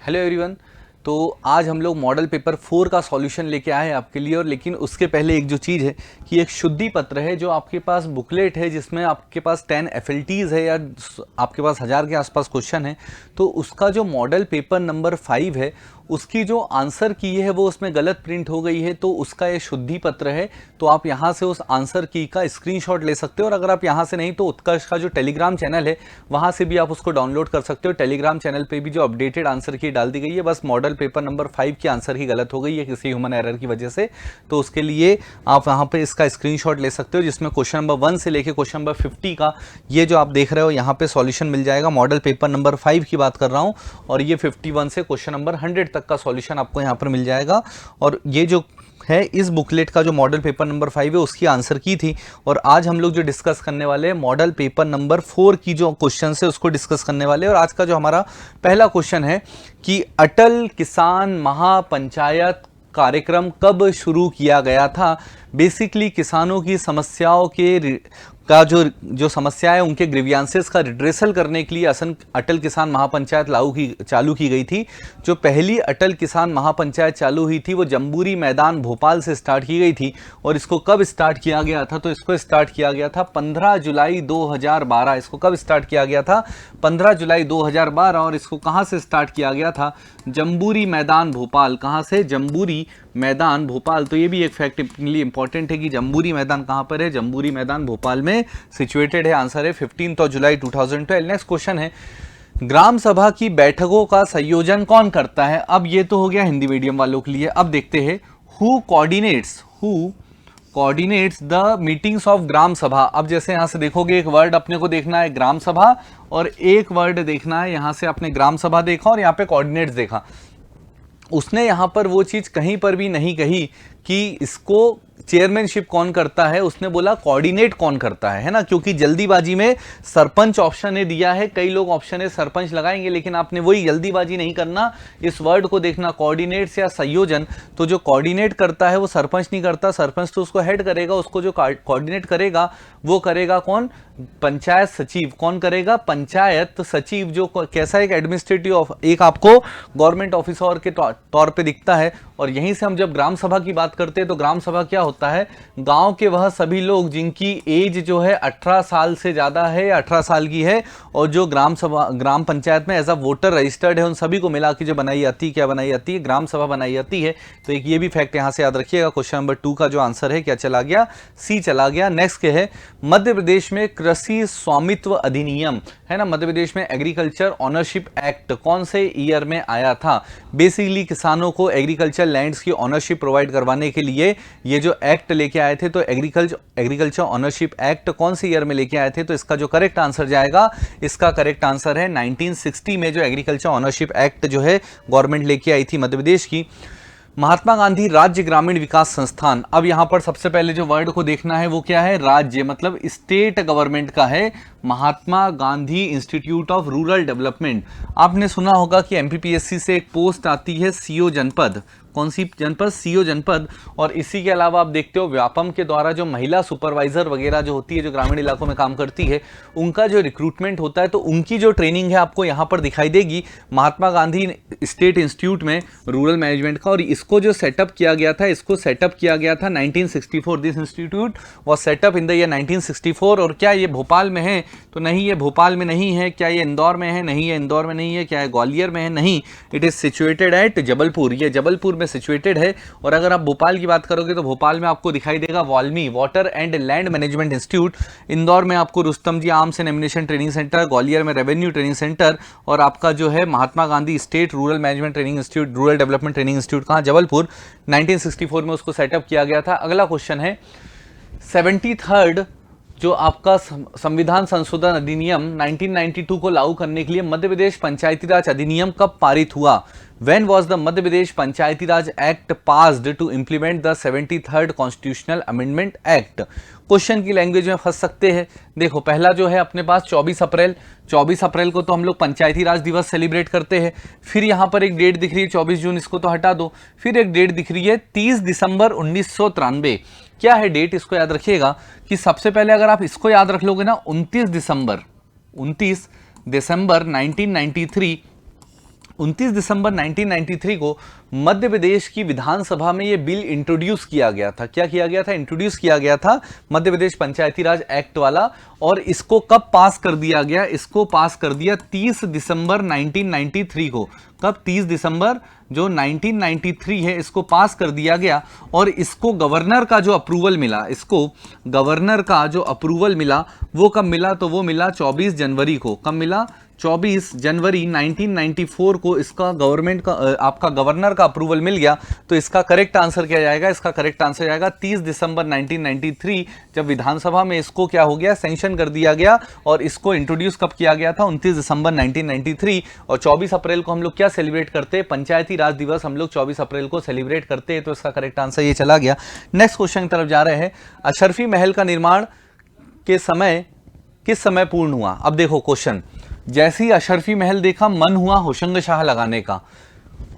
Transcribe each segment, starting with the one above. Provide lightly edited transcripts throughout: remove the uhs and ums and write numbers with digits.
Hello everyone. तो आज हम लोग मॉडल पेपर 4 का सॉल्यूशन लेके आए हैं आपके लिए। और लेकिन उसके पहले एक जो चीज़ है कि एक शुद्धि पत्र है जो आपके पास बुकलेट है जिसमें आपके पास 10 एफएलटीज है या आपके पास 1000 के आसपास क्वेश्चन है। तो उसका जो मॉडल पेपर नंबर 5 है उसकी जो आंसर की है वो उसमें गलत प्रिंट हो गई है, तो उसका ये शुद्धि पत्र है। तो आप यहाँ से उस आंसर की का स्क्रीनशॉट ले सकते हो, और अगर आप यहाँ से नहीं तो उत्कर्ष का जो टेलीग्राम चैनल है वहाँ से भी आप उसको डाउनलोड कर सकते हो। टेलीग्राम चैनल पे भी जो अपडेटेड आंसर की डाल दी गई है, बस मॉडल पेपर नंबर 5 की आंसर ही गलत हो गई है किसी ह्यूमन एरर की वजह से। तो उसके लिए आप वहाँ पे इसका स्क्रीनशॉट ले सकते हो जिसमें क्वेश्चन नंबर 1 से लेके क्वेश्चन नंबर 50 का ये जो आप देख रहे हो यहाँ पे सॉल्यूशन मिल जाएगा। मॉडल पेपर नंबर 5 की बात कर रहा हूँ, और ये 51 से क्वेश्चन नंबर 100 तक का सॉल्यूशन आपको यहाँ पर मिल जाएगा। और ये जो है इस बुकलेट का जो मॉडल पेपर नंबर 5 है उसकी आंसर की थी। और आज हम लोग जो डिस्कस करने वाले हैं मॉडल पेपर नंबर 4 की जो क्वेश्चन है उसको डिस्कस करने वाले हैं। और आज का जो हमारा पहला क्वेश्चन है कि अटल किसान महापंचायत कार्यक्रम कब शुरू किया गया था। बेसिकली किसानों की समस्याओं के का जो समस्या है उनके ग्रीवियंसेस का रिड्रेसल करने के लिए अटल किसान महापंचायत चालू की गई थी। जो पहली अटल किसान महापंचायत चालू हुई थी वो जम्बूरी मैदान भोपाल से स्टार्ट की गई थी। और इसको कब स्टार्ट किया गया था, तो इसको स्टार्ट किया गया था 15 जुलाई 2012। इसको कब स्टार्ट किया गया था, 15 जुलाई 2012। और इसको कहाँ से स्टार्ट किया गया था, जम्बूरी मैदान भोपाल। कहाँ से, जम्बूरी मैदान भोपाल। तो ये भी एक फैक्ट इंपॉर्टेंट है कि जम्बूरी मैदान कहाँ पर है, जम्बूरी मैदान भोपाल में सिचुएटेड है। आंसर है 15 जुलाई 2012। नेक्स्ट क्वेश्चन है, ग्राम सभा की बैठकों का संयोजन कौन करता है। अब ये तो हो गया हिंदी मीडियम वालों के लिए। अब देखते हैं who coordinates the meetings of Gram Sabha. अब जैसे यहां से देखोगे एक वर्ड अपने को देखना है ग्राम सभा, और एक वर्ड देखना है यहां से आपने ग्राम सभा देखा और यहां पे कोऑर्डिनेट्स देखा। उसने यहां पर वो चीज कहीं पर भी नहीं कही कि इसको चेयरमैनशिप कौन करता है, उसने बोला कोऑर्डिनेट कौन करता है ना। क्योंकि जल्दीबाजी में सरपंच ऑप्शन ने दिया है, कई लोग ऑप्शन है सरपंच लगाएंगे, लेकिन आपने वही जल्दीबाजी नहीं करना, इस वर्ड को देखना कोऑर्डिनेट्स या संयोजन। तो जो कोऑर्डिनेट करता है वो सरपंच नहीं करता, सरपंच तो उसको हेड करेगा, उसको जो कोऑर्डिनेट करेगा वो करेगा कौन, पंचायत सचिव। कौन करेगा, पंचायत सचिव, जो कैसा एक एडमिनिस्ट्रेटिव एक आपको गवर्नमेंट ऑफिसर के तौर पे दिखता है। और यहीं से हम जब ग्राम सभा की बात करते हैं तो ग्राम सभा क्या होता है, गांव के वह सभी लोग जिनकी एज जो है 18 साल से ज्यादा है या 18 साल की है, और जो ग्राम पंचायत में एज अ वोटर रजिस्टर्ड है, उन सभी को मिला के जो बनाई जाती है, क्या बनाई जाती है, ग्राम सभा बनाई जाती है। तो एक ये भी फैक्ट यहां से याद रखिएगा। क्वेश्चन नंबर 2 का जो आंसर है क्या चला गया, सी चला गया। नेक्स्ट है, मध्य प्रदेश में कृषि स्वामित्व अधिनियम है ना, मध्य प्रदेश में एग्रीकल्चर ऑनरशिप एक्ट कौन से ईयर में आया था। बेसिकली किसानों को एग्रीकल्चर लैंड्स की ऑनरशिप प्रोवाइड करवाने के लिए ये जो एक्ट लेके आए थे। तो एग्रीकल्चर ऑनरशिप एक्ट कौन से ईयर में लेके आए थे, तो इसका जो करेक्ट आंसर जाएगा, इसका करेक्ट आंसर है 1960 में जो एग्रीकल्चर ऑनरशिप एक्ट जो है गवर्नमेंट लेके आई थी मध्य प्रदेश की। महात्मा गांधी राज्य ग्रामीण विकास संस्थान। अब यहां पर सबसे पहले जो वर्ड को देखना है वो क्या है, राज्य, मतलब स्टेट गवर्नमेंट का है Mahatma Gandhi institute of rural development. आपने सुना होगा कि एमपीपीएससी से एक पोस्ट आती है सीओ जनपद। कौन सी जनपद, सीओ जनपद। और इसी के अलावा आप देखते हो व्यापम के द्वारा जो महिला सुपरवाइजर वगैरह जो होती है, जो ग्रामीण इलाकों में काम करती है, उनका जो रिक्रूटमेंट होता है, तो उनकी जो ट्रेनिंग है आपको यहाँ पर दिखाई देगी महात्मा गांधी स्टेट इंस्टीट्यूट में रूरल मैनेजमेंट का। और इसको जो सेटअप किया गया था, इसको सेटअप किया गया था 1964। This institute was setup in the year 1964। और क्या ये भोपाल में है, तो नहीं, ये भोपाल में नहीं है। क्या ये इंदौर में है, नहीं, ये इंदौर में नहीं है। क्या ये ग्वालियर में है, नहीं, it is situated at Jabalpur. ये जबलपुर में सिचुएटेड है। और अगर आप भोपाल की बात करोगे तो भोपाल में आपको दिखाई देगा WALMI water and land management institute. Indore में आपको Rustam ji arms and ammunition training centre, Gwalior में रेवेन्यू ट्रेनिंग सेंटर, और आपका जो है Mahatma Gandhi state rural management training institute, rural development training institute कहाँ, जबलपुर। 1964 में उसको सेटअप किया गया था। अगला क्वेश्चन है 73rd जो आपका संविधान संशोधन अधिनियम 1992 को लागू करने के लिए मध्य प्रदेश पंचायती राज अधिनियम कब पारित हुआ। When was the Madhya Pradesh Panchayati Raj act passed to implement the 73rd constitutional amendment act. Question की लैंग्वेज में फंस सकते हैं। देखो पहला जो है अपने पास 24 अप्रैल को तो हम लोग पंचायती राज दिवस सेलिब्रेट करते हैं। फिर यहाँ पर एक डेट दिख रही है 24 जून, इसको तो हटा दो। फिर एक डेट दिख रही है 30 दिसंबर 1993। क्या है डेट, इसको याद रखिएगा कि सबसे पहले अगर आप इसको याद रख लोगे ना 29 दिसंबर 1993 29 दिसंबर 1993 को मध्य प्रदेश की विधानसभा में ये बिल इंट्रोड्यूस किया गया था। क्या किया गया था? इंट्रोड्यूस किया गया था मध्य प्रदेश पंचायती राज एक्ट वाला। और इसको कब पास कर दिया गया? इसको पास कर दिया 30 दिसंबर 1993 को। कब? 30 दिसंबर जो 1993 है, इसको पास कर दिया गया। और इसको गवर्नर का जो अप्रूवल मिला, इसको गवर्नर का जो अप्रूवल मिला वो कब मिला? तो वो मिला 24 जनवरी को। कब मिला? 24 जनवरी 1994 को इसका गवर्नमेंट का आपका गवर्नर का अप्रूवल मिल गया। तो इसका करेक्ट आंसर क्या जाएगा? इसका करेक्ट आंसर जाएगा 30 दिसंबर 1993, जब विधानसभा में इसको क्या हो गया? सैंक्शन कर दिया गया। और इसको इंट्रोड्यूस कब किया गया था? 29 दिसंबर 1993। और 24 अप्रैल को हम लोग क्या सेलिब्रेट करते हैं? पंचायती राज दिवस हम लोग 24 अप्रैल को सेलिब्रेट करते हैं। तो इसका करेक्ट आंसर ये चला गया। नेक्स्ट क्वेश्चन की तरफ जा रहे हैं। अशरफी महल का निर्माण के समय किस समय पूर्ण हुआ? अब देखो क्वेश्चन, जैसे ही अशरफी महल देखा मन हुआ होशंगाबाद लगाने का।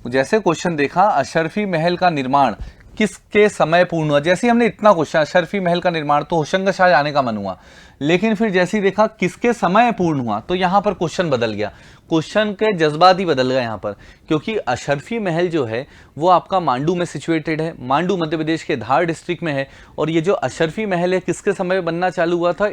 जैसे क्वेश्चन देखा अशरफी महल का निर्माण किसके समय पूर्ण हुआ, जैसे ही हमने इतना क्वेश्चन अशरफी महल का निर्माण तो होशंगाबाद आने का मन हुआ। लेकिन फिर जैसे ही देखा किसके समय पूर्ण हुआ, तो यहां पर क्वेश्चन बदल गया। क्वेश्चन के जज्बात ही बदल गए यहां पर, क्योंकि अशरफी महल जो है वो आपका मांडू में सिचुएटेड है। मांडू मध्य प्रदेश के धार डिस्ट्रिक्ट में है। और ये जो अशरफी महल है किसके समय बनना चालू हुआ था?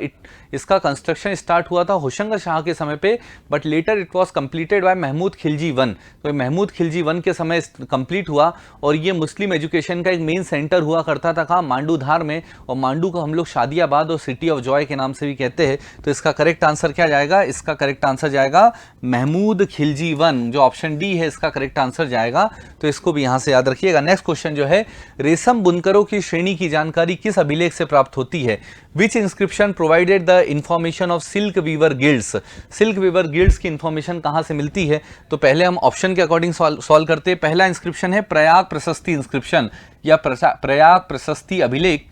इसका कंस्ट्रक्शन स्टार्ट हुआ था होशंगाबाद शाह के समय पे, but later it was completed by Mahmud Khilji one. तो महमूद खिलजी वन के समय कंप्लीट हुआ। और ये मुस्लिम एजुकेशन का एक मेन सेंटर हुआ करता था कहाँ? मांडू धार में। और मांडू को हम लोग शादियाबाद और सिटी ऑफ जॉय के नाम से भी कहते हैं। तो इसका करेक्ट आंसर क्या जाएगा? इसका करेक्ट आंसर जाएगा महमूद खिलजी वन, जो ऑप्शन डी है इसका करेक्ट आंसर जाएगा। तो इसको भी यहां से याद रखिएगा। नेक्स्ट क्वेश्चन जो है, रेशम बुनकरों की श्रेणी की जानकारी किस अभिलेख से प्राप्त होती है? Which inscription provided the information of silk weaver guilds? Silk weaver guilds की इंफॉर्मेशन कहां से मिलती है? तो पहले हम ऑप्शन के अकॉर्डिंग सॉल्व करते हैं। पहला इंस्क्रिप्शन है प्रयाग प्रशस्ति इंस्क्रिप्शन या प्रयाग प्रशस्ति अभिलेख।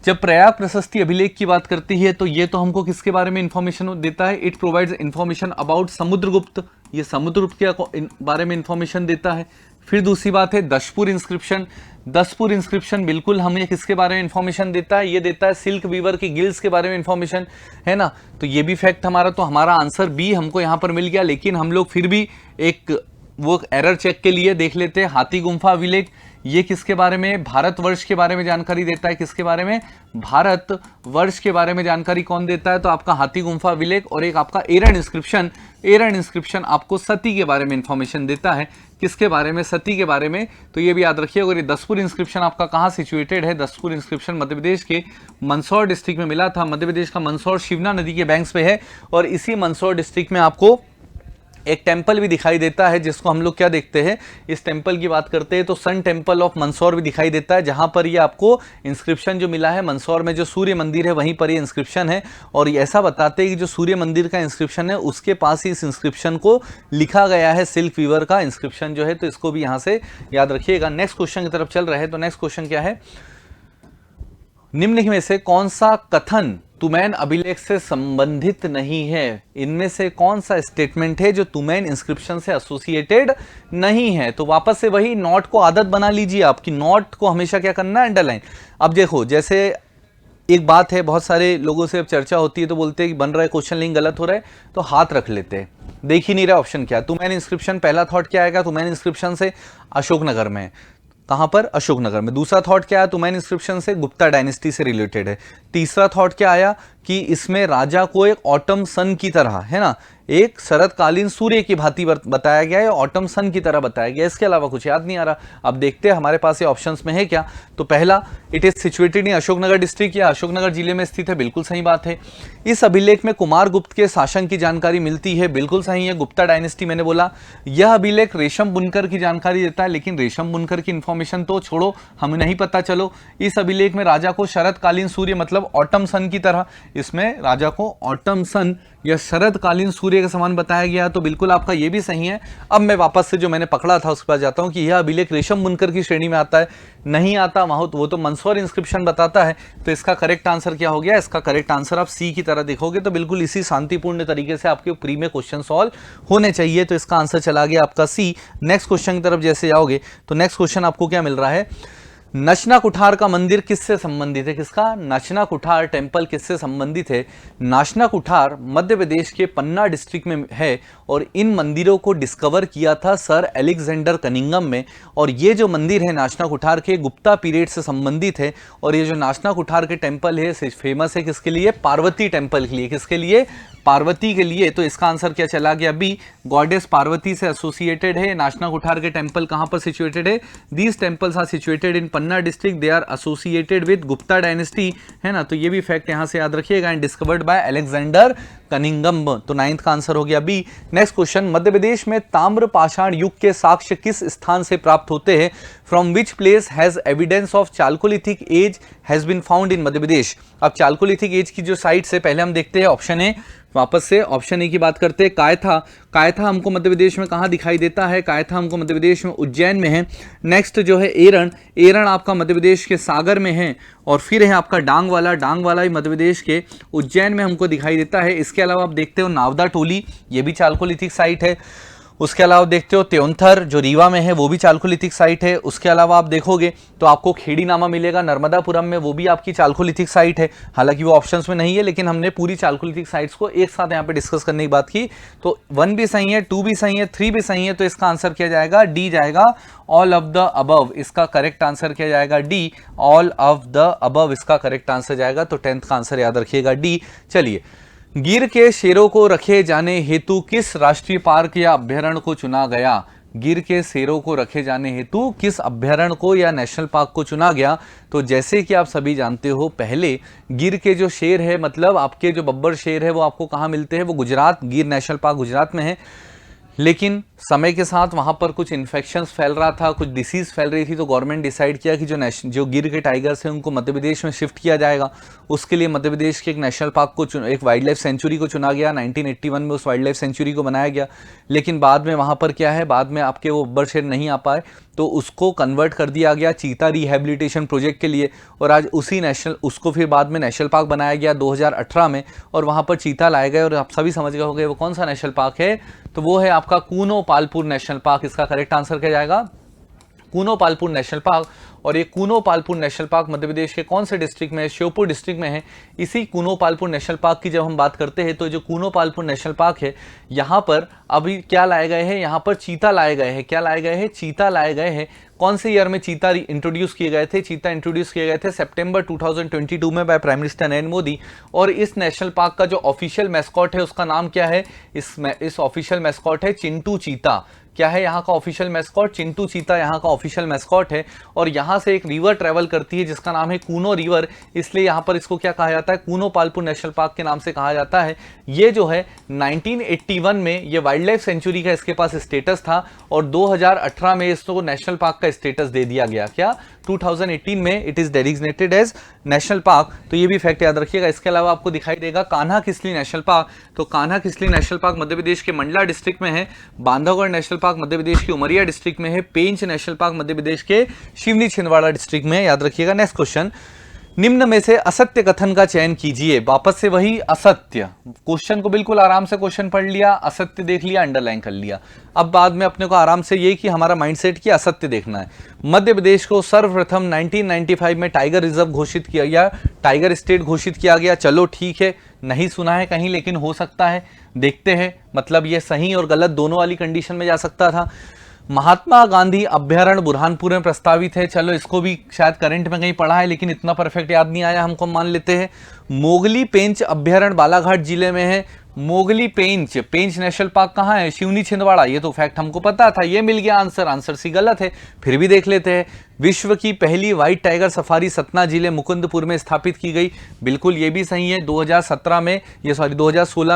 जब प्रयाग प्रशस्ति अभिलेख की बात करती है तो ये तो हमको किसके बारे में इंफॉर्मेशन देता है? It provides information about Samudragupta. ये समुद्रगुप्त के बारे में इंफॉर्मेशन देता है। फिर दूसरी बात है दशपुर इंस्क्रिप्शन। दशपुर इंस्क्रिप्शन बिल्कुल हमें किसके बारे में इंफॉर्मेशन देता है? ये देता है सिल्क वीवर की गिल्ड्स के बारे में इंफॉर्मेशन, है ना। तो ये भी फैक्ट हमारा, तो हमारा आंसर बी हमको यहाँ पर मिल गया। लेकिन हम लोग फिर भी एक वो एरर चेक के लिए देख लेते हैं। हाथी गुम्फा अभिलेख ये किसके बारे में? भारतवर्ष के बारे में जानकारी देता है। किसके बारे में? भारतवर्ष के बारे में जानकारी कौन देता है? तो आपका हाथी गुम्फा अभिलेख। और एक आपका एरन इंस्क्रिप्शन, एरन इंस्क्रिप्शन आपको सती के बारे में इंफॉर्मेशन देता है। किसके बारे में? सती के बारे में। तो ये भी याद रखिए। और ये दशपुर इंस्क्रिप्शन आपका कहाँ सिचुएटेड है? दशपुर इंस्क्रिप्शन मध्य प्रदेश के मंदसौर डिस्ट्रिक्ट में मिला था। मध्य प्रदेश का मंदसौर शिवना नदी के बैंक्स पे है। और इसी मंदसौर डिस्ट्रिक्ट में आपको एक टेंपल भी दिखाई देता है, जिसको हम लोग क्या देखते हैं? इस टेंपल की बात करते हैं तो सन टेंपल ऑफ मंदसौर भी दिखाई देता है, जहां पर ये आपको इंस्क्रिप्शन जो मिला है मंदसौर में जो सूर्य मंदिर है वहीं पर ये इंस्क्रिप्शन है। और ये ऐसा बताते हैं कि जो सूर्य मंदिर का इंस्क्रिप्शन है उसके पास ही इस इंस्क्रिप्शन को लिखा गया है, सिल्क वीवर का इंस्क्रिप्शन जो है। तो इसको भी यहां से याद रखिएगा। नेक्स्ट क्वेश्चन की तरफ चल रहे हैं। तो नेक्स्ट क्वेश्चन क्या है? निम्नलिखित में से कौन सा कथन तुमैन अभिलेख से संबंधित नहीं है? इनमें से कौन सा स्टेटमेंट है जो तुमैन इंस्क्रिप्शन से एसोसिएटेड नहीं है? तो वापस से वही नोट को आदत बना लीजिए आपकी, नोट को हमेशा क्या करना है? अंडरलाइन। अब देखो, जैसे एक बात है, बहुत सारे लोगों से अब चर्चा होती है तो बोलते हैं कि बन रहा है क्वेश्चन लिंक गलत हो रहा है, तो हाथ रख लेते हैं, देख ही नहीं रहा ऑप्शन क्या है। तुमैन इंस्क्रिप्शन, पहला थॉट क्या आएगा? तुमैन इंस्क्रिप्शन से अशोकनगर में। कहां पर? अशोकनगर में। दूसरा थॉट क्या आया? तुमैन इंस्क्रिप्शन से गुप्ता डायनेस्टी से रिलेटेड है। तीसरा थॉट क्या आया? कि इसमें राजा को एक ऑटम सन की तरह, है ना, एक शरतकालीन सूर्य की भांति बताया गया है, ऑटम सन की तरह बताया गया। इसके अलावा कुछ याद नहीं आ रहा। अब देखते हैं हमारे पास ये ऑप्शंस में है क्या। तो पहला, it is situated in Ashoknagar district, या अशोकनगर जिले में स्थित है, बिल्कुल सही बात है। इस अभिलेख में कुमार गुप्त के शासन की जानकारी मिलती है, बिल्कुल सही है, गुप्ता डायनेस्टी मैंने बोला। यह अभिलेख रेशम बुनकर की जानकारी देता है, लेकिन रेशम बुनकर की इंफॉर्मेशन तो छोड़ो, हमें नहीं पता। चलो, इस अभिलेख में राजा को शरतकालीन सूर्य मतलब ऑटम सन की तरह, इसमें राजा को ऑटम सन या शरतकालीन सूर्य के समान बताया गया, तो बिल्कुल आपका ये भी सही है। अब मैं वापस से जो मैंने पकड़ा था उस पर जाता हूं कि यह अभिलेख रेशम बुनकर की श्रेणी में आता है, नहीं आता, वहां वो तो मंदसौर इंस्क्रिप्शन बताता है। तो इसका करेक्ट आंसर क्या हो गया? इसका करेक्ट आंसर आप सी की तरह देखोगे तो बिल्कुल इसी शांतिपूर्ण तरीके से आपके प्री में क्वेश्चन सॉल्व होने चाहिए। तो इसका आंसर चला गया आपका सी। नेक्स्ट क्वेश्चन की तरफ जैसे जाओगे तो नेक्स्ट क्वेश्चन आपको क्या मिल रहा है? नचना कुठार का मंदिर किससे संबंधित है? किसका? नचना कुठार टेम्पल किससे संबंधित है? नाचना कुठार मध्य प्रदेश के पन्ना डिस्ट्रिक्ट में है और इन मंदिरों को डिस्कवर किया था सर एलेक्जेंडर कनिंगम में। और ये जो मंदिर है नाचना कुठार के, गुप्ता पीरियड से संबंधित है। और ये जो नाचना कुठार के टेम्पल है फेमस है किसके लिए? पार्वती टेम्पल के लिए। किसके लिए? पार्वती के लिए। तो इसका आंसर क्या चला गया? बी, गॉडेस पार्वती से एसोसिएटेड है। नाचना कुठार के टेम्पल कहां पर सिचुएटेड है? These temples are situated in Panna district, they are associated with Gupta dynasty, है ना। तो ये भी फैक्ट यहां से याद रखिएगा। And discovered by Alexander Cunningham. तो 9th का आंसर हो गया B. Next question, Madhya Pradesh में ताम्र पाषाण युग के साक्ष्य किस स्थान से प्राप्त होते हैं? From which place has evidence of chalcolithic age has been found in Madhya Pradesh? अब चालकोलिथिक एज की जो साइट से पहले हम देखते हैं ऑप्शन ए, वापस से ऑप्शन ए की बात करते हैं। कायथा, कायथा हमको मध्य प्रदेश में कहाँ दिखाई देता है? कायथा हमको मध्य प्रदेश में उज्जैन में है। नेक्स्ट जो है एरण, एरण आपका मध्य प्रदेश के सागर में है। और फिर है आपका डांग वाला, डांग वाला ही मध्य प्रदेश के उज्जैन में हमको दिखाई देता है। इसके अलावा आप देखते हो नावदा टोली, ये भी चालकोलिथिक साइट है। उसके अलावा देखते हो त्योंथर जो रीवा में है, वो भी चालकोलिथिक साइट है। उसके अलावा आप देखोगे तो आपको खेड़ी नामा मिलेगा नर्मदापुरम में, वो भी आपकी चालकोलिथिक साइट है। हालांकि वो ऑप्शंस में नहीं है, लेकिन हमने पूरी चालकोलिथिक साइट्स को एक साथ यहाँ पे डिस्कस करने की बात की। तो 1 भी सही है, 2 भी सही है, 3 भी सही है। तो इसका आंसर क्या जाएगा? डी जाएगा, ऑल ऑफ द अबव। इसका करेक्ट आंसर क्या जाएगा? D, all of the above इसका करेक्ट आंसर जाएगा। तो 10th का आंसर याद रखिएगा डी। चलिए, गिर के शेरों को रखे जाने हेतु किस राष्ट्रीय पार्क या अभ्यारण्य को चुना गया? गिर के शेरों को रखे जाने हेतु किस अभ्यारण्य को या नेशनल पार्क को चुना गया? तो जैसे कि आप सभी जानते हो, पहले गिर के जो शेर है, मतलब आपके जो बब्बर शेर है, वो आपको कहाँ मिलते हैं? वो गुजरात, गिर नेशनल पार्क गुजरात में है। लेकिन समय के साथ वहाँ पर कुछ इन्फेक्शंस फैल रहा था, कुछ डिसीज़ फैल रही थी। तो गवर्नमेंट डिसाइड किया कि जो गिर के टाइगर्स हैं उनको मध्य प्रदेश में शिफ्ट किया जाएगा। उसके लिए मध्य प्रदेश के एक नेशनल पार्क को एक वाइल्ड लाइफ सेंचुरी को चुना गया। 1981 में उस वाइल्ड लाइफ सेंचुरी को बनाया गया। लेकिन बाद में वहाँ पर क्या है, बाद में आपके वो बब्बर शेर नहीं आ पाए, तो उसको कन्वर्ट कर दिया गया चीता रिहेबिलिटेशन प्रोजेक्ट के लिए। और आज उसी उसको फिर बाद में नेशनल पार्क बनाया गया 2018 में, और वहाँ पर चीता लाए गए। और आप सभी समझ गए होंगे वो कौन सा नेशनल पार्क है? तो वो है आपका कूनो पालपुर नेशनल पार्क। इसका करेक्ट आंसर क्या जाएगा? Kuno Palpur national park. और ये कूनो पालपुर नेशनल पार्क मध्य प्रदेश के कौन से डिस्ट्रिक्ट में है? श्योपुर डिस्ट्रिक्ट में है। इसी कूनो पालपुर नेशनल पार्क की जब हम बात करते हैं, तो जो कूनो पालपुर नेशनल पार्क है, यहाँ पर अभी क्या लाए गए हैं? यहाँ पर चीता लाए गए हैं। क्या लाए गए हैं? चीता लाए गए हैं। कौन से ईयर में चीता इंट्रोड्यूस किए गए थे? चीता इंट्रोड्यूस किए गए थे सितंबर 2022 में by prime minister Narendra Modi. और इस नेशनल पार्क का जो ऑफिशियल मैस्कॉट है उसका नाम क्या है? इस ऑफिशियल मैस्कॉट है चिंटू चीता। क्या है यहाँ का ऑफिशियल मैस्कॉट? चिंटू चीता यहाँ का ऑफिशियल मैस्कॉट है। और यहाँ से एक रिवर ट्रेवल करती है जिसका नाम है कूनो रिवर, इसलिए यहाँ पर इसको क्या कहा जाता है? कूनो पालपुर नेशनल पार्क के नाम से कहा जाता है। ये जो है 1981 में ये वाइल्ड लाइफ सेंचुरी का इसके पास स्टेटस था, और 2018 में इसको नेशनल पार्क का स्टेटस दे दिया गया। क्या? 2018 में it is designated as national park. तो ये भी फैक्ट याद रखिएगा। इसके अलावा आपको दिखाई देगा कान्हा किसली नेशनल पार्क। तो कान्हा किसली नेशनल पार्क मध्य प्रदेश के मंडला डिस्ट्रिक्ट में है। बांधवगढ़ नेशनल पार्क मध्य प्रदेश के उमरिया डिस्ट्रिक्ट में है। पेंच नेशनल पार्क मध्य प्रदेश के शिवनी छिंदवाड़ा डिस्ट्रिक्ट में, याद रखिएगा। नेक्स्ट क्वेश्चन, निम्न में से असत्य कथन का चयन कीजिए। वापस से वही असत्य। क्वेश्चन को बिल्कुल आराम से क्वेश्चन पढ़ लिया, असत्य देख लिया, अंडरलाइन कर लिया। अब बाद में अपने को आराम से ये कि हमारा माइंडसेट की असत्य देखना है। मध्य प्रदेश को सर्वप्रथम 1995 में टाइगर रिजर्व घोषित किया गया, टाइगर स्टेट घोषित किया गया। चलो ठीक है, नहीं सुना है कहीं, लेकिन हो सकता है, देखते हैं। मतलब ये सही और गलत दोनों वाली कंडीशन में जा सकता था। महात्मा गांधी अभ्यारण्य बुरहानपुर में प्रस्तावित है। चलो इसको भी शायद करंट में कहीं पढ़ा है, लेकिन इतना परफेक्ट याद नहीं आया हमको, मान लेते हैं। मोगली पेंच अभ्यारण्य बालाघाट जिले में है। मोगली पेंच, पेंच नेशनल पार्क कहाँ है? शिवनी छिंदवाड़ा। ये तो फैक्ट हमको पता था, ये मिल गया आंसर। आंसर सी गलत है, फिर भी देख लेते हैं। विश्व की पहली व्हाइट टाइगर सफारी सतना जिले मुकुंदपुर में स्थापित की गई। बिल्कुल ये भी सही है। 2016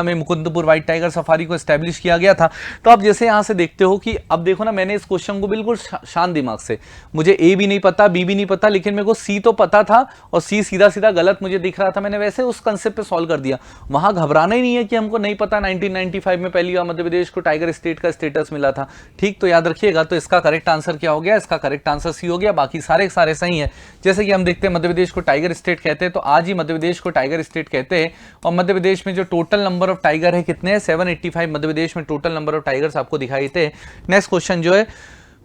में मुकुंदपुर व्हाइट टाइगर सफारी को एस्टेब्लिश किया गया था। तो आप जैसे यहाँ से देखते हो कि अब देखो ना, मैंने इस क्वेश्चन को बिल्कुल शांत दिमाग से, मुझे ए भी नहीं पता, बी भी नहीं पता, लेकिन मेरे को सी तो पता था, और सी सीधा सीधा गलत मुझे दिख रहा था। मैंने वैसे उस कंसेप्ट पे सॉल्व कर दिया। वहां घबराना ही नहीं है कि हमको नहीं पता 1995 में पहली बार मध्य प्रदेश को टाइगर स्टेट का स्टेटस मिला था। ठीक, तो याद रखिएगा। तो इसका करेक्ट आंसर क्या हो गया? इसका करेक्ट आंसर सी हो गया। बाकी सारे सारे सही है। जैसे कि हम देखते हैं मध्य प्रदेश को टाइगर स्टेट कहते हैं, तो आज ही मध्य प्रदेश को टाइगर स्टेट कहते हैं। और मध्य प्रदेश में जो टोटल नंबर ऑफ टाइगर है कितने हैं? 785 मध्य प्रदेश में टोटल नंबर ऑफ टाइगर्स आपको दिखाई देते हैं। नेक्स्ट क्वेश्चन जो है,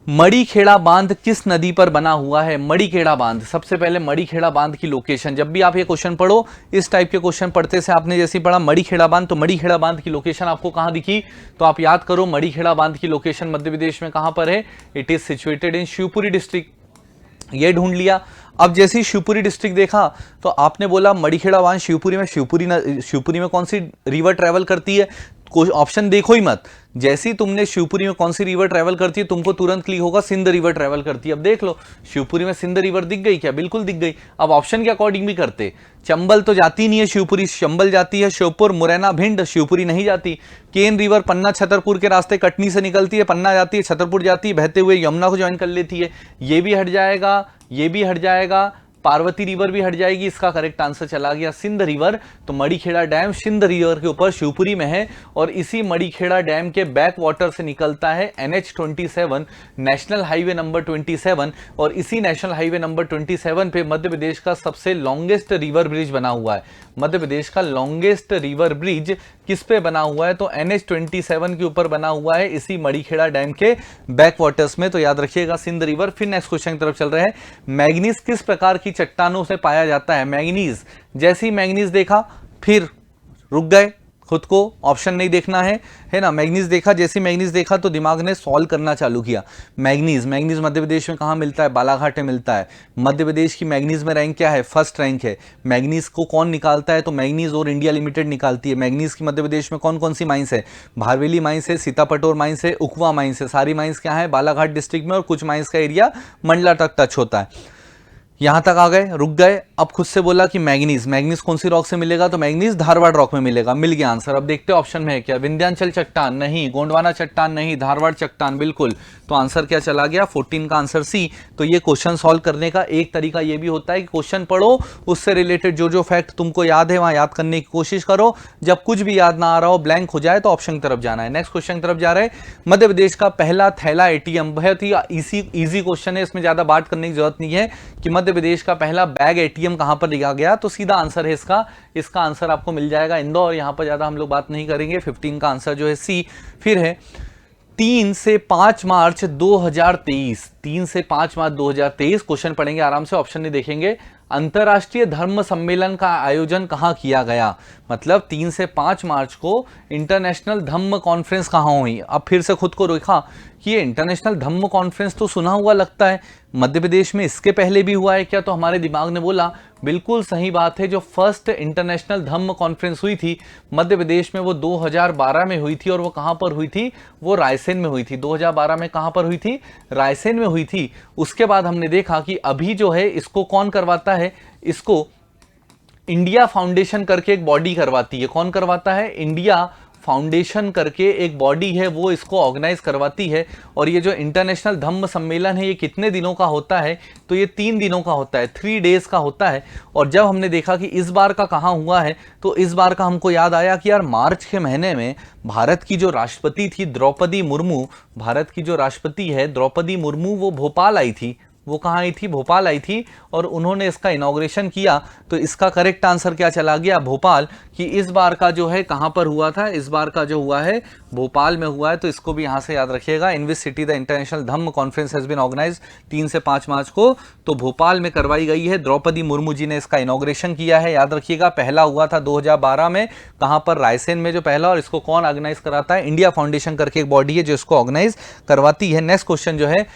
मड़ीखेड़ा बांध किस नदी पर बना हुआ है? मड़ीखेड़ा बांध, सबसे पहले मड़ीखेड़ा बांध की लोकेशन, जब भी आप ये क्वेश्चन पढ़ो, इस टाइप के क्वेश्चन पढ़ते से आपने जैसे पढ़ा मड़ीखेड़ा बांध, तो मड़ीखेड़ा बांध की लोकेशन आपको कहां दिखी? तो आप याद करो, मड़ीखेड़ा बांध की लोकेशन मध्य प्रदेश में कहां पर है? It is situated in Shivpuri district. ये ढूंढ लिया। अब जैसे ही शिवपुरी डिस्ट्रिक्ट देखा तो आपने बोला मड़ीखेड़ा बांध शिवपुरी में, शिवपुरी में कौन सी रिवर ट्रेवल करती है? ऑप्शन देखो ही मत, जैसे ही तुमने शिवपुरी में कौन सी रिवर ट्रेवल करती है तुमको तुरंत क्लिक होगा सिंध रिवर ट्रेवल करती है। अब देख लो शिवपुरी में सिंध रिवर दिख गई क्या? बिल्कुल दिख गई। अब ऑप्शन के अकॉर्डिंग भी करते, चंबल तो जाती नहीं है शिवपुरी, चंबल जाती है श्योपुर, मुरैना, भिंड, शिवपुरी नहीं जाती। केन रिवर पन्ना छतरपुर के रास्ते कटनी से निकलती है, पन्ना जाती है, छतरपुर जाती है, बहते हुए यमुना को ज्वाइन कर लेती है। ये भी हट जाएगा, ये भी हट जाएगा, पार्वती रिवर भी हट जाएगी। इसका करेक्ट आंसर चला गया सिंध रिवर। तो मड़ीखेड़ा डैम सिंध रिवर के ऊपर शिवपुरी में है और इसी मड़ीखेड़ा डैम के बैक वाटर से निकलता है NH27 नेशनल हाईवे नंबर 27 और इसी नेशनल हाईवे नंबर 27 पे मध्य प्रदेश का सबसे लॉन्गेस्ट रिवर ब्रिज बना हुआ है। मध्य प्रदेश का लॉन्गेस्ट रिवर ब्रिज किस पे बना हुआ है? तो NH27 के ऊपर बना हुआ है, इसी मड़ीखेड़ा डैम के बैक वाटर्स में। तो याद रखिएगा सिंध रिवर। फिर नेक्स्ट क्वेश्चन की तरफ चल रहे हैं। मैग्नीज किस प्रकार की चट्टानों से पाया जाता है? मैग्नीज, जैसे ही मैग्नीज देखा फिर रुक गए, खुद को ऑप्शन नहीं देखना है ना। मैग्नीज देखा, जैसे मैग्नीज देखा तो दिमाग ने सॉल्व करना चालू किया। मैग्नीज मध्य प्रदेश में कहां मिलता है? बालाघाट में मिलता है। मध्य प्रदेश की मैग्नीज में रैंक क्या है? फर्स्ट रैंक है। मैग्नीज को कौन निकालता है? तो मैग्नीज और इंडिया लिमिटेड निकालती है। मैग्नीज की मध्य प्रदेश में कौन कौन सी माइंस है? भारवेली माइंस है, सीतापटोर माइंस है, उखवा माइंस है। सारी माइंस क्या है? बालाघाट डिस्ट्रिक्ट में, और कुछ माइंस का एरिया मंडला तक टच होता है। यहां तक आ गए, रुक गए। अब खुद से बोला कि मैग्नीज कौन सी रॉक से मिलेगा? तो मैग्नीज धारवाड़ रॉक में मिलेगा। मिल गया आंसर। अब देखते हैं ऑप्शन में है क्या। विंध्याचल चट्टान नहीं, गोंडवाना चट्टान नहीं, धारवाड़ चट्टान बिल्कुल। तो आंसर क्या चला गया? 14 का आंसर सी। तो ये क्वेश्चन सॉल्व करने का एक तरीका ये भी होता है कि क्वेश्चन पढ़ो, उससे रिलेटेड जो जो फैक्ट तुमको याद है वहां याद करने की कोशिश करो। जब कुछ भी याद ना आ रहा हो, ब्लैंक हो जाए, तो ऑप्शन की तरफ जाना है। नेक्स्ट क्वेश्चन की तरफ जा रहे हैं। मध्य प्रदेश का पहला थैला एटीएम, बहुत ही इजी क्वेश्चन है, इसमें ज्यादा बात करने की जरूरत नहीं है कि मध्य प्रदेश का पहला बैग एटीएम कहां पर लिखा गया। तो सीधा आंसर है इसका आंसर आपको मिल जाएगा इंदौर। यहां पर ज्यादा हम लोग बात नहीं करेंगे। 15 का आंसर जो है सी। फिर है 3 से 5 मार्च 2023, 3 से 5 मार्च 2023 क्वेश्चन पढ़ेंगे आराम से, ऑप्शन नहीं देखेंगे। अंतरराष्ट्रीय धर्म सम्मेलन का आयोजन कहां किया गया? मतलब 3 से 5 मार्च को इंटरनेशनल धम्म कॉन्फ्रेंस कहां हुई? अब फिर से खुद को देखा कि ये इंटरनेशनल धम्म कॉन्फ्रेंस तो सुना हुआ लगता है, मध्य प्रदेश में इसके पहले भी हुआ है क्या? तो हमारे दिमाग ने बोला बिल्कुल सही बात है। जो फर्स्ट इंटरनेशनल धम्म कॉन्फ्रेंस हुई थी मध्य प्रदेश में, वो 2012 में हुई थी। और वो कहां पर हुई थी? वो रायसेन में हुई थी। 2012 में कहां पर हुई थी? रायसेन में हुई थी। उसके बाद हमने देखा कि अभी जो है इसको कौन करवाता है? इसको इंडिया फाउंडेशन करके एक बॉडी करवाती है। कौन करवाता है? इंडिया फाउंडेशन करके एक बॉडी है, वो इसको ऑर्गेनाइज करवाती है। और ये जो इंटरनेशनल धम्म सम्मेलन है, ये कितने दिनों का होता है? तो ये 3 दिनों का होता है, 3 डेज का होता है। और जब हमने देखा कि इस बार का कहाँ हुआ है, तो इस बार का हमको याद आया कि यार मार्च के महीने में भारत की जो राष्ट्रपति थी द्रौपदी मुर्मू, भारत की जो राष्ट्रपति है द्रौपदी मुर्मू, वो भोपाल आई थी। वो कहाँ आई थी? भोपाल आई थी। और उन्होंने इसका इनॉग्रेशन किया। तो इसका करेक्ट आंसर क्या चला गया? भोपाल। कि इस बार का जो है कहां पर हुआ था? इस बार का जो हुआ है भोपाल में हुआ है। तो इसको भी यहां से याद रखिएगा। In which city the international Dhamma conference has been organised 3 से 5 मार्च को, तो भोपाल में करवाई गई है। द्रौपदी मुर्मू जी ने इसका इनॉग्रेशन किया है। याद रखिएगा पहला हुआ था 2012 में। कहां पर? रायसेन में जो पहला। और इसको कौन ऑर्गेनाइज कराता है? इंडिया फाउंडेशन करके एक बॉडी है जो इसको ऑर्गेनाइज करवाती है। नेक्स्ट क्वेश्चन जो है,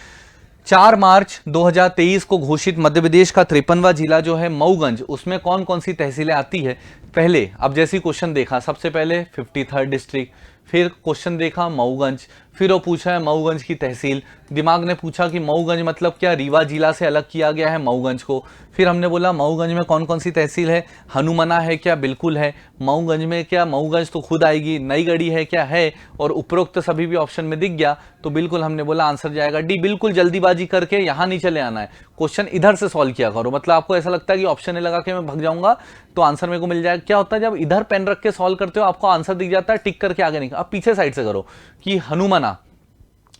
4 मार्च 2023 को घोषित मध्य प्रदेश का 53वां जिला जो है मऊगंज, उसमें कौन कौन सी तहसीलें आती है? पहले अब जैसे क्वेश्चन देखा, सबसे पहले 53rd डिस्ट्रिक्ट, फिर क्वेश्चन देखा मऊगंज, फिर वो पूछा है मऊगंज की तहसील। दिमाग ने पूछा कि मऊगंज मतलब क्या? रीवा जिला से अलग किया गया है मऊगंज को। फिर हमने बोला मऊगंज में कौन कौन सी तहसील है? हनुमना है क्या? बिल्कुल है। मऊगंज में क्या? मऊगंज तो खुद आएगी। नईगढ़ी है क्या? है। और उपरोक्त सभी भी ऑप्शन में दिख गया, तो बिल्कुल हमने बोला आंसर जाएगा डी। बिल्कुल जल्दीबाजी करके यहां नहीं चले आना है, क्वेश्चन इधर से सॉल्व किया करो। मतलब आपको ऐसा लगता है कि ऑप्शन लगा के मैं भाग जाऊंगा तो आंसर मेरे को मिल जाएगा। क्या होता है जब इधर पेन रख के सॉल्व करते हो, आपको आंसर दिख जाता है, टिक करके आगे नहीं। अब पीछे साइड से करो कि हनुमना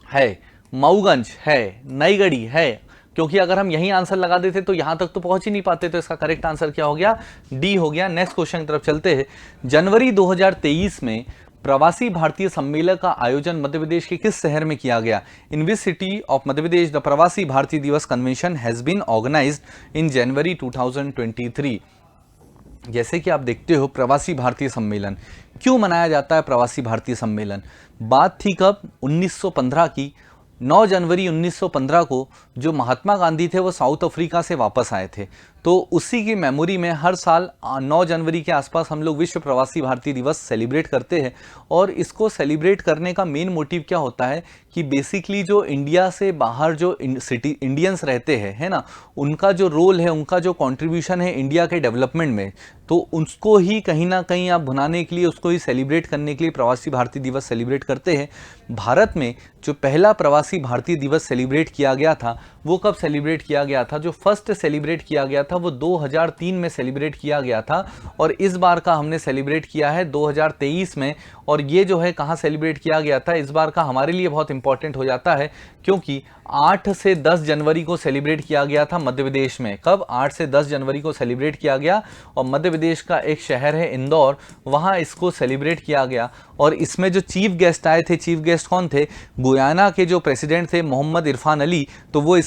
है, मऊगंज है, नईगढ़ी है। क्योंकि अगर हम यही आंसर लगा देते तो यहां तक तो पहुंच ही नहीं पाते। तो इसका करेक्ट आंसर क्या हो गया? डी हो गया। नेक्स्ट क्वेश्चन की तरफ चलते हैं। जनवरी 2023 में प्रवासी भारतीय सम्मेलन का आयोजन मध्य प्रदेश के किस शहर में किया गया? In which city of Madhya Pradesh the Pravasi Bharatiya Divas convention has been organised in January 2023। जैसे कि आप देखते हो, प्रवासी भारतीय सम्मेलन क्यों मनाया जाता है? प्रवासी भारतीय सम्मेलन बात थी कब? 1915 की। 9 जनवरी 1915 को जो महात्मा गांधी थे वो साउथ अफ्रीका से वापस आए थे, तो उसी की मेमोरी में हर साल 9 जनवरी के आसपास हम लोग विश्व प्रवासी भारतीय दिवस सेलिब्रेट करते हैं। और इसको सेलिब्रेट करने का मेन मोटिव क्या होता है कि बेसिकली जो इंडिया से बाहर जो इंडियंस रहते हैं, है ना, उनका जो रोल है, उनका जो कंट्रीब्यूशन है इंडिया के डेवलपमेंट में, तो उसको ही कहीं ना कहीं आप भुनाने के लिए, उसको ही सेलिब्रेट करने के लिए प्रवासी भारतीय दिवस सेलिब्रेट करते हैं। भारत में जो पहला प्रवासी भारतीय दिवस सेलिब्रेट किया गया था वो कब सेलिब्रेट किया गया था? जो फर्स्ट सेलिब्रेट किया गया था वो 2003 में सेलिब्रेट किया गया था, और इस बार का हमने सेलिब्रेट किया है 2023 में। और ये जो है कहाँ सेलिब्रेट किया गया था, इस बार का हमारे लिए बहुत इंपॉर्टेंट हो जाता है, क्योंकि 8 से 10 जनवरी को सेलिब्रेट किया गया था मध्य प्रदेश में। कब? 8 से 10 जनवरी को सेलिब्रेट किया गया, और मध्य प्रदेश का एक शहर है इंदौर, वहाँ इसको सेलिब्रेट किया गया। और इसमें जो चीफ गेस्ट आए थे, चीफ गेस्ट कौन थे? गुयाना के जो प्रेसिडेंट थे मोहम्मद इरफान अली, तो वो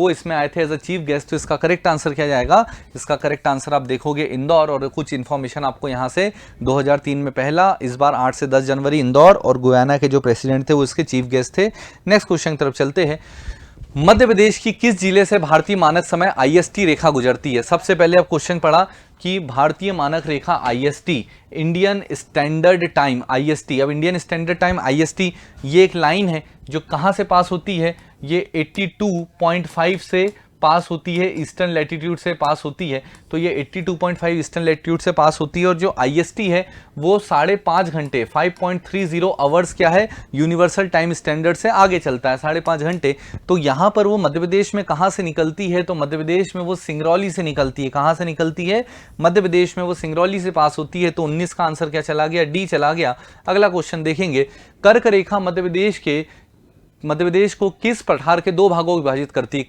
इसमें आए थे एज अ चीफ गेस्ट। तो इसका करेक्ट आंसर क्या जाएगा? इसका करेक्ट आंसर आप देखोगे इंदौर, और कुछ इंफॉर्मेशन आपको यहाँ से 2003 में पहला, इस बार 8 से 10 जनवरी इंदौर, और गुयाना के जो प्रेसिडेंट थे वो इसके चीफ गेस्ट थे। नेक्स्ट क्वेश्चन की तरफ चलते हैं। मध्य प्रदेश की किस जिले से भारतीय मानक समय IST रेखा गुजरती है? सबसे पहले अब क्वेश्चन पढ़ा कि भारतीय मानक रेखा IST, Indian standard time IST। अब इंडियन स्टैंडर्ड टाइम IST ये एक लाइन है जो कहां से पास होती है? ये 82.5 से पास होती है, ईस्टर्न लैटिट्यूड से पास होती है। तो ये 82.5 ईस्टर्न लैटिट्यूड से पास होती है, और जो IST है वो 5.5 घंटे 5.30 आवर्स क्या है, यूनिवर्सल टाइम स्टैंडर्ड से आगे चलता है, 5.5 घंटे। तो यहाँ पर वो मध्य प्रदेश में कहाँ से निकलती है? तो मध्य प्रदेश में वो सिंगरौली से निकलती है। कहाँ से निकलती है? मध्य प्रदेश में वो सिंगरौली से पास होती है। तो 19 का आंसर क्या चला गया? डी चला गया। अगला क्वेश्चन देखेंगे। कर्क रेखा मध्य प्रदेश को किस पठार के 2 भागों में विभाजित करती है?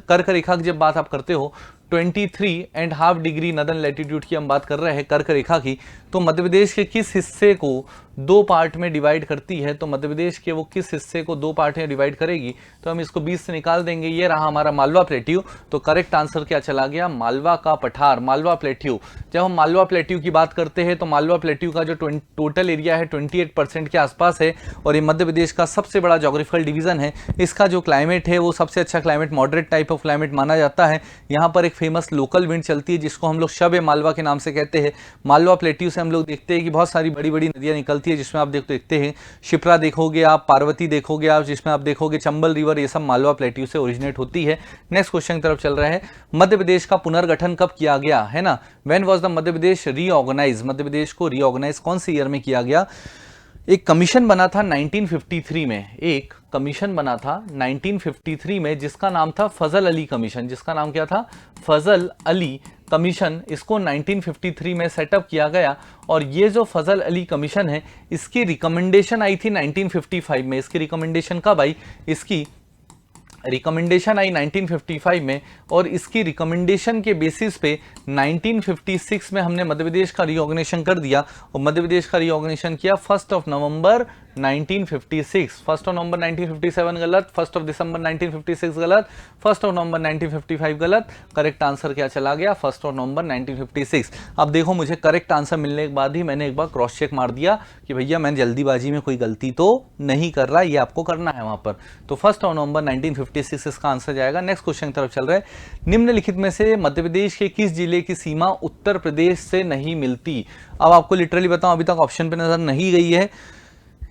कर्क रेखा की जब बात आप करते हो 23.5 डिग्री नदन लैटिट्यूड की हम बात कर रहे हैं कर्क रेखा की, तो मध्य प्रदेश के किस हिस्से को 2 पार्ट में डिवाइड करती है? तो मध्य प्रदेश के वो किस हिस्से को 2 पार्ट में डिवाइड करेगी? तो हम इसको 20 से निकाल देंगे। ये रहा हमारा मालवा प्लेट्यू। तो करेक्ट आंसर क्या चला गया? मालवा का पठार, मालवा प्लेट्यू। जब हम मालवा प्लेट्यू की बात करते हैं तो मालवा प्लेट्यू का जो टोटल एरिया है 28% के आसपास है, और ये मध्य प्रदेश का सबसे बड़ा ज्योग्राफिकल डिवीजन है। इसका जो क्लाइमेट है वो सबसे अच्छा climate, moderate type of climate माना जाता है। यहाँ पर एक फेमस लोकल विंड चलती है जिसको हम लोग शब मालवा के नाम से कहते हैं। मालवा प्लेट्यू से हम लोग देखते हैं कि बहुत सारी बड़ी बड़ी नदियां निकलती है, जिसमें आप देखते हैं शिप्रा देखोगे आप, पार्वती देखोगे आप, जिसमें आप देखोगे चंबल रिवर, ये सब मालवा प्लेट्यू से ओरिजिनेट होती है। नेक्स्ट क्वेश्चन की तरफ चल रहा है। मध्य प्रदेश का पुनर्गठन कब किया गया, है ना? When was the Madhya Pradesh reorganise? Madhya Pradesh को रीऑर्गेनाइज कौन से ईयर में किया गया? एक कमीशन बना था 1953 में, एक कमीशन बना था 1953 में जिसका नाम था फजल अली कमीशन। जिसका नाम क्या था? फजल अली कमीशन। इसको 1953 में सेटअप किया गया, और ये जो फजल अली कमीशन है इसकी रिकमेंडेशन आई थी 1955 में। इसकी रिकमेंडेशन कब आई? इसकी रिकमेंडेशन आई 1955 में, और इसकी रिकमेंडेशन के बेसिस पे 1956 में हमने मध्य प्रदेश का रीऑर्गेनाइजेशन कर दिया, और मध्य प्रदेश का रीऑर्गेनाइजेशन किया 1 नवंबर 1956। 1 नवंबर 1957 गलत, 1 दिसंबर 1956 गलत, 1 नवंबर 1955 गलत। करेक्ट आंसर क्या चला गया? 1 नवंबर 1956। अब देखो, मुझे करेक्ट आंसर मिलने के बाद ही मैंने एक बार क्रॉस चेक मार दिया कि भैया मैंने जल्दीबाजी में कोई गलती तो नहीं कर रहा, ये आपको करना है वहां पर। तो 1 नवंबर 1956 इसका आंसर जाएगा। नेक्स्ट क्वेश्चन की तरफ चल रहे हैं। निम्नलिखित में से मध्य प्रदेश के किस जिले की सीमा उत्तर प्रदेश से नहीं मिलती? अब आपको लिटरली बताऊं, अभी तक ऑप्शन पे नजर नहीं गई है।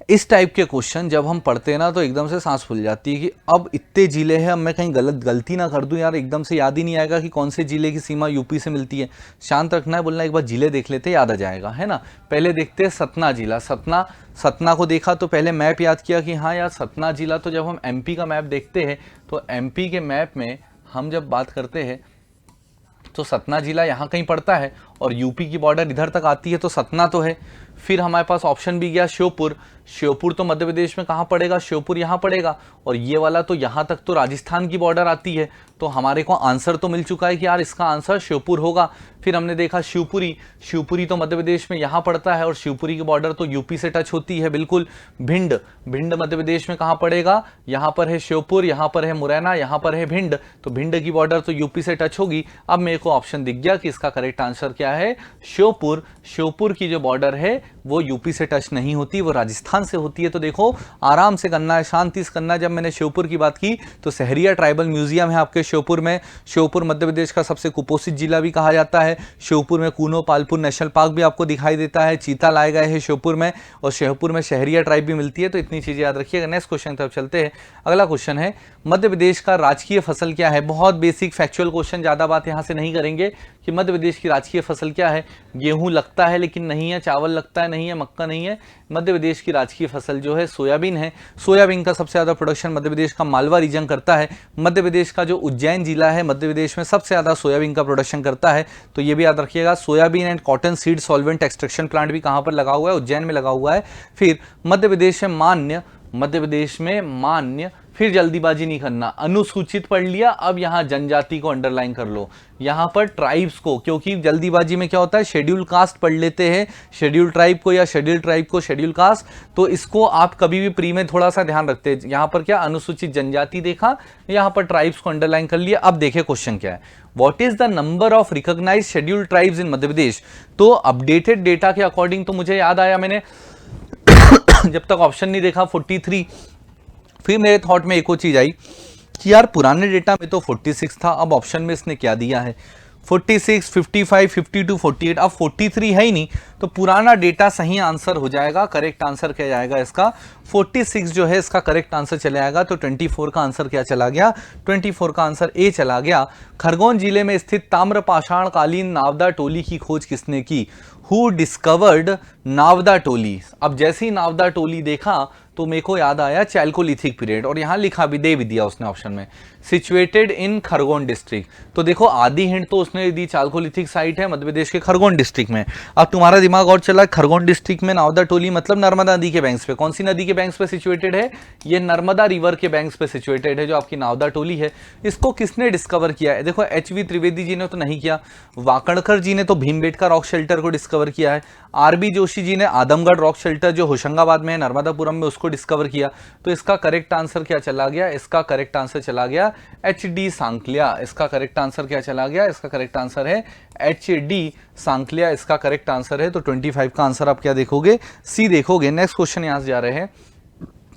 इस टाइप के क्वेश्चन जब हम पढ़ते हैं ना तो एकदम से सांस फूल जाती है कि अब इतने जिले हैं, अब मैं कहीं गलती ना कर दूं यार, एकदम से याद ही नहीं आएगा कि कौन से जिले की सीमा यूपी से मिलती है। शांत रखना है, बोलना एक बार जिले देख लेते याद आ जाएगा, है ना। पहले देखते हैं सतना जिला। सतना को देखा तो पहले मैप याद किया कि हाँ यार सतना जिला, तो जब हम MP का मैप देखते हैं तो MP के मैप में हम जब बात करते हैं तो सतना जिला यहाँ कहीं पड़ता है, और यूपी की बॉर्डर इधर तक आती है, तो सतना तो है। फिर हमारे पास ऑप्शन भी गया श्योपुर। श्योपुर तो मध्य प्रदेश में कहाँ पड़ेगा, श्योपुर यहाँ पड़ेगा, और ये वाला तो यहाँ तक तो राजस्थान की बॉर्डर आती है, तो हमारे को आंसर तो मिल चुका है कि यार इसका आंसर श्योपुर होगा। फिर हमने देखा शिवपुरी, शिवपुरी तो मध्य प्रदेश में यहाँ पड़ता है, और शिवपुरी की बॉर्डर तो यूपी से टच होती है बिल्कुल। भिंड, भिंड मध्य प्रदेश में कहाँ पड़ेगा, यहाँ पर है श्योपुर, यहाँ पर है मुरैना, यहाँ पर है भिंड, तो भिंड की बॉर्डर तो यूपी से टच होगी। अब मेरे को ऑप्शन दिख गया कि इसका करेक्ट आंसर क्या है, श्योपुर। श्योपुर की जो बॉर्डर है वो यूपी से टच नहीं होती, वो राजस्थान से होती है। तो देखो आराम से करना है, शांति से करना है। जब मैंने श्योपुर की बात की तो सहरिया ट्राइबल म्यूजियम है आपके श्योपुर में। श्योपुर मध्य प्रदेश का सबसे कुपोषित जिला भी कहा जाता है। श्योपुर में कूनो पालपुर नेशनल पार्क भी आपको दिखाई देता है, चीता लाए गए हैं श्योपुर में, और श्योपुर में शहरिया ट्राइब भी मिलती है। तो इतनी चीजें याद रखिएगा। नेक्स्ट क्वेश्चन तरफ चलते हैं। अगला क्वेश्चन है मध्य प्रदेश का राजकीय फसल क्या है। बहुत बेसिक फैक्चुअल क्वेश्चन, ज्यादा बात यहां से नहीं करेंगे कि मध्य प्रदेश की राजकीय फसल क्या है। गेहूं लगता है लेकिन नहीं है, चावल लगता है नहीं है, मक्का नहीं है। मध्य प्रदेश की राजकीय फसल जो है सोयाबीन है। सोयाबीन का सबसे ज्यादा प्रोडक्शन मध्य प्रदेश का मालवा रीजन करता है। मध्य प्रदेश का जो उज्जैन जिला है मध्य प्रदेश में सबसे ज्यादा सोयाबीन का प्रोडक्शन करता है, तो ये भी याद रखिएगा। Soybean and cotton seed solvent extraction plant भी कहां पर लगा हुआ है, उज्जैन में लगा हुआ है। फिर मध्य प्रदेश में मान्य, मध्य प्रदेश में मान्य, फिर जल्दीबाजी नहीं करना, अनुसूचित पढ़ लिया, अब यहां जनजाति को अंडरलाइन कर लो, यहां पर ट्राइब्स को, क्योंकि जल्दीबाजी में क्या होता है शेड्यूल कास्ट पढ़ लेते हैं, शेड्यूल ट्राइब को या शेड्यूल ट्राइब को शेड्यूल कास्ट, तो इसको आप कभी भी प्री में थोड़ा सा ध्यान रखते हैं। यहां पर क्या अनुसूचित जनजाति देखा, यहां पर ट्राइब्स को अंडरलाइन कर लिया। अब देखें क्वेश्चन क्या है, what is the number of recognised schedule tribes in Madhya Pradesh. तो अपडेटेड डेटा के अकॉर्डिंग तो मुझे याद आया, मैंने जब तक ऑप्शन नहीं देखा 43, फिर मेरे थॉट में एक और चीज आई कि यार पुराने डेटा में तो 46 था, अब ऑप्शन में इसने क्या दिया है 46, 55, 52, 48, अब 43 है ही नहीं, तो पुराना डेटा सही आंसर हो जाएगा। करेक्ट आंसर क्या जाएगा इसका 46 जो है इसका करेक्ट आंसर चला जाएगा। तो 24 का आंसर क्या चला गया, 24 का आंसर ए चला गया। खरगोन जिले में स्थित ताम्रपाषाण कालीन नावदा टोली की खोज किसने की, हु डिस्कवर्ड नावदा टोली। अब जैसे ही नावदा टोली देखा तो मेरे को याद आया चैल्कोलिथिक पीरियड, और यहां लिखा भी दे भी दिया उसने ऑप्शन में, सिचुएटेड इन खरगोन डिस्ट्रिक्ट। तो देखो आधी हिंट तो उसने दी, चालकोलिथिक साइट है मध्य प्रदेश के खरगोन डिस्ट्रिक्ट में। अब तुम्हारा दिमाग और चला, खरगोन डिस्ट्रिक्ट में नावदा टोली मतलब नर्मदा नदी के बैंक्स पे। कौन सी नदी के बैंक्स पे सिचुएटेड है, ये नर्मदा रिवर के बैंक्स पे सिचुएटेड है जो आपकी नावदा टोली है। इसको किसने डिस्कवर किया है, देखो एच.वी. त्रिवेदी जी ने तो नहीं किया, वाकड़कर जी ने तो भीमबेटका रॉक शेल्टर को डिस्कवर किया है, आर.बी. जोशी जी ने आदमगढ़ रॉक शेल्टर जो होशंगाबाद में है नर्मदापुरम में उसको डिस्कवर किया। तो इसका करेक्ट आंसर क्या चला गया, इसका करेक्ट आंसर चला गया एच.डी. सांकलिया। इसका करेक्ट आंसर क्या चला गया, इसका करेक्ट आंसर है एच.डी. सांकलिया, इसका करेक्ट आंसर है। तो 25 का आंसर आप क्या देखोगे, सी देखोगे। नेक्स्ट क्वेश्चन यहां से जा रहे हैं,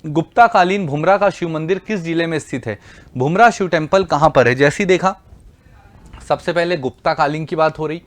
गुप्ता कालीन भुमरा का शिव मंदिर किस जिले में स्थित है। भुमरा शिव टेम्पल कहां पर है, जैसी देखा सबसे पहले गुप्ता कालीन की बात हो रही,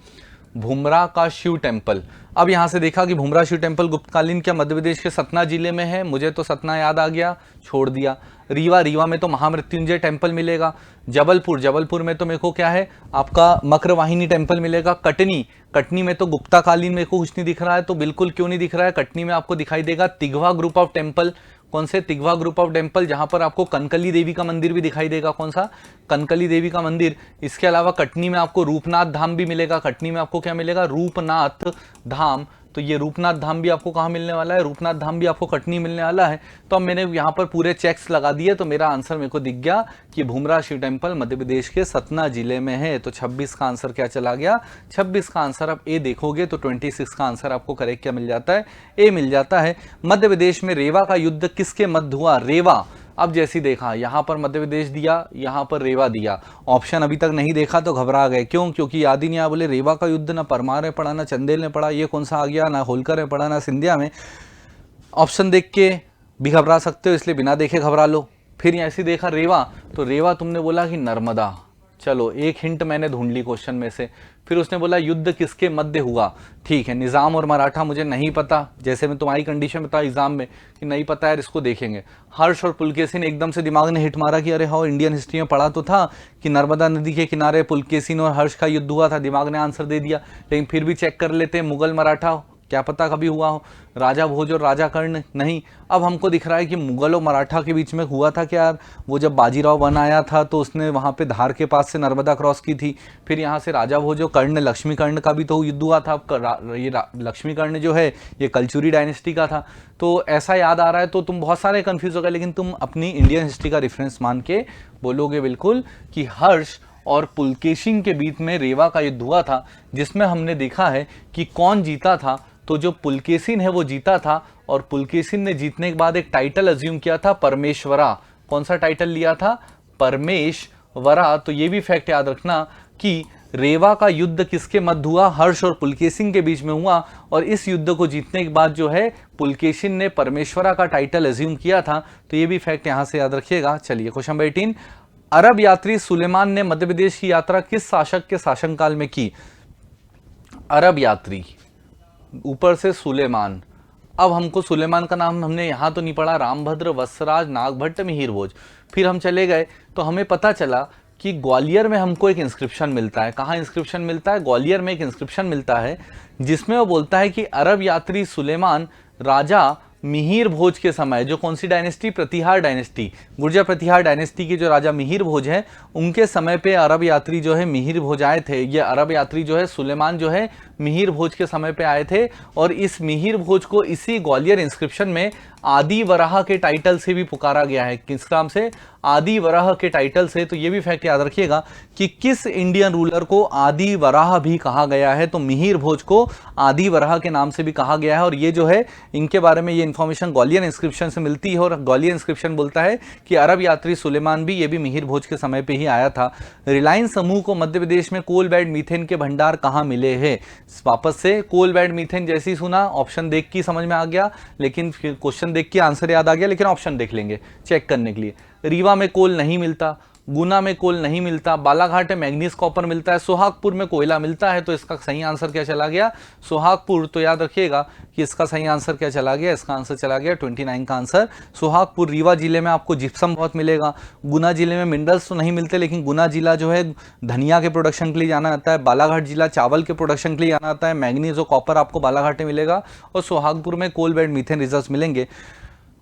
भुमरा का शिव टेम्पल। अब यहां से देखा कि भुमरा शिव टेम्पल गुप्तकालीन क्या मध्य प्रदेश के सतना जिले में है, मुझे तो सतना याद आ गया, छोड़ दिया। रीवा, रीवा में तो महामृत्युंजय टेम्पल मिलेगा। जबलपुर, जबलपुर में तो मेरे को क्या है आपका मक्रवाहिनी टेम्पल मिलेगा। कटनी, कटनी में तो गुप्ता कालीन मेरे को कुछ नहीं दिख रहा है, तो बिल्कुल क्यों नहीं दिख रहा है, कटनी में आपको दिखाई देगा तिगवा ग्रुप ऑफ टेम्पल। कौन से, तिगवा ग्रुप ऑफ टेम्पल, जहां पर आपको कनकली देवी का मंदिर भी दिखाई देगा। कौन सा, कनकली देवी का मंदिर। इसके अलावा कटनी में आपको रूपनाथ धाम भी मिलेगा। कटनी में आपको क्या मिलेगा, रूपनाथ धाम। तो ये रूपनाथ धाम भी आपको कहाँ मिलने वाला है, रूपनाथ धाम भी आपको कटनी मिलने वाला है। तो अब मैंने यहाँ पर पूरे चेक्स लगा दिए, तो मेरा आंसर मेरे को दिख गया कि भुमरा शिव टेम्पल मध्य प्रदेश के सतना जिले में है। तो 26 का आंसर क्या चला गया, 26 का आंसर आप ए देखोगे तो 26 का आंसर आपको करेक्ट क्या मिल जाता है, ए मिल जाता है। मध्य प्रदेश में रेवा का युद्ध किसके मध्य हुआ, रेवा। अब जैसी देखा यहां पर मध्य प्रदेश दिया, यहां पर रेवा दिया, ऑप्शन अभी तक नहीं देखा तो घबरा गए। क्यों, क्योंकि याद ही नहीं आया। बोले रेवा का युद्ध ना परमार ने पढ़ा, ना चंदेल ने पढ़ा, ये कौन सा आ गया, ना होलकर ने पढ़ा, ना सिंधिया में। ऑप्शन देख के भी घबरा सकते हो, इसलिए बिना देखे घबरा लो। फिर ऐसी देखा रेवा, तो रेवा तुमने बोला कि नर्मदा, चलो एक हिंट मैंने ढूंढ ली क्वेश्चन में से। फिर उसने बोला युद्ध किसके मध्य हुआ, ठीक है, निजाम और मराठा मुझे नहीं पता, जैसे मैं तुम्हारी कंडीशन बता एग्जाम में कि नहीं पता यार, इसको देखेंगे। हर्ष और पुलकेशिन, एकदम से दिमाग ने हिट मारा कि अरे हाँ इंडियन हिस्ट्री में पढ़ा तो था कि नर्मदा नदी के किनारे पुलकेशिन और हर्ष का युद्ध हुआ था, दिमाग ने आंसर दे दिया। लेकिन फिर भी चेक कर लेते हैं, मुगल मराठा क्या पता कभी हुआ हो। राजा भोज और राजा कर्ण नहीं। अब हमको दिख रहा है कि मुगल और मराठा के बीच में हुआ था क्या यार, वो जब बाजीराव वन आया था तो उसने वहाँ पे धार के पास से नर्मदा क्रॉस की थी, फिर यहाँ से राजा भोज और कर्ण लक्ष्मी कर्ण का भी तो युद्ध हुआ था। ये लक्ष्मी कर्ण जो है ये कलचुरी डायनेस्टी का था। तो ऐसा याद आ रहा है, तो तुम बहुत सारे कंफ्यूज हो गए, लेकिन तुम अपनी इंडियन हिस्ट्री का रेफरेंस मान के बोलोगे बिल्कुल कि हर्ष और पुलकेशिन के बीच में रेवा का युद्ध हुआ था, जिसमें हमने देखा है कि कौन जीता था। तो जो पुलकेशिन है वो जीता था, और पुलकेशिन ने जीतने के बाद एक टाइटल अज्यूम किया था, परमेश्वरा। कौन सा टाइटल लिया था? परमेश्वरा। तो ये भी फैक्ट याद रखना कि रेवा का युद्ध किसके मध्य हुआ? हर्ष और पुलकेशिन के बीच में हुआ, और इस युद्ध को जीतने के बाद जो है पुलकेशिन ने परमेश्वरा का टाइटल अज्यूम किया था। तो ये भी फैक्ट यहां से याद रखिएगा। चलिए क्वेश्चन नंबर 18, अरब यात्री सुलेमान ने मध्य प्रदेश की यात्रा किस शासक के शासनकाल में की? अरब यात्री, ऊपर से सुलेमान। अब हमको सुलेमान का नाम हमने यहां तो नहीं पढ़ा, रामभद्र, वत्सराज, नागभट्ट, मिहिर भोज। फिर हम चले गए तो हमें पता चला कि ग्वालियर में हमको एक इंस्क्रिप्शन मिलता है। कहाँ इंस्क्रिप्शन मिलता है? ग्वालियर में एक इंस्क्रिप्शन मिलता है, जिसमें वो बोलता है कि अरब यात्री सुलेमान राजा मिहिर भोज के समय, जो कौन सी डायनेस्टी? प्रतिहार डायनेस्टी, गुर्जर प्रतिहार डायनेस्टी के जो राजा मिहिर भोज है, उनके समय पे अरब यात्री जो है मिहिर भोज आए थे। ये अरब यात्री जो है सुलेमान जो है मिहिर भोज के समय पे आए थे, और इस मिहिर भोज को इसी ग्वालियर इंस्क्रिप्शन में आदि वराह के टाइटल से भी पुकारा गया है। किस नाम से? आदि वराह के टाइटल से। तो ये भी फैक्ट याद रखिएगा कि किस इंडियन रूलर को आदि वराह भी कहा गया है, तो मिहिर भोज को आदि वराह के नाम से भी कहा गया है। और ये जो है इनके बारे में ये इंफॉर्मेशन ग्वालियर इंस्क्रिप्शन से मिलती है, और ग्वालियर इंस्क्रिप्शन बोलता है कि अरब यात्री सुलेमान भी, ये भी मिहिर भोज के समय पे ही आया था। रिलायंस समूह को मध्य प्रदेश में कोल बेड मीथेन के भंडार कहाँ मिले हैं? वापस से कोल बेड मीथेन जैसे ही सुना, ऑप्शन देख के समझ में आ गया, लेकिन क्वेश्चन देख के आंसर याद आ गया, लेकिन ऑप्शन देख लेंगे चेक करने के लिए। रीवा में कोल नहीं मिलता, गुना में कोल नहीं मिलता, बालाघाट में मैग्नीज कॉपर मिलता है, सोहागपुर में कोयला मिलता है। तो इसका सही आंसर क्या चला गया? सोहागपुर। तो याद रखिएगा कि इसका सही आंसर क्या चला गया? इसका आंसर चला गया 29 का आंसर सोहागपुर। रीवा जिले में आपको जिप्सम बहुत मिलेगा, गुना जिले में मिनरल्स तो नहीं मिलते, लेकिन गुना जिला जो है धनिया के प्रोडक्शन के लिए जाना जाता है, बालाघाट जिला चावल के प्रोडक्शन के लिए जाना जाता है, मैग्नीज और कॉपर आपको बालाघाट में मिलेगा, और सोहागपुर में कोल बेड मीथेन रिजर्व मिलेंगे।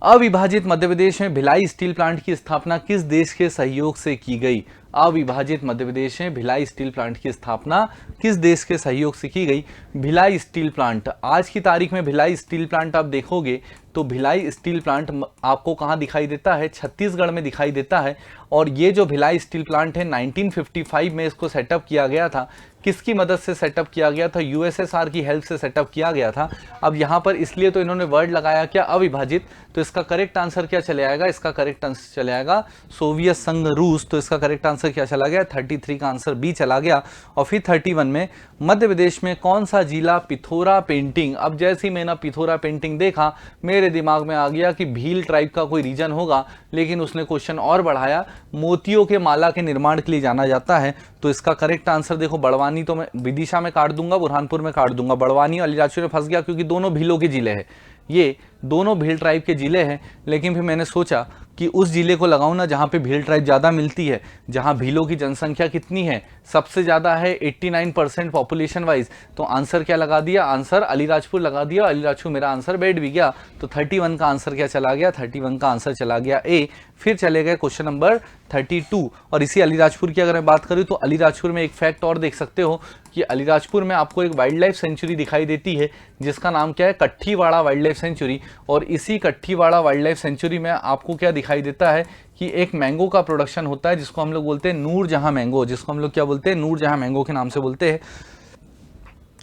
अविभाजित मध्य प्रदेश में भिलाई स्टील प्लांट की स्थापना किस देश के सहयोग से की गई? अविभाजित मध्य प्रदेश में भिलाई स्टील प्लांट की स्थापना किस देश के सहयोग से की गई? भिलाई स्टील प्लांट, आज की तारीख में भिलाई स्टील प्लांट आप देखोगे तो भिलाई स्टील प्लांट आपको कहाँ दिखाई देता है? छत्तीसगढ़ में दिखाई देता है। और ये जो भिलाई स्टील प्लांट है 1955 में इसको सेटअप किया गया था। किसकी मदद से सेटअप किया गया था? यूएसएसआर की हेल्प से सेटअप किया गया था। अब यहाँ पर इसलिए तो इन्होंने वर्ड लगाया क्या? अविभाजित। तो इसका करेक्ट आंसर क्या चले आएगा? इसका करेक्ट आंसर चले आएगा सोवियत संघ रूस। तो इसका करेक्ट आंसर क्या चला गया? 33 का आंसर बी चला गया। और फिर 31 में मध्य प्रदेश में कौन सा जिला पिथौरा पेंटिंग? अब जैसे ही मैंने पिथौरा पेंटिंग देखा मेरे दिमाग में आ गया कि भील ट्राइब का कोई रीजन होगा, लेकिन उसने क्वेश्चन और बढ़ाया, मोतियों के माला के निर्माण के लिए जाना जाता है। तो इसका करेक्ट आंसर देखो, बड़वानी तो मैं विदिशा में काट दूंगा, बुरहानपुर में काट दूंगा, बड़वानी और अलीराजपुर में फंस गया क्योंकि दोनों भीलों के जिले हैं, ये दोनों भील ट्राइब के जिले हैं। लेकिन फिर मैंने सोचा कि उस जिले को लगाऊं ना जहां पे भील ट्राइब ज़्यादा मिलती है, जहां भीलों की जनसंख्या कितनी है? सबसे ज़्यादा है 89% पॉपुलेशन वाइज। तो आंसर क्या लगा दिया? आंसर अलीराजपुर लगा दिया। अलीराजपुर मेरा आंसर बैठ भी गया। तो 31 का आंसर क्या चला गया? 31 का आंसर चला गया ए। फिर चले गए क्वेश्चन नंबर 32। और इसी अलीराजपुर की अगर मैं बात करूँ तो अलीराजपुर में एक फैक्ट और देख सकते हो कि अलीराजपुर में आपको एक वाइल्ड लाइफ सेंचुरी दिखाई देती है, जिसका नाम क्या है? Kathiwada wild life sanctuary. और इसी कट्ठीवाड़ा वाइल्ड लाइफ सेंचुरी में आपको क्या दिखाई देता है कि एक मैंगो का प्रोडक्शन होता है, जिसको हम लोग बोलते हैं नूरजहां मैंगो, जिसको हम लोग क्या बोलते हैं? नूरजहां मैंगो के नाम से बोलते हैं।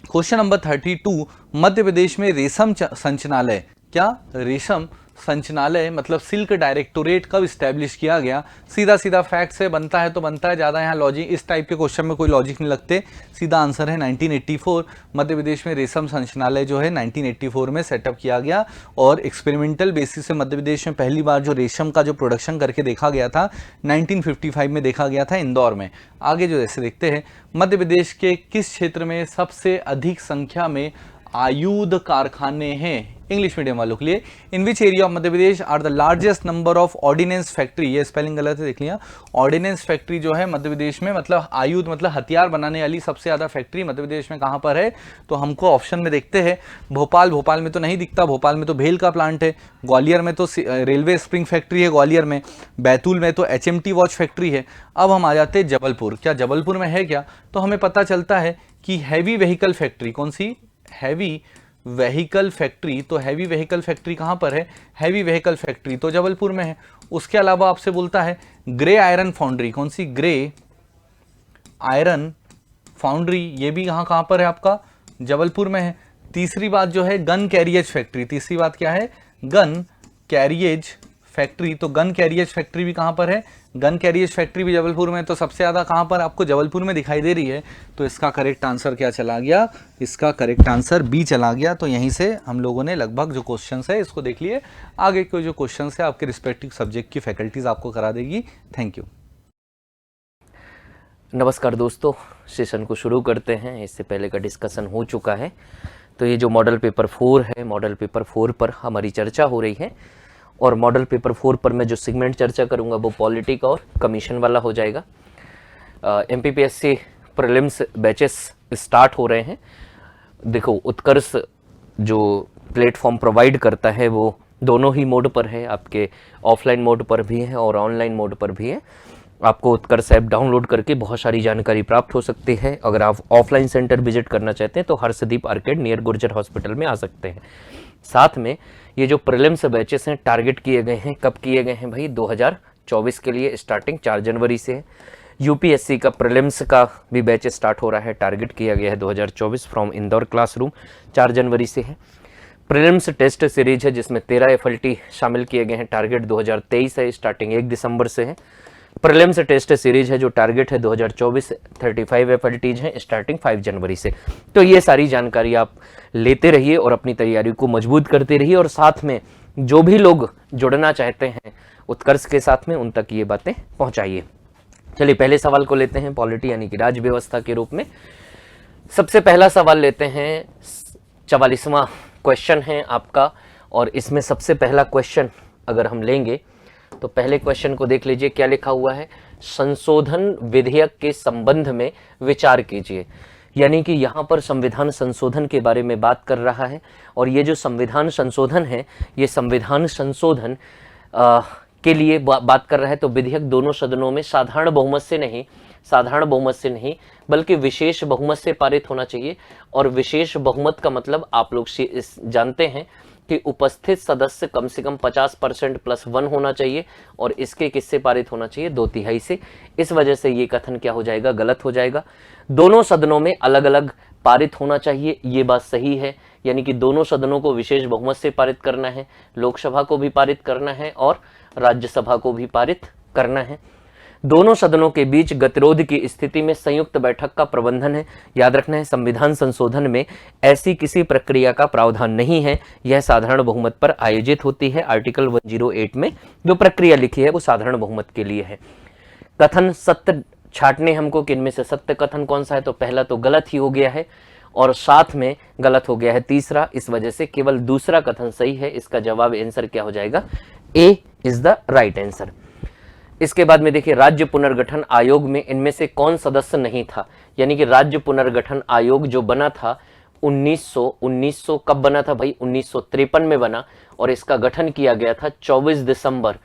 क्वेश्चन नंबर 32, मध्य प्रदेश में रेशम संचालनालय, क्या रेशम संचालनालय मतलब सिल्क डायरेक्टोरेट कब स्टैब्लिश किया गया? सीधा सीधा फैक्ट से बनता है तो बनता है, ज़्यादा यहाँ लॉजिक, इस टाइप के क्वेश्चन में कोई लॉजिक नहीं लगते। सीधा आंसर है 1984। मध्य प्रदेश में रेशम संचालनालय जो है 1984 में सेटअप किया गया, और एक्सपेरिमेंटल बेसिस से मध्य प्रदेश में पहली बार जो रेशम का जो प्रोडक्शन करके देखा गया था 1955 में देखा गया था इंदौर में। आगे जो ऐसे देखते हैं, मध्य प्रदेश के किस क्षेत्र में सबसे अधिक संख्या में आयुध कारखाने हैं इंग्लिश मीडियम वालों के लिए। In which area of Madhya Pradesh are the largest number of ordnance factory, ये स्पेलिंग गलत है देख लिया। ऑर्डिनेंस फैक्ट्री जो है मध्य प्रदेश में, मतलब आयुध मतलब हथियार बनाने वाली सबसे ज्यादा फैक्ट्री मध्य प्रदेश में कहां पर है? तो हमको ऑप्शन में देखते हैं भोपाल, भोपाल में तो नहीं दिखता, भोपाल में तो भेल का प्लांट है। ग्वालियर में तो रेलवे स्प्रिंग फैक्ट्री है ग्वालियर में। बैतूल में तो HMT वॉच फैक्ट्री है। अब हम आ जाते हैं जबलपुर, क्या जबलपुर में है क्या? तो हमें पता चलता है कि हैवी व्हीकल फैक्ट्री, कौन सी? Heavy vehicle factory. तो हैवी व्हीकल फैक्ट्री कहां पर है? हैवी व्हीकल फैक्ट्री तो जबलपुर में है। उसके अलावा आपसे बोलता है ग्रे आयरन फाउंड्री, कौन सी? ग्रे आयरन फाउंड्री, ये भी कहां पर है आपका? जबलपुर में है। तीसरी बात जो है गन कैरियज फैक्ट्री, तीसरी बात क्या है? Gun carriage factory. तो गन कैरियज फैक्ट्री भी कहां पर है? गन कैरियज फैक्ट्री भी जबलपुर में। तो सबसे ज्यादा कहां पर आपको जबलपुर में दिखाई दे रही है? तो इसका करेक्ट आंसर क्या चला गया? इसका करेक्ट आंसर बी चला गया। तो यहीं से हम लोगों ने लगभग जो क्वेश्चंस है इसको देख लिए। आगे के जो क्वेश्चंस है आपके रिस्पेक्टिव सब्जेक्ट की फैकल्टीज आपको करा देगी। Thank you. नमस्कार दोस्तों, सेशन को शुरू करते हैं। इससे पहले का डिस्कशन हो चुका है। तो ये जो मॉडल पेपर 4 है, मॉडल पेपर 4 पर हमारी चर्चा हो रही है। और मॉडल पेपर 4 पर मैं जो सेगमेंट चर्चा करूंगा वो पॉलिटी का और कमीशन वाला हो जाएगा। MPPSC प्रीलिम्स बैचेस स्टार्ट हो रहे हैं। देखो, उत्कर्ष जो प्लेटफॉर्म प्रोवाइड करता है वो दोनों ही मोड पर है, आपके ऑफलाइन मोड पर भी है और ऑनलाइन मोड पर भी है। आपको उत्कर्ष ऐप डाउनलोड करके बहुत सारी जानकारी प्राप्त हो सकती है। अगर आप ऑफलाइन सेंटर विजिट करना चाहते हैं तो Harshdeep arcade near Gurjar hospital में आ सकते हैं। साथ में ये जो प्रीलिम्स बैचेस हैं टारगेट किए गए हैं, कब किए गए हैं भाई? 2024 के लिए स्टार्टिंग 4 जनवरी से है। UPSC का प्रीलिम्स का भी बैच स्टार्ट हो रहा है, टारगेट किया गया है 2024 फ्रॉम इंदौर क्लासरूम, 4 जनवरी से है। प्रीलिम्स टेस्ट सीरीज है जिसमें 13 FLT शामिल किए गए हैं, टारगेट 2023 है, स्टार्टिंग 1 दिसंबर से है। प्रीलिम्स टेस्ट सीरीज है जो टारगेट है 2024, 35 FLTs हैं, स्टार्टिंग 5 जनवरी से। तो ये सारी जानकारी आप लेते रहिए और अपनी तैयारी को मजबूत करते रहिए। और साथ में जो भी लोग जुड़ना चाहते हैं उत्कर्ष के साथ में, उन तक ये बातें पहुंचाइए। चलिए पहले सवाल को लेते हैं, पॉलिटी यानी कि राज व्यवस्था के रूप में। सबसे पहला सवाल लेते हैं, 44वां क्वेश्चन है आपका। और इसमें सबसे पहला क्वेश्चन अगर हम लेंगे तो पहले क्वेश्चन को देख लीजिए, क्या लिखा हुआ है? संशोधन विधेयक के संबंध में विचार कीजिए। यानी कि यहाँ पर संविधान संशोधन के बारे में बात कर रहा है। और ये जो संविधान संशोधन है, ये संविधान संशोधन के लिए बात कर रहा है। तो विधेयक दोनों सदनों में साधारण बहुमत से नहीं बल्कि विशेष बहुमत से पारित होना चाहिए। और विशेष बहुमत का मतलब आप लोग जानते हैं कि उपस्थित सदस्य कम से कम 50% +1 होना चाहिए। और इसके किससे पारित होना चाहिए? 2/3 से। इस वजह से ये कथन क्या हो जाएगा? गलत हो जाएगा। दोनों सदनों में अलग अलग पारित होना चाहिए, ये बात सही है। यानी कि दोनों सदनों को विशेष बहुमत से पारित करना है, लोकसभा को भी पारित करना है और राज्यसभा को भी पारित करना है। दोनों सदनों के बीच गतिरोध की स्थिति में संयुक्त बैठक का प्रबंधन है। याद रखना है, संविधान संशोधन में ऐसी किसी प्रक्रिया का प्रावधान नहीं है, यह साधारण बहुमत पर आयोजित होती है। आर्टिकल 108 में जो प्रक्रिया लिखी है वो साधारण बहुमत के लिए है। कथन सत्य छाटने हमको कि इनमें से सत्य कथन कौन सा है? तो पहला तो गलत ही हो गया है और साथ में गलत हो गया है तीसरा। इस वजह से केवल दूसरा कथन सही है। इसका जवाब आंसर क्या हो जाएगा? ए इज द राइट आंसर। इसके बाद में देखिए, राज्य पुनर्गठन आयोग में इनमें से कौन सदस्य नहीं था? यानी कि राज्य पुनर्गठन आयोग जो बना था 1900 कब बना था भाई? 1953 में बना। और इसका गठन किया गया था 24 दिसंबर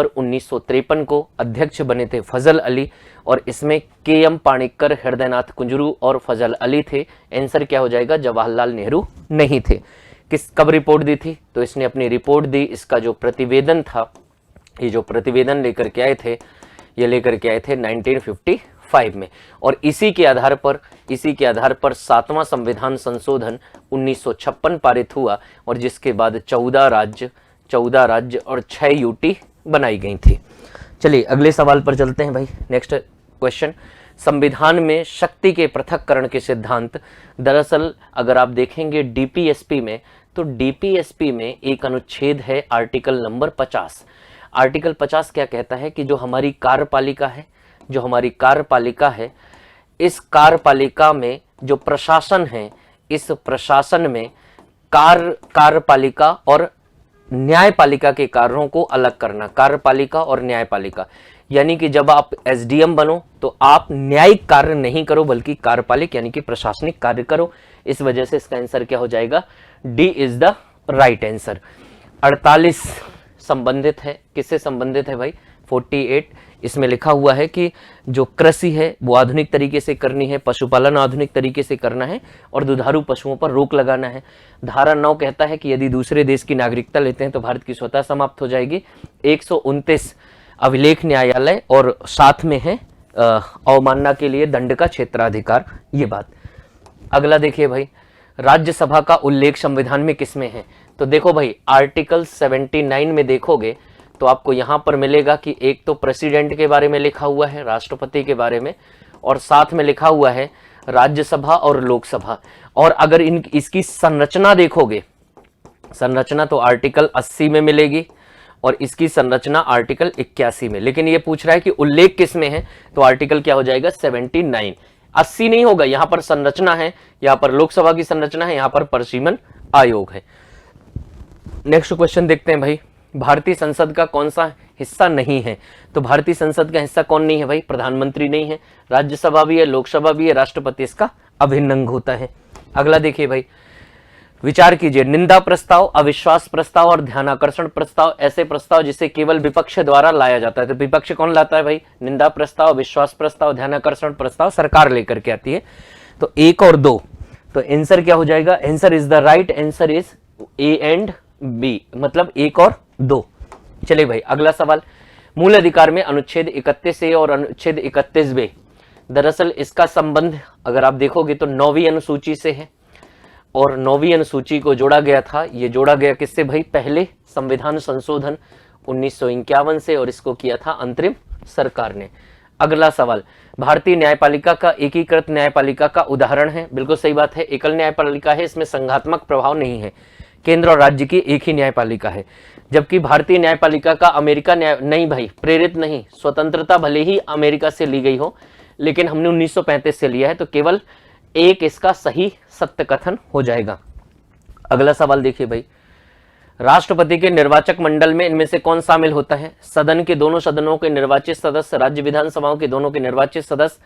1953 को। अध्यक्ष बने थे फजल अली और इसमें KM पाणिक्कर, हृदयनाथ कुंजरू और फजल अली थे। आंसर क्या हो जाएगा? जवाहरलाल नेहरू नहीं थे। कब रिपोर्ट दी थी? तो इसने अपनी रिपोर्ट दी। इसका जो प्रतिवेदन था, ये जो प्रतिवेदन लेकर के आए थे, ये लेकर के आए थे 1955 में। और इसी के आधार पर 7वां संविधान संशोधन 1956 पारित हुआ और जिसके बाद 14 राज्य और 6 UT बनाई गई थी। चलिए अगले सवाल पर चलते हैं भाई। नेक्स्ट क्वेश्चन, संविधान में शक्ति के पृथक्करण के सिद्धांत, दरअसल अगर आप देखेंगे DPSP में, तो DPSP में एक अनुच्छेद है आर्टिकल नंबर 50। आर्टिकल 50 क्या कहता है कि जो हमारी कार्यपालिका है, इस कार्यपालिका में जो प्रशासन है, इस प्रशासन में कार्यपालिका और न्यायपालिका के कार्यों को अलग करना। कार्यपालिका और न्यायपालिका, यानी कि जब आप एसडीएम बनो तो आप न्यायिक कार्य नहीं करो बल्कि कार्यपालिक यानी कि प्रशासनिक कार्य करो। इस वजह से इसका आंसर क्या हो जाएगा, D is the right answer. 48 संबंधित है, किससे संबंधित है भाई, 48 इसमें लिखा हुआ है कि जो कृषि है वो आधुनिक तरीके से करनी है, पशुपालन आधुनिक तरीके से करना है और दुधारू पशुओं पर रोक लगाना है। धारा 9 कहता है कि यदि दूसरे देश की नागरिकता लेते हैं तो भारत की स्वतः समाप्त हो जाएगी। 129 अभिलेख न्यायालय और साथ में है अवमानना के लिए दंड का क्षेत्राधिकार, ये बात। अगला देखिए भाई, राज्यसभा का उल्लेख संविधान में किसमें है, तो देखो भाई आर्टिकल 79 में देखोगे तो आपको यहां पर मिलेगा कि एक तो प्रेसिडेंट के बारे में लिखा हुआ है, राष्ट्रपति के बारे में, और साथ में लिखा हुआ है राज्यसभा और लोकसभा। और अगर इसकी संरचना देखोगे, संरचना तो आर्टिकल 80 में मिलेगी और इसकी संरचना आर्टिकल 81 में, लेकिन ये पूछ रहा है कि उल्लेख किस में है, तो आर्टिकल क्या हो जाएगा 79। 80 नहीं होगा, यहां पर संरचना है, यहां पर लोकसभा की संरचना है, यहां पर परिसीमन आयोग है। नेक्स्ट क्वेश्चन देखते हैं भाई, भारतीय संसद का कौन सा हिस्सा नहीं है, तो भारतीय संसद का हिस्सा कौन नहीं है भाई, प्रधानमंत्री नहीं है, राज्यसभा भी है, लोकसभा भी है, राष्ट्रपति इसका अभिन्न अंग होता है। अगला देखिए भाई, विचार कीजिए, निंदा प्रस्ताव, अविश्वास प्रस्ताव और ध्यानाकर्षण प्रस्ताव ऐसे प्रस्ताव जिसे केवल विपक्ष द्वारा लाया जाता है, तो विपक्ष कौन लाता है भाई, निंदा प्रस्ताव, अविश्वास प्रस्ताव, ध्यानाकर्षण प्रस्ताव सरकार लेकर के आती है। तो 1 और 2, तो आंसर क्या हो जाएगा, answer is the right answer is A and B, मतलब 1 और 2। चलिए भाई अगला सवाल, मूल अधिकार में अनुच्छेद 31A और अनुच्छेद 31B, दरअसल इसका संबंध अगर आप देखोगे तो 9वीं अनुसूची से है, और 9वीं अनुसूची को जोड़ा गया था, ये जोड़ा गया किससे भाई, पहले संविधान संशोधन 1951 से, और इसको किया था अंतरिम सरकार ने। अगला सवाल, भारतीय न्यायपालिका का एकीकृत न्यायपालिका का उदाहरण है, बिल्कुल सही बात है, एकल न्यायपालिका है, इसमें संघात्मक प्रभाव नहीं है, केंद्र और राज्य की एक ही न्यायपालिका है। जबकि भारतीय न्यायपालिका का अमेरिका न्याय नहीं भाई, प्रेरित नहीं, स्वतंत्रता भले ही अमेरिका से ली गई हो लेकिन हमने 1935 से लिया है, तो केवल एक इसका सही सत्य कथन हो जाएगा। अगला सवाल देखिए भाई, राष्ट्रपति के निर्वाचक मंडल में इनमें से कौन शामिल होता है, सदन के दोनों सदनों के निर्वाचित सदस्य, राज्य विधानसभाओं के दोनों के निर्वाचित सदस्य,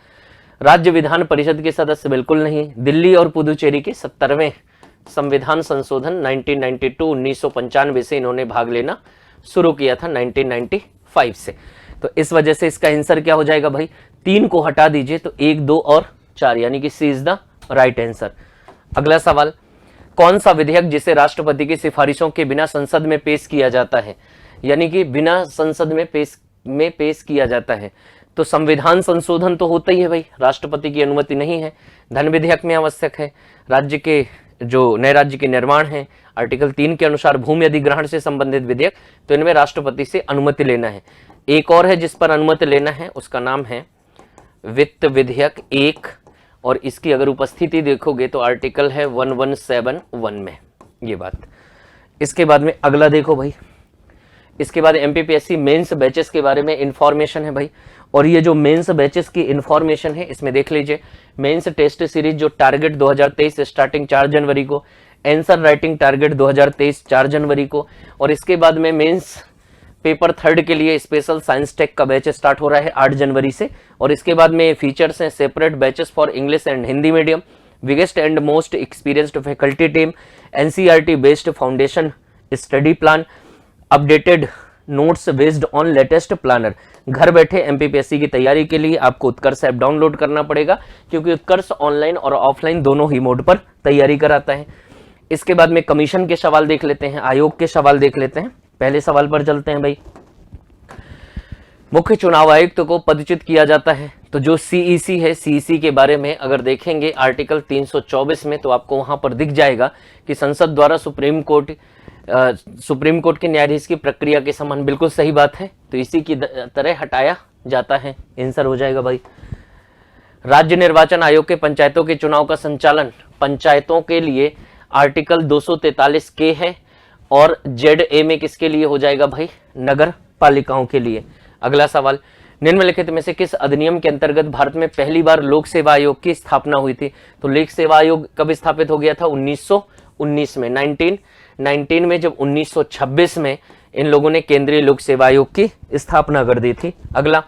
राज्य विधान परिषद के सदस्य बिल्कुल नहीं, दिल्ली और पुदुचेरी के 70वें संविधान संशोधन 1995 से इन्होंने भाग लेना शुरू किया था 1995 से। तो इस वजह से इसका आंसर क्या हो जाएगा भाई, 3 को हटा दीजिए तो 1, 2 और 4, यानी कि सी इज द राइट आंसर। अगला सवाल, कौन सा विधेयक जिसे राष्ट्रपति की सिफारिशों के बिना संसद में पेश किया जाता है, यानी कि बिना संसद में पेश किया जाता है, तो संविधान संशोधन तो होता ही है भाई, राष्ट्रपति की अनुमति नहीं है। धन विधेयक में आवश्यक है, राज्य के जो नए राज्य के निर्माण है, आर्टिकल 3 के अनुसार भूमि अधिग्रहण से संबंधित विधेयक, तो इनमें राष्ट्रपति से अनुमति लेना है। एक और है जिस पर अनुमति लेना है, उसका नाम है वित्त विधेयक 1, और इसकी अगर उपस्थिति देखोगे तो आर्टिकल है 1171 में, ये बात। इसके बाद में अगला देखो भाई, इसके बाद एमपीपीएससी मेंस बैचेस के बारे में इंफॉर्मेशन है भाई, और ये जो मेंस बैचेस की इंफॉर्मेशन है इसमें देख लीजिए, मेंस टेस्ट सीरीज जो टारगेट 2023 स्टार्टिंग 4 जनवरी को, आंसर राइटिंग टारगेट 2023 4 जनवरी को, और इसके बाद में मेंस पेपर 3 के लिए स्पेशल साइंस टेक का बैच स्टार्ट हो रहा है 8 जनवरी से, और इसके बाद में फीचर्स हैं separate batches for English and Hindi medium, biggest and most experienced faculty team, NCERT based foundation study plan, updated notes based on latest planner. घर बैठे एमपीपीएससी की तैयारी के लिए आपको उत्कर्ष ऐप डाउनलोड करना पड़ेगा, क्योंकि उत्कर्ष ऑनलाइन और ऑफलाइन दोनों ही मोड पर तैयारी कराता है। इसके बाद में कमीशन के सवाल देख लेते हैं, आयोग के सवाल देख लेते हैं। पहले सवाल पर चलते हैं भाई, मुख्य चुनाव आयुक्त को पदच्युत किया जाता है, तो जो सीईसी है, सीईसी के बारे में अगर देखेंगे आर्टिकल 324 में, तो आपको वहां पर दिख जाएगा कि संसद द्वारा सुप्रीम कोर्ट के न्यायाधीश की प्रक्रिया के समान, बिल्कुल सही बात है, तो इसी की तरह हटाया जाता है, आंसर हो जाएगा भाई। राज्य निर्वाचन आयोग के पंचायतों के चुनाव का संचालन पंचायतों के लिए आर्टिकल 243 के है, और ZA में किसके लिए हो जाएगा भाई, नगर पालिकाओं के लिए। अगला सवाल, निम्नलिखित में से किस अधिनियम के अंतर्गत भारत में पहली बार लोक सेवा आयोग की स्थापना हुई थी? तो लोक सेवा आयोग कब स्थापित हो गया था? 1919 में, 1919 में, जब 1926 में इन लोगों ने केंद्रीय लोक सेवा आयोग की स्थापना कर दी थी। अगला,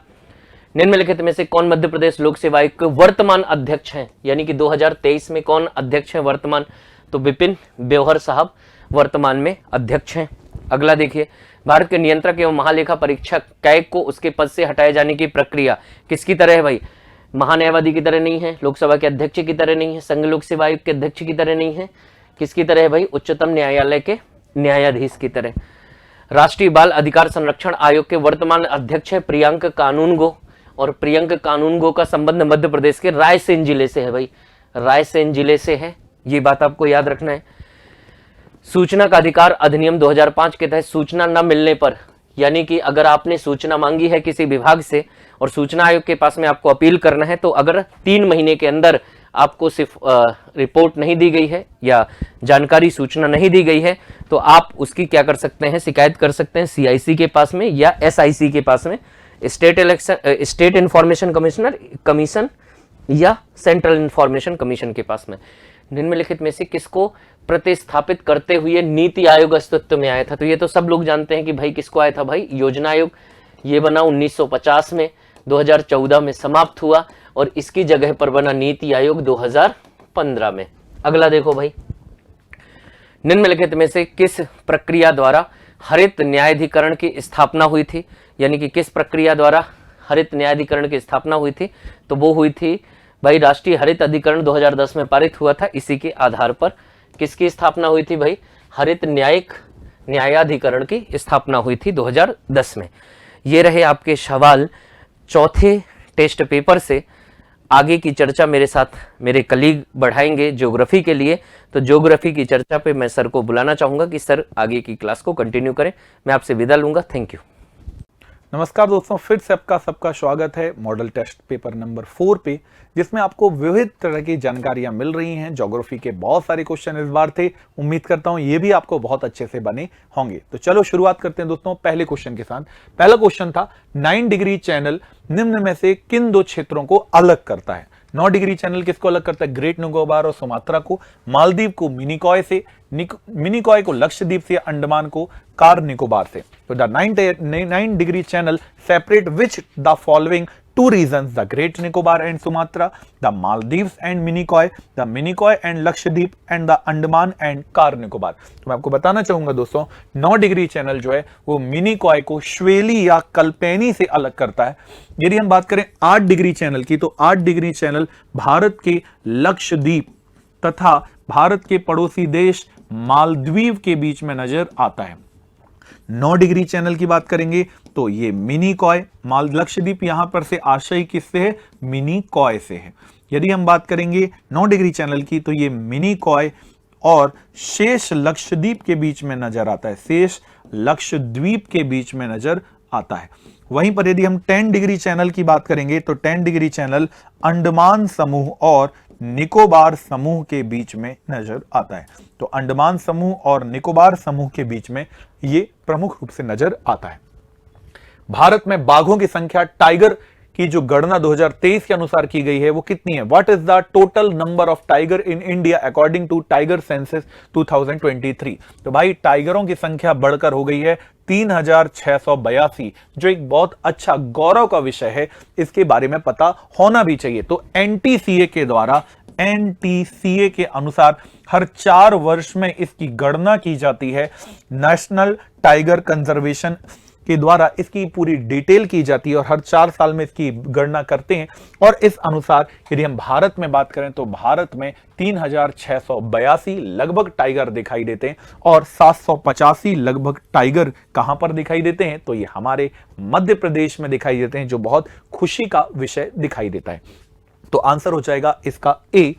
निम्नलिखित में से कौन मध्य प्रदेश लोक सेवा आयोग के वर्तमान अध्यक्ष हैं? यानी कि 2023 में कौन अध्यक्ष हैं वर्तमान? तो विपिन ब्योहर साहब वर्तमान में अध्यक्ष हैं। अगला देखिए, भारत के नियंत्रक एवं महालेखा परीक्षक कैग को उसके पद से हटाए जाने की प्रक्रिया किसकी तरह है भाई? महान्यायवादी की तरह नहीं है, लोकसभा के अध्यक्ष की तरह नहीं है, संघ लोक सेवा आयोग के अध्यक्ष की तरह नहीं है, किसकी तरह है भाई? उच्चतम न्यायालय के न्यायाधीश की तरह। राष्ट्रीय बाल अधिकार संरक्षण आयोग के वर्तमान अध्यक्ष है प्रियंक कानूनगो, और प्रियंक कानूनगो का संबंध मध्य प्रदेश के रायसेन जिले से है भाई, रायसेन जिले से है, ये बात आपको याद रखना है। सूचना का अधिकार अधिनियम 2005 के तहत सूचना न मिलने पर, यानी कि अगर आपने सूचना मांगी है किसी विभाग से और सूचना आयोग के पास में आपको अपील करना है, तो अगर 3 महीने के अंदर आपको सिर्फ रिपोर्ट नहीं दी गई है या जानकारी सूचना नहीं दी गई है, तो आप उसकी क्या कर सकते हैं? शिकायत कर सकते हैं CIC के पास में या SIC के पास में, स्टेट इंफॉर्मेशन कमीशन या सेंट्रल इंफॉर्मेशन कमीशन के पास में। निम्नलिखित में से किसको प्रतिस्थापित करते हुए नीति आयोग अस्तित्व में आया था? तो ये तो सब लोग जानते हैं कि भाई किसको आया था भाई? योजना आयोग। ये बना 1950 में, 2014 में समाप्त हुआ और इसकी जगह पर बना नीति आयोग 2015 में। अगला देखो भाई, निम्नलिखित में से किस प्रक्रिया द्वारा हरित न्यायाधिकरण की स्थापना हुई थी? यानी कि किस प्रक्रिया द्वारा हरित न्यायाधिकरण की स्थापना हुई थी? तो वो हुई थी भाई राष्ट्रीय हरित अधिकरण 2010 में पारित हुआ था, इसी के आधार पर किसकी स्थापना हुई थी भाई? हरित न्यायाधिकरण की स्थापना हुई थी 2010 में। ये रहे आपके सवाल चौथे टेस्ट पेपर से। आगे की चर्चा मेरे साथ मेरे कलीग बढ़ाएंगे ज्योग्राफी के लिए, तो ज्योग्राफी की चर्चा पे मैं सर को बुलाना चाहूंगा कि सर आगे की क्लास को कंटिन्यू करें। मैं आपसे विदा लूंगा, थैंक यू। नमस्कार दोस्तों, फिर से आपका सबका स्वागत है मॉडल टेस्ट पेपर नंबर 4 पे, जिसमें आपको विविध तरह की जानकारियां मिल रही हैं। ज्योग्राफी के बहुत सारे क्वेश्चन इस बार थे, उम्मीद करता हूं ये भी आपको बहुत अच्छे से बने होंगे। तो चलो शुरुआत करते हैं दोस्तों पहले क्वेश्चन के साथ। पहला क्वेश्चन था 9 डिग्री चैनल निम्न में से किन 2 क्षेत्रों को अलग करता है? 9 डिग्री चैनल किसको अलग करता है? ग्रेट निकोबार और सुमात्रा को, मालदीव को मिनिकॉय से, मिनिकॉय को लक्षद्वीप से, अंडमान को कार निकोबार से। तो the 9 degree channel separate which the following 2 regions, the Great Nicobar and Sumatra, the Maldives and Minicoy, the Minicoy and Lakshadweep and the Andaman and car Nicobar. तो मैं आपको बताना चाहूंगा दोस्तों, 9 डिग्री चैनल जो है वो मिनिकॉय को श्वेली या कल्पेनी से अलग करता है। यदि हम बात करें 8 डिग्री चैनल की, तो 8 डिग्री चैनल भारत के लक्षद्वीप तथा भारत के पड़ोसी देश मालदीव के बीच में नजर आता है। 9 डिग्री चैनल की बात करेंगे तो ये मिनिकॉय, लक्षद्वीप यहां पर से आशय किससे है? मिनिकॉय से है। यदि हम बात करेंगे 9 डिग्री चैनल की, तो ये मिनिकॉय और शेष लक्षद्वीप के बीच में नजर आता है, शेष लक्षद्वीप के बीच में नजर आता है। वहीं पर यदि हम 10 डिग्री चैनल की बात करेंगे, तो 10 डिग्री चैनल अंडमान समूह और निकोबार समूह के बीच में नजर आता है। तो अंडमान समूह और निकोबार समूह के बीच में ये प्रमुख रूप से नजर आता है। भारत में बाघों की संख्या टाइगर की जो गणना 2023 के अनुसार की गई है वो कितनी है? What is the total number of tiger in India according to tiger census 2023? तो भाई टाइगरों की संख्या बढ़कर हो गई है 3682, जो एक बहुत अच्छा गौरव का विषय है, इसके बारे में पता होना भी चाहिए। तो NTCA के द्वारा, NTCA के अनुसार हर 4 वर्ष में इसकी गणना की जाती है। नेशनल टाइगर कंजर्वेशन के द्वारा इसकी पूरी डिटेल की जाती है और हर 4 साल में इसकी गणना करते हैं। और इस अनुसार यदि हम भारत में बात करें तो भारत में 3682 लगभग टाइगर दिखाई देते हैं और 785 लगभग टाइगर कहां पर दिखाई देते हैं? तो ये हमारे मध्य प्रदेश में दिखाई देते हैं, जो बहुत खुशी का विषय दिखाई देता है। तो आंसर हो जाएगा इसका ए।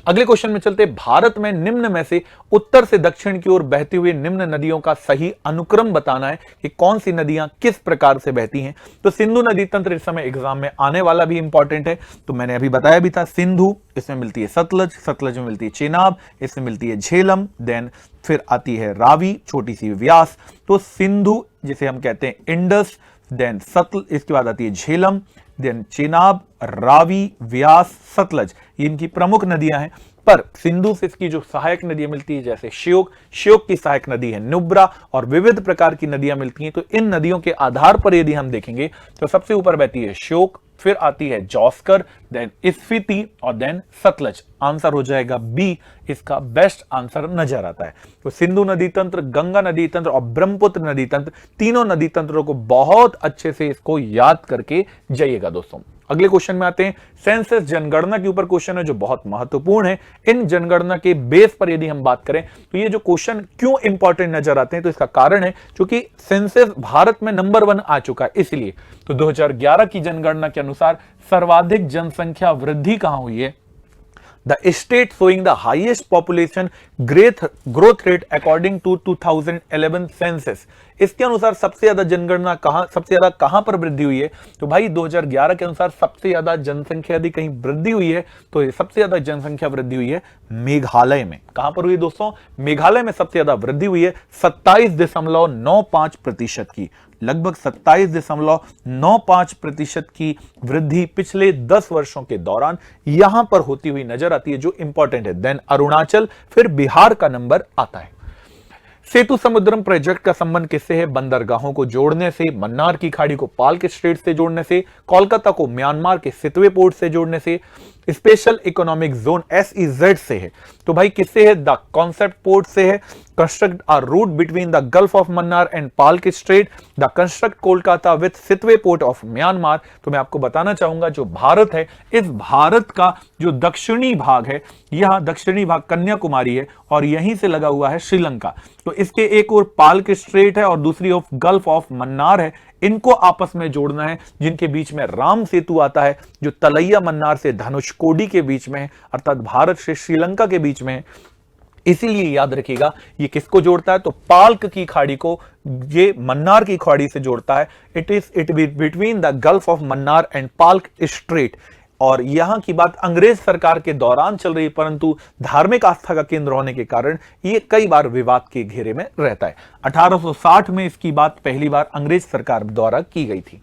अगले क्वेश्चन में चलते। भारत में निम्न में से उत्तर से दक्षिण की ओर बहती हुई निम्न नदियों का सही अनुक्रम बताना है कि कौन सी नदियां किस प्रकार से बहती हैं। तो सिंधु नदी तंत्र इस समय एग्जाम में आने वाला भी इंपॉर्टेंट है, तो मैंने अभी बताया भी था। सिंधु, इसमें मिलती है सतलज, सतलज में मिलती है चेनाब, इसमें मिलती है झेलम, देन फिर आती है रावी, छोटी सी व्यास। तो सिंधु जिसे हम कहते हैं इंडस, देन इसके बाद आती है झेलम, देन चेनाब, रावी, व्यास, सतलज, ये इनकी प्रमुख नदियां हैं। पर सिंधु से इसकी जो सहायक नदियां मिलती है जैसे श्योक की सहायक नदी है नुब्रा, और विविध प्रकार की नदियां मिलती हैं। तो इन नदियों के आधार पर यदि हम देखेंगे तो सबसे ऊपर बहती है श्योक, फिर आती है जौस्कर, देन स्फीति और देन सतलज। आंसर हो जाएगा बी, इसका बेस्ट आंसर नजर आता है। तो सिंधु नदी तंत्र, गंगा नदी तंत्र और ब्रह्मपुत्र नदी तंत्र, तीनों नदी तंत्रों को बहुत अच्छे से इसको याद करके जाइएगा दोस्तों। अगले क्वेश्चन में आते हैं। सेंसस जनगणना के ऊपर क्वेश्चन है जो बहुत महत्वपूर्ण है। इन जनगणना के बेस पर यदि हम बात करें तो ये जो क्वेश्चन क्यों इंपॉर्टेंट नजर आते हैं, तो इसका कारण है क्योंकि सेंसस भारत में नंबर 1 आ चुका है इसलिए। तो 2011 की जनगणना के अनुसार सर्वाधिक जनसंख्या वृद्धि कहां हुई है? The state showing the highest population growth rate according to 2011 census। इसके अनुसार सबसे ज्यादा जनगणना सबसे ज्यादा कहां पर वृद्धि हुई है? तो भाई 2011 के अनुसार सबसे ज्यादा जनसंख्या यदि कहीं वृद्धि हुई है तो सबसे ज्यादा जनसंख्या वृद्धि हुई है मेघालय में। कहां पर हुई दोस्तों? मेघालय में सबसे ज्यादा वृद्धि हुई है 27.95% की, लगभग 27.95% की वृद्धि पिछले 10 वर्षों के दौरान यहां पर होती हुई नजर आती है, जो इंपॉर्टेंट है। देन अरुणाचल, फिर बिहार का नंबर आता है। सेतु समुद्रम प्रोजेक्ट का संबंध किससे है? बंदरगाहों को जोड़ने से, मन्नार की खाड़ी को पाल्क स्ट्रेट से जोड़ने से, कोलकाता को म्यांमार के सितवे पोर्ट से जोड़ने से, स्पेशल इकोनॉमिक जोन SEZ से है। तो भाई किससे है? द कॉन्सेप्ट पोर्ट से है। Construct a route between the gulf of Mannar and Palk strait, the construct Kolkata with Sittwe port of Myanmar. तो मैं आपको बताना चाहूंगा जो भारत है, इस भारत का जो दक्षिणी भाग है, यह दक्षिणी भाग कन्याकुमारी है और यहीं से लगा हुआ है श्रीलंका। तो इसके एक और पाल्क स्ट्रेट है और दूसरी ओर गल्फ ऑफ मन्नार है। इनको आपस में जोड़ना है, जिनके बीच में राम सेतु आता है जो तलैया मन्नार से धनुषकोडी के बीच में है, अर्थात भारत से श्रीलंका के बीच में है। इसीलिए याद रखिएगा ये किसको जोड़ता है? तो पाल्क की खाड़ी को ये मन्नार की खाड़ी से जोड़ता है। It between the gulf of Mannar and Palk straight. और यहां की बात अंग्रेज सरकार के दौरान चल रही, परंतु धार्मिक आस्था का केंद्र होने के कारण ये कई बार विवाद के घेरे में रहता है। 1860 में इसकी बात पहली बार अंग्रेज सरकार द्वारा की गई थी।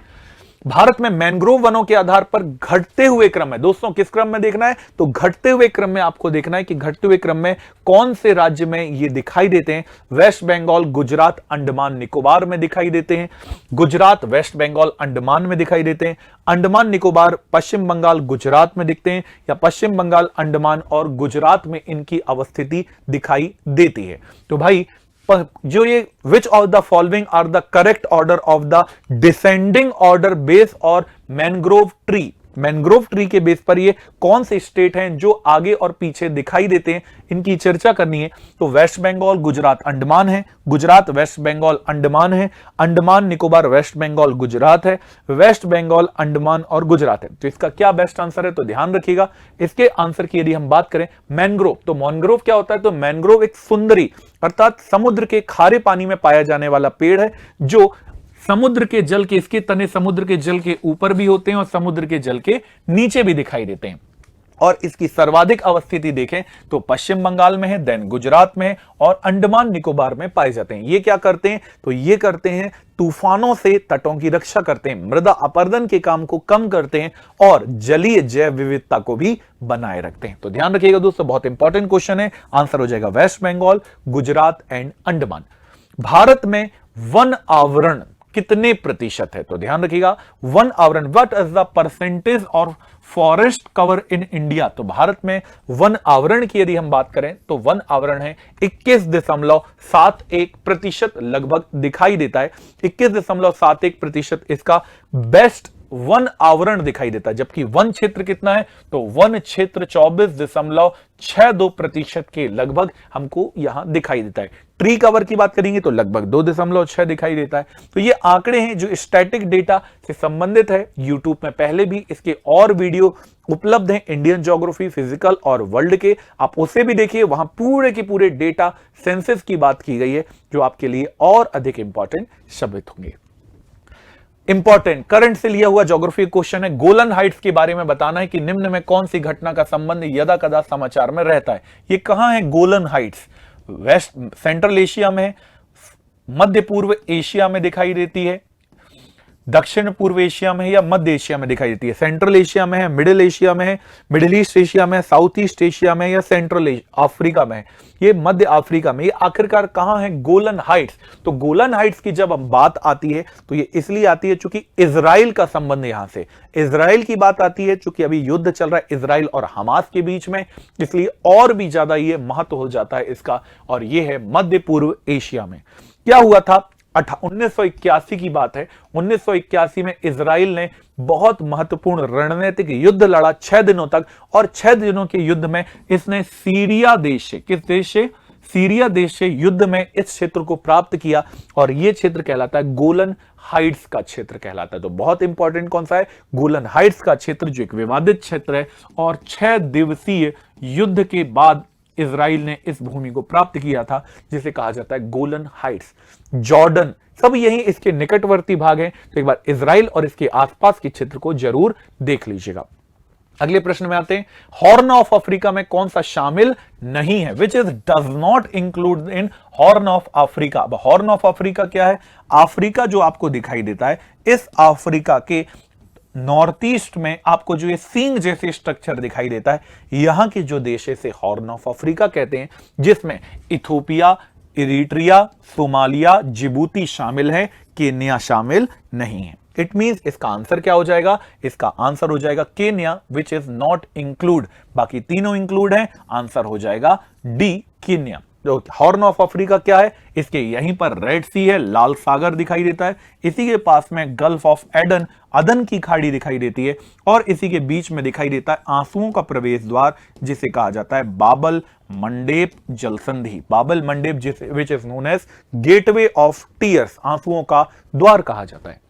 भारत में मैंग्रोव वनों के आधार पर घटते हुए क्रम है दोस्तों, किस क्रम में देखना है? तो घटते हुए क्रम में आपको देखना है कि घटते हुए क्रम में कौन से राज्य में ये दिखाई देते हैं। वेस्ट बंगाल, गुजरात, अंडमान निकोबार में दिखाई देते हैं। गुजरात, वेस्ट बंगाल, अंडमान में दिखाई देते हैं। अंडमान निकोबार, पश्चिम बंगाल, गुजरात में दिखते हैं, या पश्चिम बंगाल, अंडमान और गुजरात में इनकी अवस्थिति दिखाई देती है। तो भाई जो ये which of the following are the correct order of the descending order base और मैंग्रोव ट्री, मैंग्रोव ट्री के बेस पर ये कौन से स्टेट हैं जो आगे और पीछे दिखाई देते हैं, इनकी चर्चा करनी है। तो वेस्ट बंगाल, गुजरात, अंडमान है, गुजरात, वेस्ट बंगाल, अंडमान है, अंडमान निकोबार, वेस्ट बंगाल, गुजरात है, वेस्ट बंगाल, अंडमान और गुजरात है। तो इसका क्या बेस्ट आंसर है? तो ध्यान रखिएगा इसके आंसर की यदि हम बात करें मैंग्रोव, तो मैंग्रोव क्या होता है? तो मैंग्रोव एक सुंदरी अर्थात समुद्र के खारे पानी में पाया जाने वाला पेड़ है, जो समुद्र के जल के, इसके तने समुद्र के जल के ऊपर भी होते हैं और समुद्र के जल के नीचे भी दिखाई देते हैं। और इसकी सर्वाधिक अवस्थिति देखें तो पश्चिम बंगाल में है, देन गुजरात में है और अंडमान निकोबार में पाए जाते हैं। ये क्या करते हैं? तो ये करते हैं तूफानों से तटों की रक्षा करते हैं, मृदा अपरदन के काम को कम करते हैं और जलीय जैव विविधता को भी बनाए रखते हैं। तो ध्यान रखिएगा दोस्तों, बहुत इंपॉर्टेंट क्वेश्चन है। आंसर हो जाएगा वेस्ट बंगाल, गुजरात एंड अंडमान। भारत में वन आवरण कितने प्रतिशत है? तो ध्यान रखिएगा वन आवरण, what is the percentage of forest cover in India. तो भारत में वन आवरण की यदि हम बात करें तो वन आवरण है 21.71% लगभग दिखाई देता है। 21.71% इसका बेस्ट वन आवरण दिखाई देता है, जबकि वन क्षेत्र कितना है? तो वन क्षेत्र 24.62% के लगभग हमको यहां दिखाई देता है। ट्री कवर की बात करेंगे तो लगभग 2.6 दिखाई देता है। तो ये आंकड़े हैं जो स्टैटिक डेटा से संबंधित है। यूट्यूब में पहले भी इसके और वीडियो उपलब्ध हैं, इंडियन ज्योग्राफी, फिजिकल और वर्ल्ड के, आप उसे भी देखिए। वहां पूरे के पूरे डेटा सेंसस की बात की गई है, जो आपके लिए और अधिक इंपॉर्टेंट साबित होंगे। इंपॉर्टेंट करंट से लिया हुआ ज्योग्राफी क्वेश्चन है। गोलन हाइट्स के बारे में बताना है कि निम्न में कौन सी घटना का संबंध यदा कदा समाचार में रहता है। ये कहां है Golan Heights? West central Asia में, मध्य पूर्व एशिया में दिखाई देती है, दक्षिण पूर्व एशिया में है या मध्य एशिया में दिखाई देती है? सेंट्रल एशिया में है, मिडिल एशिया में है, मिडिल ईस्ट एशिया में, साउथ ईस्ट एशिया में या सेंट्रल अफ्रीका में? ये मध्य अफ्रीका में। ये आखिरकार कहां है? Golan Heights. तो गोलन हाइट्स की जब हम बात आती है तो ये इसलिए आती है चूंकि इजराइल का संबंध यहां से, इजराइल की बात आती है चूंकि अभी युद्ध चल रहा है इजराइल और हमास के बीच में, इसलिए और भी ज्यादा ये महत्व हो जाता है इसका। और ये है मध्य पूर्व एशिया में। क्या हुआ था? 1981 की बात है। 1981 में इजराइल ने बहुत महत्वपूर्ण रणनीतिक युद्ध लड़ा 6 दिनों तक, और 6 दिनों के युद्ध में इसने सीरिया देश से, किस देश से? सीरिया देश से युद्ध में इस क्षेत्र को प्राप्त किया, और यह क्षेत्र कहलाता है गोलन हाइट्स का क्षेत्र कहलाता है। तो बहुत इंपॉर्टेंट कौन सा है? गोलन हाइट्स का क्षेत्र, जो एक विवादित क्षेत्र है, और 6 दिवसीय युद्ध के बाद इजराइल ने इस भूमि को प्राप्त किया था, जिसे कहा जाता है गोलन हाइट्स। जॉर्डन सब यही इसके निकटवर्ती भाग हैं। तो एक बार इजराइल और इसके आसपास के क्षेत्र को जरूर देख लीजिएगा। अगले प्रश्न में आते हैं, हॉर्न ऑफ अफ्रीका में कौन सा शामिल नहीं है? Which is does not include in horn of Africa. अब हॉर्न ऑफ अफ्रीका क्या है? अफ्रीका जो आपको दिखाई देता है, इस अफ्रीका के नॉर्थ ईस्ट में आपको जो ये सींग जैसे स्ट्रक्चर दिखाई देता है, यहां के जो देश है इसे हॉर्न ऑफ अफ्रीका कहते हैं, जिसमें इथोपिया, इरिट्रिया, सोमालिया, जिबूती शामिल है, केन्या शामिल नहीं है। इट मींस इसका आंसर क्या हो जाएगा? इसका आंसर हो जाएगा Kenya, which is not include. बाकी तीनों इंक्लूड हैं, आंसर हो जाएगा डी, केन्या। तो हॉर्न ऑफ अफ्रीका क्या है? इसके यहीं पर रेड सी है, लाल सागर दिखाई देता है, इसी के पास में गल्फ ऑफ एडन, अदन की खाड़ी दिखाई देती है, और इसी के बीच में दिखाई देता है आंसुओं का प्रवेश द्वार, जिसे कहा जाता है बाबल मंडेप जलसंधि। बाबल मंडेप, जिसे which is known as gateway of tears, आंसुओं का द्वार कहा जाता है।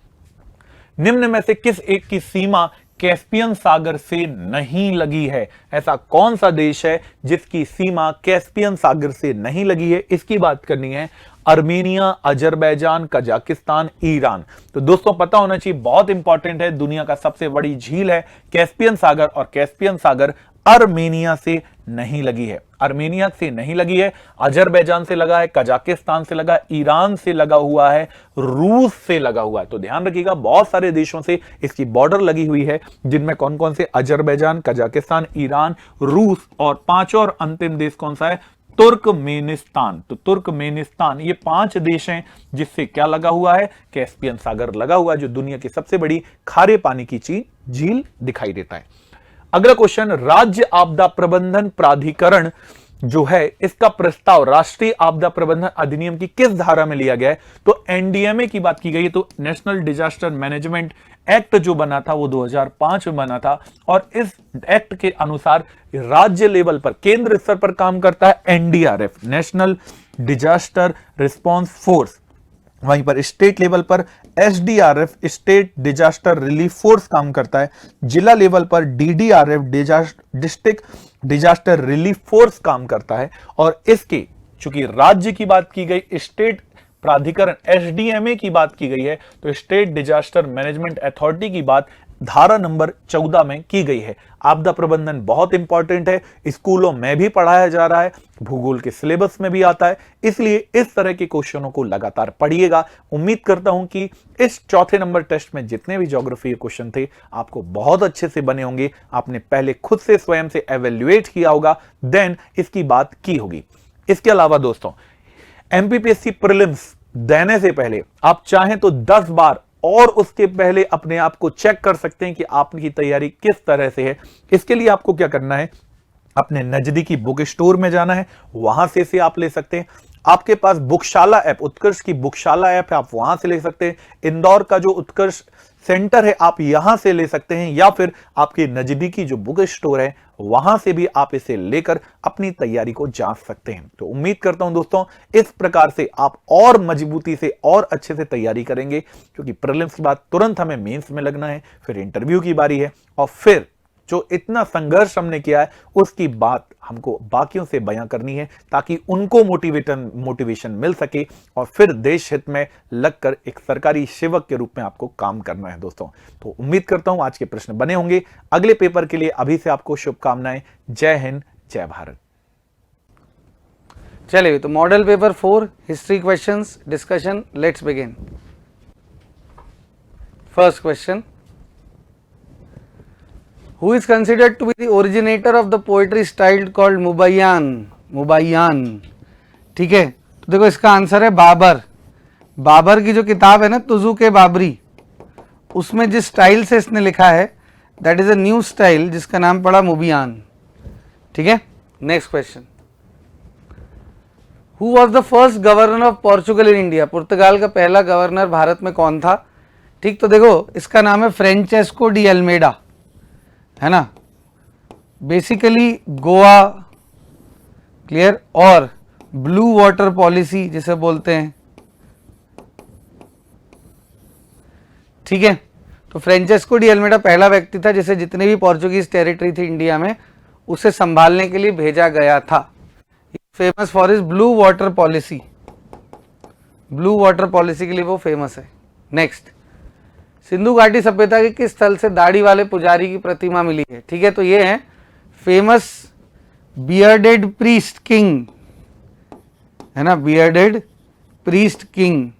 निम्न में से किस एक की सीमा कैस्पियन सागर से नहीं लगी है? ऐसा कौन सा देश है जिसकी सीमा कैस्पियन सागर से नहीं लगी है? इसकी बात करनी है। Armenia, Azerbaijan, Kazakhstan, Iran. तो दोस्तों पता होना चाहिए, बहुत इंपॉर्टेंट है, दुनिया का सबसे बड़ी झील है कैस्पियन सागर, और कैस्पियन सागर अर्मेनिया से नहीं लगी है। अर्मेनिया से नहीं लगी है, अजरबैजान से लगा है, कजाकिस्तान से लगा, ईरान से लगा हुआ है, रूस से लगा हुआ है। तो ध्यान रखिएगा, बहुत सारे देशों से इसकी बॉर्डर लगी हुई है, जिनमें कौन कौन से? अजरबैजान, कजाकिस्तान, ईरान, रूस, और पांचों और अंतिम देश कौन सा है? तुर्कमेनिस्तान। तो तुर्कमेनिस्तान, ये 5 देश हैं जिससे क्या लगा हुआ है? कैस्पियन सागर लगा हुआ है, जो दुनिया की सबसे बड़ी खारे पानी की झील दिखाई देता है। अगला क्वेश्चन, राज्य आपदा प्रबंधन प्राधिकरण जो है, इसका प्रस्ताव राष्ट्रीय आपदा प्रबंधन अधिनियम की किस धारा में लिया गया है? तो एनडीएमए की बात की गई है। तो नेशनल डिजास्टर मैनेजमेंट एक्ट जो बना था वो 2005 में बना था, और इस एक्ट के अनुसार राज्य लेवल पर, केंद्र स्तर पर काम करता है NDRF, national disaster response force. वहीं पर स्टेट लेवल पर SDRF, state disaster relief force काम करता है। जिला लेवल पर DDRF, district disaster relief force काम करता है। और इसके चूंकि राज्य की बात की गई, स्टेट प्राधिकरण एसडीएमए की बात की गई है, तो स्टेट डिजास्टर मैनेजमेंट अथॉरिटी की बात धारा नंबर 14 में की गई है। आपदा प्रबंधन बहुत इंपॉर्टेंट है, स्कूलों में भी पढ़ाया जा रहा है, भूगोल के सिलेबस में भी आता है, इसलिए इस तरह के क्वेश्चनों को लगातार पढ़िएगा। उम्मीद करता हूं कि इस चौथे नंबर टेस्ट में जितने भी ज्योग्राफी के क्वेश्चन थे आपको बहुत अच्छे से बने होंगे। आपने पहले खुद से स्वयं से एवेल्युएट किया होगा, देन इसकी बात की होगी। इसके अलावा दोस्तों, एमपीपीएससी प्रीलिम्स देने से पहले आप चाहें तो 10 बार और उसके पहले अपने आप को चेक कर सकते हैं कि आपकी तैयारी किस तरह से है। इसके लिए आपको क्या करना है? अपने नजदीकी बुक स्टोर में जाना है, वहां से इसे आप ले सकते हैं। आपके पास बुकशाला ऐप, उत्कर्ष की बुकशाला ऐप है, आप वहां से ले सकते हैं। इंदौर का जो उत्कर्ष सेंटर है आप यहां से ले सकते हैं, या फिर आपके नजदीकी जो बुक स्टोर है वहां से भी आप इसे लेकर अपनी तैयारी को जांच सकते हैं। तो उम्मीद करता हूं दोस्तों इस प्रकार से आप और मजबूती से और अच्छे से तैयारी करेंगे, क्योंकि प्रीलिम्स के बाद तुरंत हमें मेंस में लगना है, फिर इंटरव्यू की बारी है, और फिर जो इतना संघर्ष हमने किया है उसकी बात हमको बाकियों से बयां करनी है, ताकि उनको मोटिवेशन मिल सके, और फिर देश हित में लगकर एक सरकारी सेवक के रूप में आपको काम करना है दोस्तों। तो उम्मीद करता हूं आज के प्रश्न बने होंगे। अगले पेपर के लिए अभी से आपको शुभकामनाएं। जय हिंद, जय भारत। चलिए, तो model paper 4 history questions discussion, let's begin. First question, who is considered to be the originator of the poetry style called Mubayan. ठीक है, तो देखो इसका आंसर है बाबर। बाबर की जो किताब है ना तुजुक बाबरी, उसमें जिस स्टाइल से इसने लिखा है that is a new style जिसका नाम पड़ा मुबियान। ठीक है, next question, who was the first governor of Portugal in India. पुर्तगाल का पहला गवर्नर भारत में कौन था। ठीक, तो देखो इसका नाम है फ्रेंचेस्को डी अल्मेडा, है ना। बेसिकली गोवा, क्लियर, और ब्लू वाटर पॉलिसी जिसे बोलते हैं। ठीक है, तो फ्रेंचेस्को डी अल्मेडा पहला व्यक्ति था जिसे जितने भी पोर्चुगीज टेरिटरी थी इंडिया में उसे संभालने के लिए भेजा गया था। Famous for is blue water policy, blue water policy के लिए वो फेमस है। नेक्स्ट, सिंधु घाटी सभ्यता के किस स्थल से दाढ़ी वाले पुजारी की प्रतिमा मिली है। ठीक है, तो ये है फेमस बियर्डेड प्रीस्ट किंग, है ना, बियर्डेड प्रीस्ट किंग।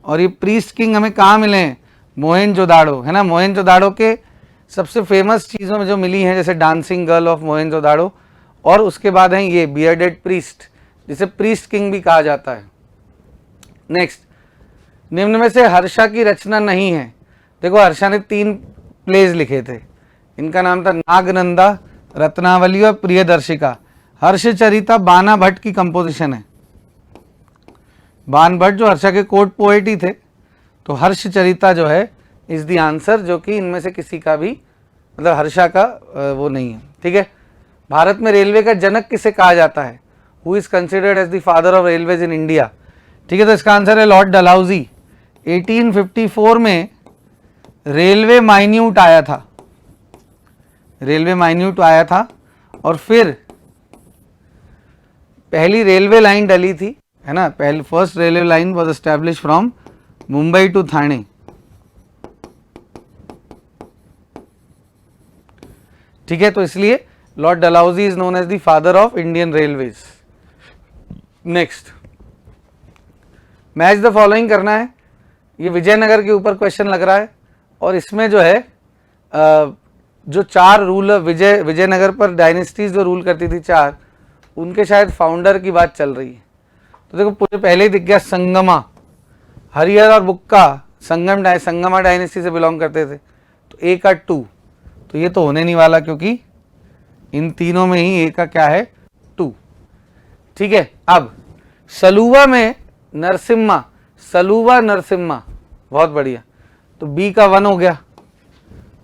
और ये प्रीस्ट किंग हमें कहाँ मिले हैं, मोहनजोदाड़ो, है ना। मोहनजोदाड़ो के सबसे फेमस चीज़ों में जो मिली हैं जैसे डांसिंग गर्ल ऑफ मोहनजोदाड़ो, और उसके बाद हैं ये बियर्डेड प्रीस्ट जिसे प्रीस्ट किंग भी कहा जाता है। नेक्स्ट, निम्न में से हर्षा की रचना नहीं है। देखो हर्षा ने 3 प्लेज लिखे थे, इनका नाम था नागनंदा, रत्नावली और प्रियदर्शिका। हर्षचरिता बाना भट्ट की कंपोजिशन है। बान भट्ट जो हर्षा के कोर्ट पोएट ही थे, तो हर्षचरिता जो है इज द आंसर, जो कि इनमें से किसी का भी मतलब हर्षा का वो नहीं है। ठीक है, भारत में रेलवे का जनक किसे कहा जाता है। Who is considered as the father of railways in India. ठीक है, तो इसका आंसर है लॉर्ड डलहौजी। 1854 में रेलवे माइन्यूट आया था, रेलवे माइन्यूट आया था, और फिर पहली रेलवे लाइन डली थी, है ना। पहले first railway line was establish from Mumbai to Thane. ठीक है, तो इसलिए lord Dalhousie is known as the father of Indian railways. Next, match the following करना है। ये विजयनगर के ऊपर क्वेश्चन लग रहा है, और इसमें जो है जो 4 रूलर विजयनगर पर डायनेस्टीज जो रूल करती थी 4, उनके शायद फाउंडर की बात चल रही है। तो देखो पूरे पहले ही दिख गया संगमा, हरिहर और बुक्का संगमा डायनेस्टी से बिलोंग करते थे, तो ए का 2, तो ये तो होने नहीं वाला क्योंकि इन तीनों में ही ए का क्या है 2। ठीक है, अब सलुवा में नरसिम्हा, सलुवा नरसिम्हा, बहुत बढ़िया, तो बी का 1 हो गया।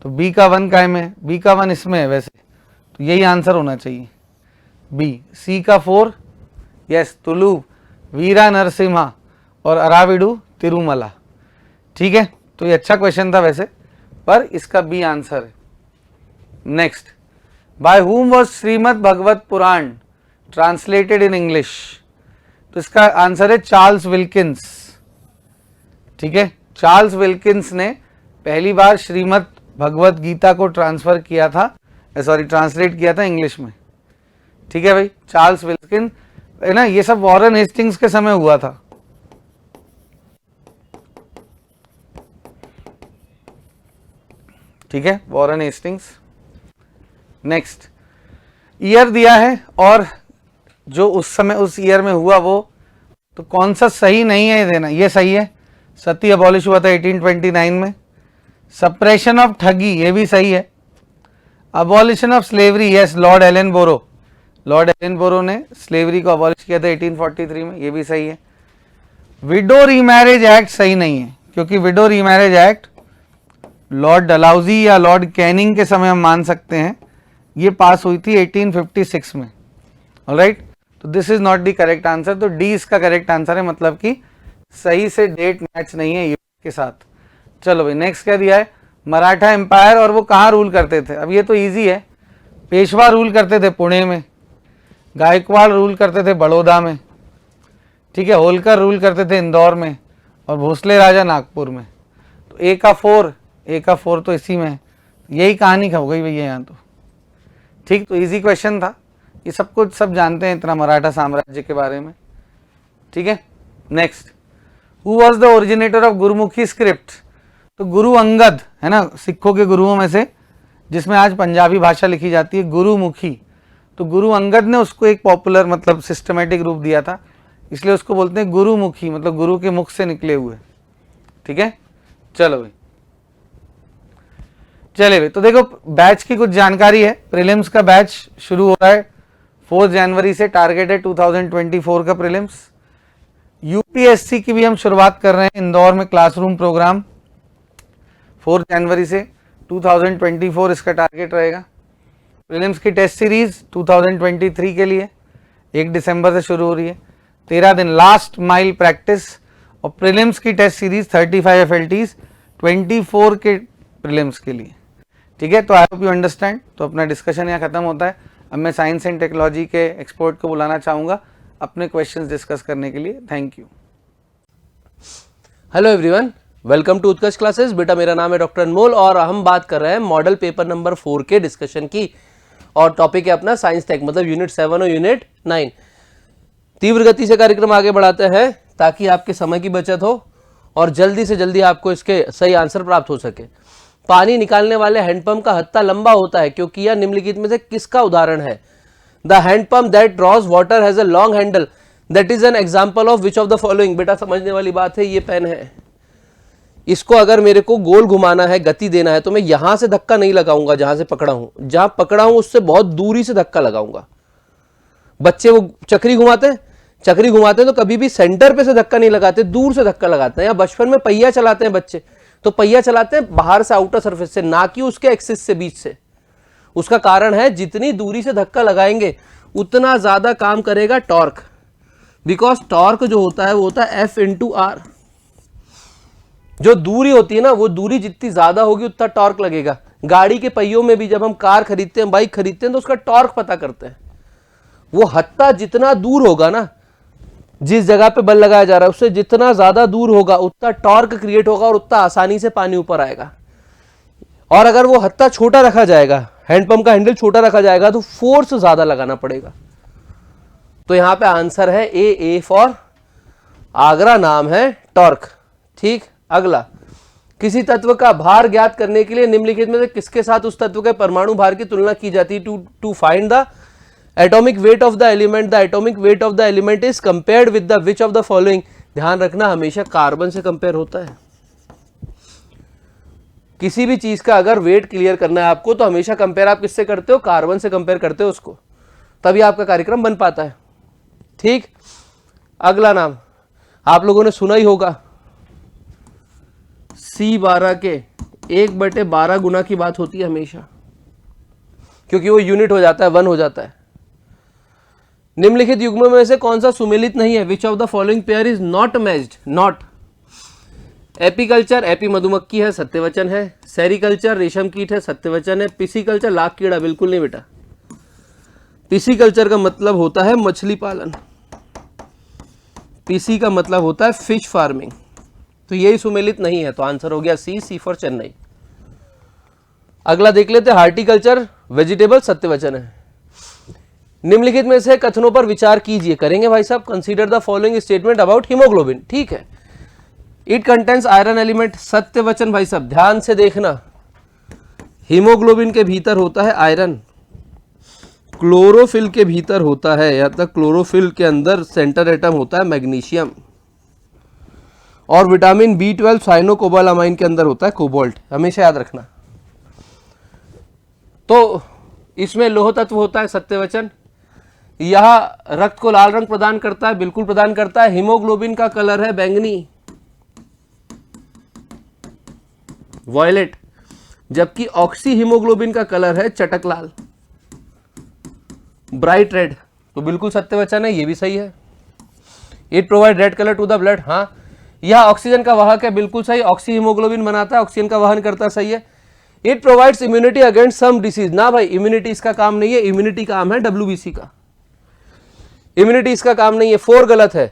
तो बी का 1 काय में, बी का 1 इसमें है वैसे, तो यही आंसर होना चाहिए बी। सी का 4, यस, तुलु वीरा नरसिम्हा और अराविडू तिरुमला। ठीक है, तो ये अच्छा क्वेश्चन था वैसे, पर इसका बी आंसर है। Next, by whom was Shrimad Bhagavat Purana translated in English. तो इसका आंसर है चार्ल्स विल्किंस। ठीक है, चार्ल्स विल्किंस ने पहली बार श्रीमद् भगवत गीता को ट्रांसफर किया था, ट्रांसलेट किया था इंग्लिश में। ठीक है भाई, चार्ल्स विल्किंस, है ना। ये सब वॉरेन हेस्टिंग्स के समय हुआ था। ठीक है, वॉरेन हेस्टिंग्स। नेक्स्ट, ईयर दिया है और जो उस समय उस ईयर में हुआ वो, तो कौन सा सही नहीं है ये देना। ये सही है, सती अबॉलिश हुआ था 1829 में। सप्रेशन ऑफ ठगी, ये भी सही है। Abolition of slavery, yes, lord Ellenborough, lord Ellenborough ने स्लेवरी को अबॉलिश किया था 1843 में, ये भी सही है। विडो रीमैरिज एक्ट सही नहीं है, क्योंकि window remarriage act Lord Dalhousie या लॉर्ड कैनिंग के समय हम मान सकते हैं, ये पास हुई थी 1856 में। ऑलराइट, तो this is not the correct answer, तो डी इसका करेक्ट आंसर है, मतलब कि सही से डेट मैच नहीं है ये के साथ। चलो भाई, नेक्स्ट क्या दिया है, मराठा एम्पायर, और वो कहाँ रूल करते थे। अब ये तो इजी है, पेशवा रूल करते थे पुणे में, गायकवाड़ रूल करते थे बड़ौदा में, ठीक है, होलकर रूल करते थे इंदौर में, और भोसले राजा नागपुर में। तो ए का 4 तो इसी में है, यही कहानी हो गई भैया यहाँ तो। ठीक, तो इजी क्वेश्चन था, ये सब कुछ सब जानते हैं इतना मराठा साम्राज्य के बारे में। ठीक है, next, who was the originator of Gurmukhi script? तो गुरु अंगद है ना, सिखों के गुरुओं में से, जिसमें आज पंजाबी भाषा लिखी जाती है, गुरुमुखी। तो गुरु अंगद ने उसको एक पॉपुलर मतलब सिस्टमेटिक रूप दिया था, इसलिए उसको बोलते हैं गुरुमुखी, मतलब गुरु के मुख से निकले हुए। ठीक है, चलो भाई, चले भाई। तो देखो बैच की कुछ जानकारी है। प्रीलिम्स का बैच शुरू हो रहा है 4 जनवरी से, टारगेट है 2024 का प्रीलिम्स। यूपीएससी की भी हम शुरुआत कर रहे हैं इंदौर में क्लासरूम प्रोग्राम 4 जनवरी से 2024 इसका टारगेट रहेगा। प्रीलिम्स की टेस्ट सीरीज 2023 के लिए 1 दिसंबर से शुरू हो रही है, 13 दिन लास्ट माइल प्रैक्टिस। और प्रीलिम्स की टेस्ट सीरीज 35 FLTs 24 के प्रीलिम्स के लिए। ठीक है, तो आई होप यू अंडरस्टैंड। तो अपना डिस्कशन यहाँ खत्म होता है। अब मैं साइंस एंड टेक्नोलॉजी के एक्सपर्ट को बुलाना चाहूँगा अपने क्वेश्चंस डिस्कस करने के लिए। Thank you. Hello everyone, welcome to Utkarsh classes. बेटा मेरा नाम है डॉक्टर अनमोल और हम बात कर रहे हैं मॉडल पेपर नंबर 4 के डिस्कशन की। और टॉपिक है अपना साइंस टेक, मतलब यूनिट 7 और यूनिट 9। तीव्र गति से कार्यक्रम आगे बढ़ाते हैं ताकि आपके समय की बचत हो और जल्दी से जल्दी आपको इसके सही आंसर प्राप्त हो सके। पानी निकालने वाले हैंडपंप का हत्था लंबा होता है क्योंकि यह निम्नलिखित में से किसका उदाहरण है? The handpump that draws water has a long handle that is an example of which of the following. बेटा समझने वाली बात है, ये पेन है, इसको अगर मेरे को गोल घुमाना है, गति देना है, तो मैं यहां से धक्का नहीं लगाऊंगा जहां से पकड़ा हूं, जहां पकड़ा हूं उससे बहुत दूरी से धक्का लगाऊंगा। बच्चे वो चक्री घुमाते हैं तो कभी भी सेंटर पे से धक्का नहीं लगाते, दूर से धक्का लगाते हैं। या बचपन में पहिया चलाते हैं बच्चे, तो पहिया चलाते हैं बाहर से, आउटर सरफेस से, ना कि उसके एक्सिस से, बीच से। उसका कारण है जितनी दूरी से धक्का लगाएंगे उतना ज्यादा काम करेगा टॉर्क, बिकॉज टॉर्क जो होता है वो होता है F/R। जो दूरी होती है ना, वो दूरी जितनी ज्यादा होगी उतना टॉर्क लगेगा। गाड़ी के पहियों में भी जब हम कार खरीदते हैं, बाइक खरीदते हैं, तो उसका टॉर्क पता करते हैं। वो हत्था जितना दूर होगा ना, जिस जगह पे बल लगाया जा रहा है उससे जितना ज्यादा दूर होगा उतना टॉर्क क्रिएट होगा और उतना आसानी से पानी ऊपर आएगा। और अगर वो हत्था छोटा रखा जाएगा, हैंडपंप का हैंडल छोटा रखा जाएगा, तो फोर्स ज्यादा लगाना पड़ेगा। तो यहां पे आंसर है ए फॉर आगरा, नाम है टॉर्क। ठीक, अगला, किसी तत्व का भार ज्ञात करने के लिए निम्नलिखित में से किसके साथ उस तत्व के परमाणु भार की तुलना की जाती है? To find the atomic weight of the element, the atomic weight of the element is compared with the which of the following. ध्यान रखना, हमेशा कार्बन से कंपेयर होता है। किसी भी चीज का अगर वेट क्लियर करना है आपको, तो हमेशा कंपेयर आप किससे करते हो? कार्बन से कंपेयर करते हो उसको, तभी आपका कार्यक्रम बन पाता है। ठीक, अगला नाम आप लोगों ने सुना ही होगा, C12 के 1/12 गुना की बात होती है हमेशा, क्योंकि वो यूनिट हो जाता है, 1 हो जाता है। निम्नलिखित युग्मों में से कौन सा सुमेलित नहीं है? विच of the following pair is not matched? Not. Apiculture, AP मधुमक्खी है, सत्यवचन है। सेरिकल्चर, रेशम कीट है, सत्यवचन है। पिसीकल्चर, लाख कीड़ा, बिल्कुल नहीं बेटा। पिसीकल्चर का मतलब होता है मछली पालन, पीसी का मतलब होता है फिश फार्मिंग, तो यही सुमेलित नहीं है। तो आंसर हो गया सी फॉर चेन्नई। अगला देख लेते हैं, हार्टिकल्चर, वेजिटेबल, सत्यवचन है। निम्नलिखित में से कथनों पर विचार कीजिए। करेंगे भाई साहब। Consider the following statement about haemoglobin. ठीक है, इट कंटेन्स आयरन एलिमेंट, सत्यवचन भाई साहब, ध्यान से देखना। हीमोग्लोबिन के भीतर होता है आयरन, क्लोरोफिल के भीतर होता है, या तक क्लोरोफिल के अंदर सेंटर एटम होता है मैग्नीशियम, और विटामिन B12 साइनोकोबालामाइन के अंदर होता है कोबाल्ट। हमेशा याद रखना। तो इसमें लोह तत्व होता है सत्यवचन। यह रक्त को लाल रंग प्रदान करता है, बिल्कुल प्रदान करता है। हीमोग्लोबिन का कलर है बैंगनी, वॉयलेट, जबकि ऑक्सी हीमोग्लोबिन का कलर है चटक लाल, ब्राइट रेड। तो बिल्कुल सत्यवचन है, ये भी सही है। It provide red colour to the blood, हाँ। यह ऑक्सीजन का वाहक है, बिल्कुल सही। ऑक्सी हीमोग्लोबिन बनाता है, ऑक्सीजन का वहन करता है, सही है। It provides immunity against some disease, ना भाई, इम्यूनिटी इसका काम नहीं है। इम्यूनिटी काम है WBC का, इम्यूनिटी इसका काम नहीं है। 4 गलत है,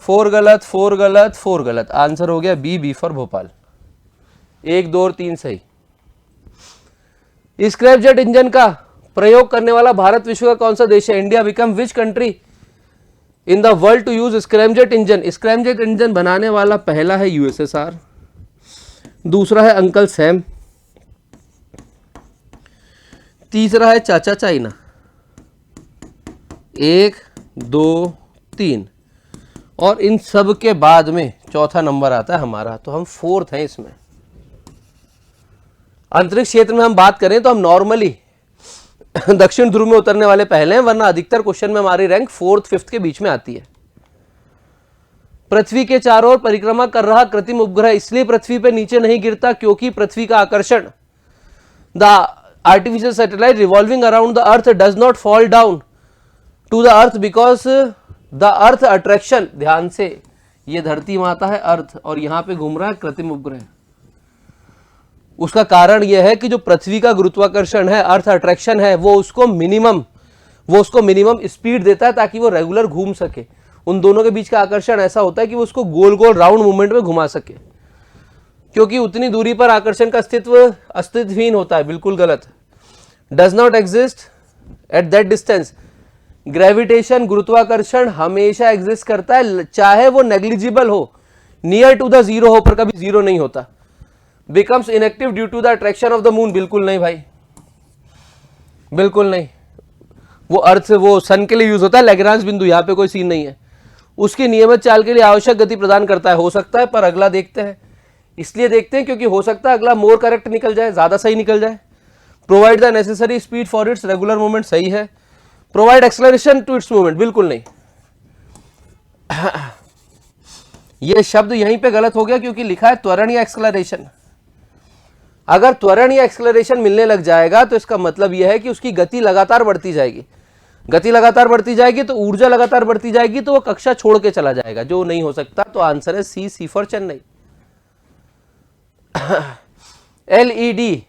4 गलत, 4 गलत, 4 गलत। आंसर हो गया बी फॉर भोपाल। 1, 2 और 3 सही। स्क्रैपजेट इंजन का प्रयोग करने वाला भारत विश्व का कौन सा देश है? India become which country in the world to use scramjet engine. Scramjet engine बनाने वाला पहला है यूएसएसआर, दूसरा है अंकल सैम, तीसरा है चाचा चाइना। 1 2 3 और इन सब के बाद में चौथा नंबर आता है हमारा, तो हम 4th हैं इसमें। अंतरिक्ष क्षेत्र में हम बात करें तो हम नॉर्मली दक्षिण ध्रुव में उतरने वाले पहले हैं, वरना अधिकतर क्वेश्चन में हमारी रैंक 4th 5th के बीच में आती है। पृथ्वी के चारों ओर परिक्रमा कर रहा कृत्रिम उपग्रह इसलिए पृथ्वी पे नीचे नहीं गिरता क्योंकि पृथ्वी का आकर्षण, the artificial satellite revolving around the earth does not fall down to the earth because the earth attraction. ध्यान से, ये धरती माता है अर्थ और यहां पे घूम रहा है कृत्रिम उपग्रह। उसका कारण यह है कि जो पृथ्वी का गुरुत्वाकर्षण है, अर्थ अट्रैक्शन है, वो उसको मिनिमम स्पीड देता है ताकि वो रेगुलर घूम सके। उन दोनों के बीच का आकर्षण ऐसा होता है कि वो उसको गोल गोल राउंड मूवमेंट में घुमा सके, क्योंकि उतनी दूरी पर आकर्षण का अस्तित्वहीन होता है। बिल्कुल गलत। Does not exist at that distance. Gravitation, गुरुत्वाकर्षण हमेशा एग्जिस्ट करता है, चाहे वो नेग्लिजिबल हो, नियर टू द जीरो हो, पर कभी जीरो नहीं होता। Becomes inactive due to the attraction of the moon. बिल्कुल नहीं भाई, बिल्कुल नहीं। वो अर्थ, वो सन के लिए यूज होता है, लैग्रांज बिंदु, यहाँ पे कोई सीन नहीं है। उसकी नियमित चाल के लिए आवश्यक गति प्रदान करता है। हो सकता है, पर अगला देखते हैं, इसलिए देखते हैं क्योंकि हो सकता है अगला मोर करेक्ट निकल जाए, ज्यादा सही निकल जाए। Provide the necessary speed for its regular movement, सही है। Provide acceleration to its movement, बिल्कुल नहीं। यह शब्द यहीं पे गलत हो गया क्योंकि लिखा है त्वरण या एक्सेलरेशन। अगर त्वरण या एक्सेलरेशन मिलने लग जाएगा तो इसका मतलब यह है कि उसकी गति लगातार बढ़ती जाएगी। गति लगातार बढ़ती जाएगी तो ऊर्जा लगातार बढ़ती जाएगी, तो वो कक्षा छोड़ के चला जाएगा, जो नहीं हो सकता। तो आंसर है C for Chennai. LED,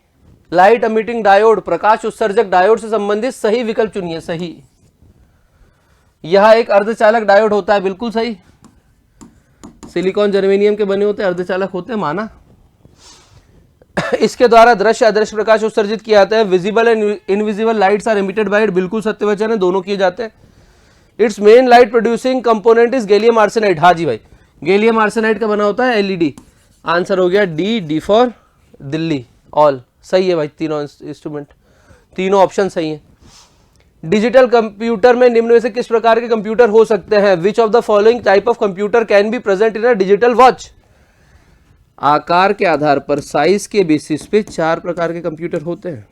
light emitting diode, प्रकाश उत्सर्जक डायोड से संबंधित सही विकल्प चुनिए। सही। यह एक अर्धचालक डायोड होता है, बिल्कुल सही। सिलिकॉन जर्मेनियम के बने होते हैं, अर्धचालक होते हैं, माना। इसके द्वारा दृश्य अदृश्य प्रकाश उत्सर्जित किया जाता है। Visible and invisible lights are emitted by it, बिल्कुल सत्य वचन है, दोनों किए जाते हैं। Its main light producing component is gallium arsenide. हाँ जी भाई, गैलियम आर्सेनाइड का बना होता है एलईडी। आंसर हो गया डी फॉर दिल्ली। ऑल सही है भाई, तीनों इंस्ट्रूमेंट, तीनों ऑप्शन सही है। डिजिटल कंप्यूटर में निम्न में से किस प्रकार के कंप्यूटर हो सकते हैं? विच of the following type of computer can be present in a digital watch? आकार के आधार पर, साइज के बेसिस पे 4 प्रकार के कंप्यूटर होते हैं।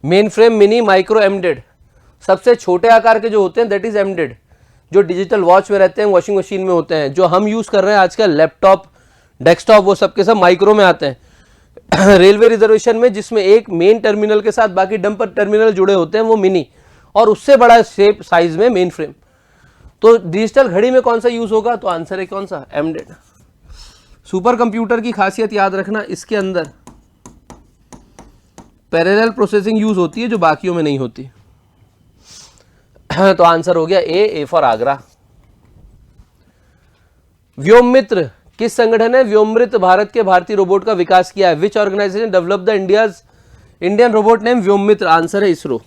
Main frame, mini, micro, embedded. सबसे छोटे आकार के जो होते हैं दैट इज एम्बेडेड, जो डिजिटल वॉच में रहते हैं, वॉशिंग मशीन में होते हैं। जो हम यूज कर रहे हैं आजकल, लैपटॉप, डेस्कटॉप, वो सब के सब माइक्रो में आते हैं। रेलवे रिजर्वेशन में जिसमें एक मेन टर्मिनल के साथ बाकी डंपर टर्मिनल जुड़े होते हैं, वो मिनी, और उससे बड़ा शेप साइज में मेन फ्रेम। तो डिजिटल घड़ी में कौन सा यूज होगा? तो आंसर है कौन सा? एम्बेडेड। सुपर कंप्यूटर की खासियत याद रखना, इसके अंदर पैरेलल प्रोसेसिंग यूज होती है जो बाकियों में नहीं होती। तो आंसर हो गया ए फॉर आगरा। व्योममित्र किस संगठन है व्योममित्र भारत के भारतीय रोबोट का विकास किया है? Which organisation develop the Indian robot name Vyommitra? Answer है इसरो।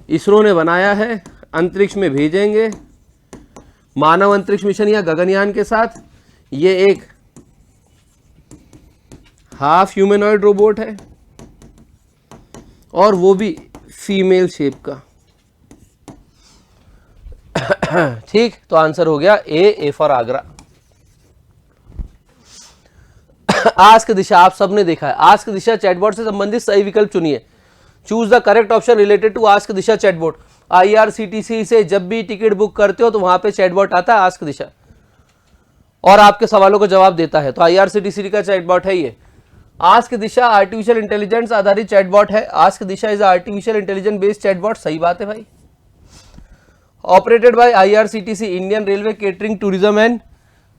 इसरो ने बनाया है, अंतरिक्ष में भेजेंगे मानव अंतरिक्ष मिशन या गगनयान के साथ। ये एक हाफ ह्यूमनॉइड रोबोट है और वो भी फीमेल शेप का। ठीक, तो आंसर हो गया ए फॉर आगरा। आस्क दिशा आप सबने देखा है। आस्क दिशा चैटबॉट से संबंधित सही विकल्प चुनिए। Choose the correct option related to ask Disha chatbot. IRCTC से जब भी टिकट बुक करते हो तो वहां पे चैटबॉट आता है आस्क दिशा, और आपके सवालों को जवाब देता है। तो IRCTC का चैटबॉट है ये। आस्क दिशा आर्टिफिशियल इंटेलिजेंस आधारित चैटबॉट है। Ask Disha is artificial intelligence based chatbot. सही बात है भाई। Operated by IRCTC, Indian railway catering tourism and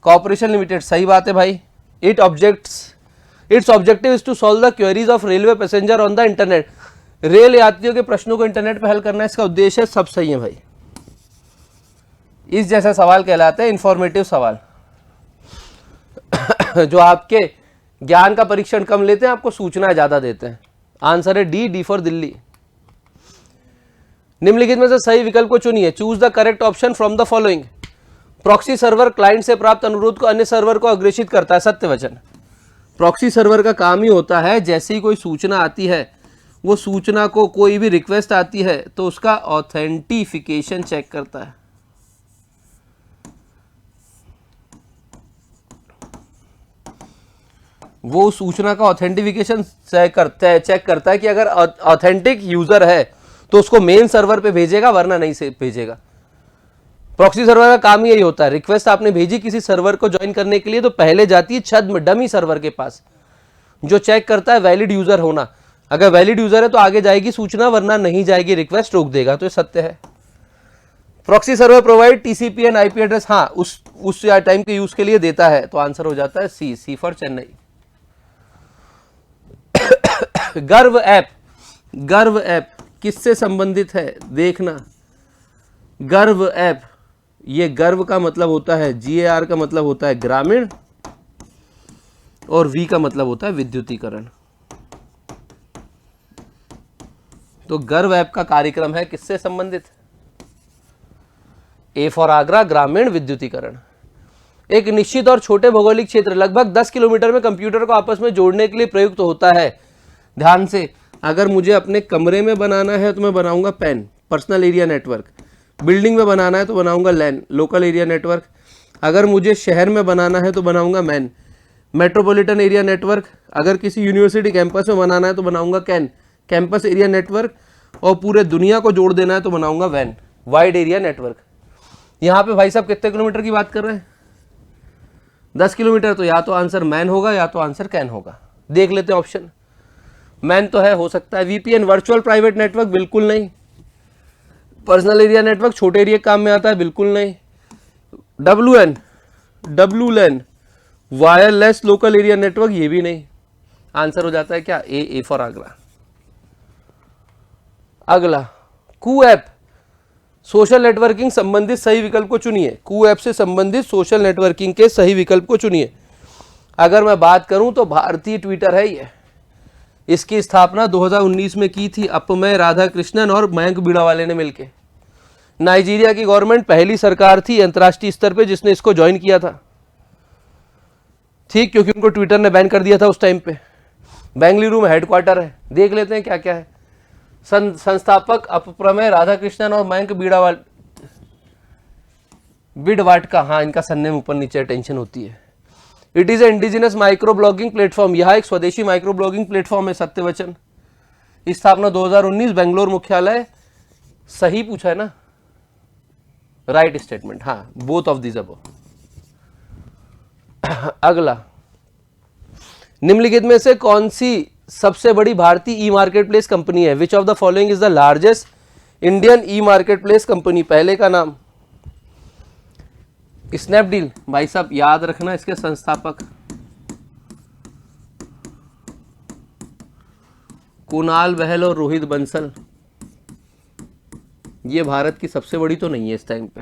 corporation limited. सही बात है भाई। Its objective is to solve the queries of railway passenger on the internet. रेल यात्रियों के प्रश्नों को इंटरनेट पर हल करना इसका उद्देश्य है। सब सही है भाई। इस जैसा सवाल कहलाता है इंफॉर्मेटिव सवाल जो आपके ज्ञान का परीक्षण कम लेते हैं, आपको सूचना ज्यादा देते हैं। आंसर है डी फॉर दिल्ली। निम्नलिखित में से सही विकल्प को चुनिए। Choose the correct option from the following. Proxy server client से प्राप्त अनुरोध को अन्य सर्वर को अग्रेषित करता है। सत्य वचन। प्रॉक्सी सर्वर का काम ही होता है जैसे ही कोई सूचना आती है, वो सूचना को कोई भी रिक्वेस्ट आती है तो उसका ऑथेंटिफिकेशन चेक करता है। वो सूचना का ऑथेंटिफिकेशन चेक करता है कि अगर ऑथेंटिक यूजर है तो उसको मेन सर्वर पे भेजेगा, वरना नहीं से भेजेगा। प्रॉक्सी सर्वर का काम यही होता है। रिक्वेस्ट आपने भेजी किसी सर्वर को ज्वाइन करने के लिए, तो पहले जाती है छद्म डमी सर्वर के पास, जो चेक करता है वैलिड यूजर होना। अगर वैलिड यूजर है तो आगे जाएगी सूचना, वरना नहीं जाएगी, रिक्वेस्ट रोक देगा। तो ये सत्य है। Proxy server provide TCP and IP address. हाँ, उस टाइम के यूज के लिए देता है। तो आंसर हो जाता है सी फॉर चेन्नई। गर्व ऐप किससे संबंधित है? देखना, गर्व ऐप, ये गर्व का मतलब होता है GAR का मतलब होता है ग्रामीण, और V का मतलब होता है विद्युतीकरण। तो गर्व ऐप का कार्यक्रम है किससे संबंधित? A फॉर आगरा, ग्रामीण विद्युतीकरण। एक निश्चित और छोटे भौगोलिक क्षेत्र लगभग 10 किलोमीटर में कंप्यूटर को आपस में जोड़ने के लिए प्रयुक्त होता है। ध्यान से, अगर मुझे अपने कमरे में बनाना है तो मैं बनाऊंगा pan, personal area network. Building में बनाना है तो बनाऊंगा लैन, लोकल एरिया नेटवर्क। अगर मुझे शहर में बनाना है तो बनाऊंगा मैन, मेट्रोपॉलिटन एरिया नेटवर्क। अगर किसी यूनिवर्सिटी कैंपस में बनाना है तो बनाऊंगा कैन, कैंपस एरिया नेटवर्क। और पूरे दुनिया को जोड़ देना है तो बनाऊंगा वैन, वाइड एरिया नेटवर्क। यहाँ पे भाई साहब कितने किलोमीटर की बात कर रहे हैं? 10 किलोमीटर। तो या तो आंसर मैन होगा या तो आंसर कैन होगा। देख लेते हैं ऑप्शन। मैन तो है, हो सकता है। VPN वर्चुअल प्राइवेट नेटवर्क, बिल्कुल नहीं। पर्सनल एरिया नेटवर्क छोटे एरिया काम में आता है, बिल्कुल नहीं। WLAN wireless local area network, ये भी नहीं। आंसर हो जाता है क्या? A for Agra. अगला, कू ऐप सोशल नेटवर्किंग संबंधित सही विकल्प को चुनिए। कू ऐप से संबंधित सोशल नेटवर्किंग के सही विकल्प को चुनिए। अगर मैं बात करूं तो भारतीय ट्विटर है ये। इसकी स्थापना 2019 में की थी अपमय राधाकृष्णन और मयंक बीड़ावाले ने मिलकर। नाइजीरिया की गवर्नमेंट पहली सरकार थी अंतर्राष्ट्रीय स्तर पे जिसने इसको ज्वाइन किया था, ठीक, क्योंकि उनको ट्विटर ने बैन कर दिया था उस टाइम पे। बेंगलुरु में हेडक्वार्टर है। देख लेते हैं क्या क्या है। संस्थापक अपप्रमेय राधाकृष्णन और मयंक बिडवाटका। हाँ, इनका सरनेम ऊपर नीचे टेंशन होती है। It is a indigenous micro blogging platform. यह एक स्वदेशी माइक्रो ब्लॉगिंग प्लेटफॉर्म है। सत्यवचन। स्थापना 2019, बेंगलोर मुख्यालय। सही पूछा है ना? Right statement. हाँ, बोथ ऑफ दीज अबव। अगला, निम्नलिखित में से कौन सी सबसे बड़ी भारतीय ई मार्केट प्लेस कंपनी है? विच of the following is the largest Indian E market place company? पहले का नाम स्नैपडील। भाई साहब याद रखना, इसके संस्थापक कुणाल बहल और रोहित बंसल। ये भारत की सबसे बड़ी तो नहीं है इस टाइम पे।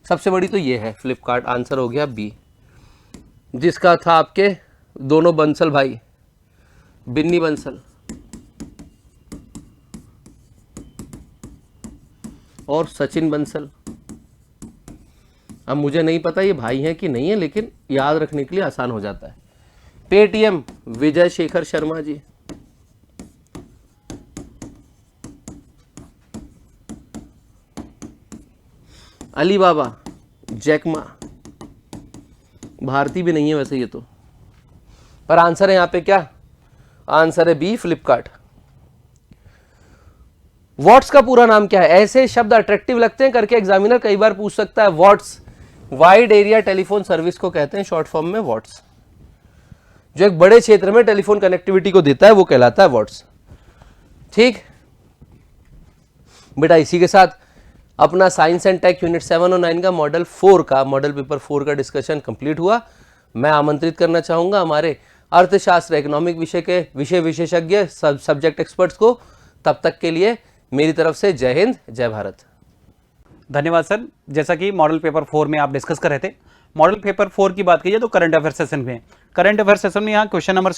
सबसे बड़ी तो ये है फ्लिपकार्ट। आंसर हो गया बी, जिसका था आपके दोनों बंसल भाई, बिन्नी बंसल और सचिन बंसल। अब मुझे नहीं पता ये भाई हैं कि नहीं है, लेकिन याद रखने के लिए आसान हो जाता है। Paytm Vijay Shekhar Sharma ji. Alibaba Jack Ma. भारतीय भी नहीं है वैसे ये तो, पर आंसर है यहाँ पे क्या? आंसर है बी, फ्लिपकार्ट। वॉट्स का पूरा नाम क्या है? ऐसे शब्द अट्रैक्टिव लगते हैं करके एग्जामिनर कई बार पूछ सकता है। वॉट्स वाइड एरिया टेलीफोन सर्विस को कहते हैं शॉर्ट फॉर्म में वॉट्स। जो एक बड़े क्षेत्र में टेलीफोन कनेक्टिविटी को देता है वो कहलाता है वॉट्स। ठीक बेटा, इसी के साथ अपना साइंस एंड टेक यूनिट 7 और 9 का मॉडल पेपर 4 का डिस्कशन कंप्लीट हुआ। मैं आमंत्रित करना चाहूंगा हमारे अर्थशास्त्र इकोनॉमिक विषय के विषय विशेषज्ञ सब्जेक्ट एक्सपर्ट्स को। तब तक के लिए मेरी तरफ से जय हिंद, जय भारत। धन्यवाद सर। जैसा कि मॉडल पेपर 4 में आप डिस्कस कर रहे थे, मॉडल पेपर 4 की बात कीजिए तो करंट अफेयर सेशन में, करंट अफेयर सेशन में यहाँ क्वेश्चन नंबर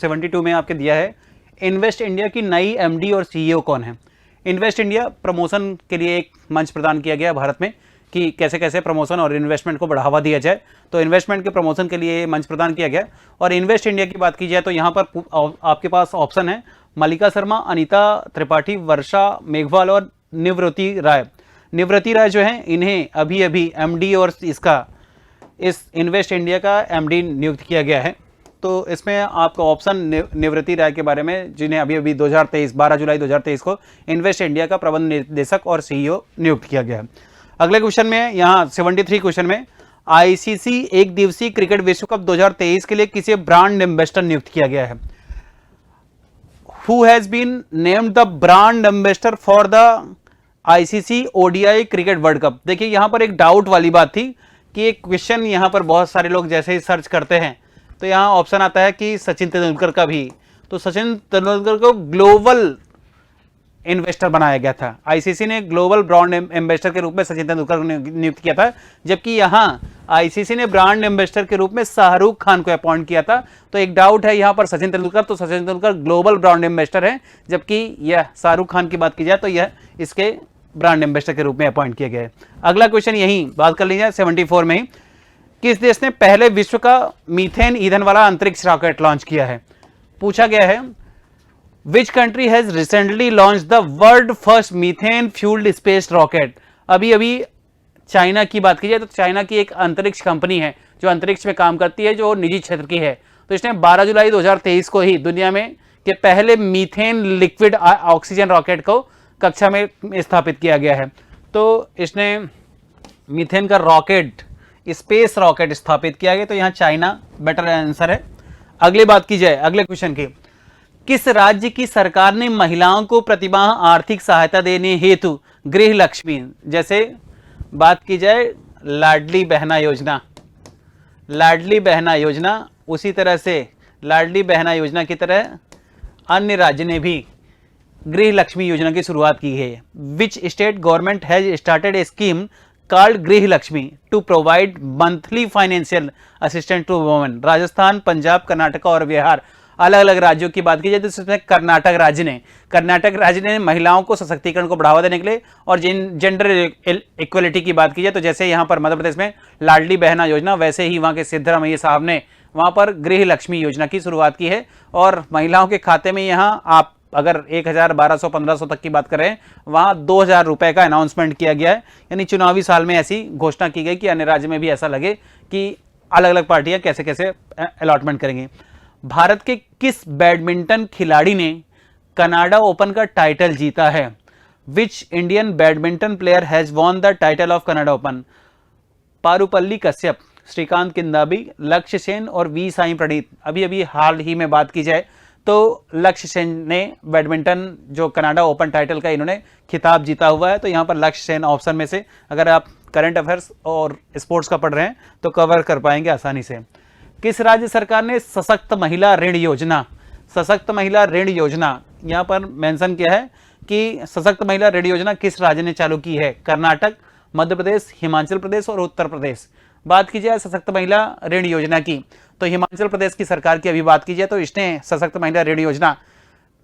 72 में आपके दिया है, इन्वेस्ट इंडिया की नई एमडी और सीईओ कौन है। इन्वेस्ट इंडिया प्रमोशन के लिए एक मंच प्रदान किया गया भारत में कि कैसे कैसे प्रमोशन और इन्वेस्टमेंट को बढ़ावा दिया जाए, तो इन्वेस्टमेंट के प्रमोशन के लिए मंच प्रदान किया गया। और इन्वेस्ट इंडिया की बात की जाए तो यहाँ पर आपके पास ऑप्शन है मल्लिका शर्मा, अनीता त्रिपाठी, वर्षा मेघवाल और निवृत्ति राय। निवृत्ति राय जो है इन्हें अभी अभी एमडी और इस इन्वेस्ट इंडिया का एमडी नियुक्त किया गया है। तो इसमें आपका ऑप्शन निवृत्ति राय के बारे में, जिन्हें अभी अभी 12 जुलाई 2023 को इन्वेस्ट इंडिया का प्रबंध निर्देशक और सीईओ नियुक्त किया गया है। अगले क्वेश्चन में यहाँ 73 क्वेश्चन में, आईसीसी एक दिवसीय क्रिकेट विश्व कप 2023 के लिए किसे ब्रांड एम्बेसडर नियुक्त किया गया है। Who has been named the brand ambassador for the ICC ODI cricket world cup. देखिए यहाँ पर एक डाउट वाली बात थी कि एक क्वेश्चन यहाँ पर बहुत सारे लोग जैसे ही सर्च करते हैं तो यहाँ ऑप्शन आता है कि सचिन तेंदुलकर का भी, तो सचिन तेंदुलकर को ग्लोबल इन्वेस्टर बनाया गया था। आईसीसी ने ग्लोबल ब्रांड एम्बेसडर के रूप में सचिन तेंदुलकर को नियुक्त किया था, जबकि यहाँ आईसीसी ने ब्रांड एम्बेसडर के रूप में शाहरुख खान को अपॉइंट किया था। तो एक डाउट है यहाँ पर सचिन तेंदुलकर, तो Sachin Tendulkar global brand ambassador है, जबकि यह शाहरुख खान की बात की जाए तो यह इसके ब्रांड एम्बेसडर के रूप में अपॉइंट किया गया है। अगला क्वेश्चन यही बात कर लीजिए 74 में ही, किस देश ने पहले विश्व का मीथेन ईंधन वाला अंतरिक्ष रॉकेट लॉन्च किया है। पूछा गया है Which country has recently launched the world first methane fueled space rocket। अभी अभी चाइना की बात की जाए तो चाइना की एक अंतरिक्ष कंपनी है जो अंतरिक्ष में काम करती है, जो निजी क्षेत्र की है। तो इसने 12 जुलाई 2023 को ही दुनिया में के पहले मीथेन लिक्विड ऑक्सीजन रॉकेट को कक्षा में स्थापित किया गया है। तो इसने मीथेन का रॉकेट, स्पेस रॉकेट स्थापित किया गया, तो यहाँ चाइना बेटर आंसर है। अगली बात की जाए अगले क्वेश्चन की, किस राज्य की सरकार ने महिलाओं को प्रतिमाह आर्थिक सहायता देने हेतु गृह लक्ष्मी, जैसे बात की जाए लाडली बहना योजना, उसी तरह से लाडली बहना योजना की तरह अन्य राज्य ने भी गृह लक्ष्मी योजना की शुरुआत की है। Which state government has started a scheme called Griha Lakshmi to provide monthly financial assistance to women. Rajasthan, Punjab, Karnataka और बिहार, अलग अलग राज्यों की बात की जाए तो इसमें कर्नाटक राज्य ने महिलाओं को सशक्तिकरण को बढ़ावा देने के लिए और जेंडर इक्वलिटी की बात की जाए तो जैसे यहाँ पर मध्य प्रदेश में लाडली बहना योजना, वैसे ही वहाँ के सिद्धरामैया साहब ने वहाँ पर गृह लक्ष्मी योजना की शुरुआत की है। और महिलाओं के खाते में यहाँ आप अगर 1000, 1200, 1500 तक की बात करें, वहाँ 2000 रुपए का अनाउंसमेंट किया गया है। यानी चुनावी साल में ऐसी घोषणा की गई कि अन्य राज्य में भी ऐसा लगे कि अलग अलग पार्टियां कैसे कैसे अलॉटमेंट करेंगी। भारत के किस बैडमिंटन खिलाड़ी ने कनाडा ओपन का टाइटल जीता है। Which Indian badminton player has won the title of Canada Open. Parupalli Kashyap, Srikanth Kidambi, Lakshya Sen और वी साई प्रणीत। अभी अभी हाल ही में बात की जाए तो लक्ष्य सेन ने बैडमिंटन जो कनाडा ओपन टाइटल का इन्होंने खिताब जीता हुआ है। तो यहाँ पर लक्ष्य सेन ऑप्शन में से अगर आप करंट अफेयर्स और स्पोर्ट्स का पढ़ रहे हैं तो कवर कर पाएंगे आसानी से। किस राज्य सरकार ने सशक्त महिला ऋण योजना यहाँ पर मेंशन किया है कि सशक्त महिला ऋण योजना किस राज्य ने चालू की है। कर्नाटक, मध्य प्रदेश, हिमाचल प्रदेश और उत्तर प्रदेश। बात की जाए सशक्त महिला ऋण योजना की तो हिमाचल प्रदेश की सरकार की अभी बात की जाए तो इसने सशक्त महिला ऋण योजना,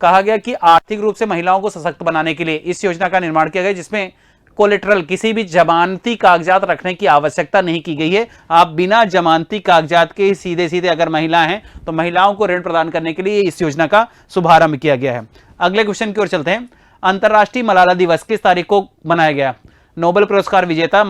कहा गया कि आर्थिक रूप से महिलाओं को सशक्त बनाने के लिए इस योजना का निर्माण किया गया, जिसमें कोलेटरल किसी भी जमानती कागजात रखने की आवश्यकता नहीं की गई है। आप बिना जमानती कागजात के सीधे सीधे अगर महिला हैं तो महिलाओं को ऋण प्रदान करने के लिए इस योजना का शुभारंभ किया गया है। अगले क्वेश्चन की ओर चलते हैं। अंतर्राष्ट्रीय मलाला दिवस किस तारीख को मनाया गया। नोबेल पुरस्कार विजेता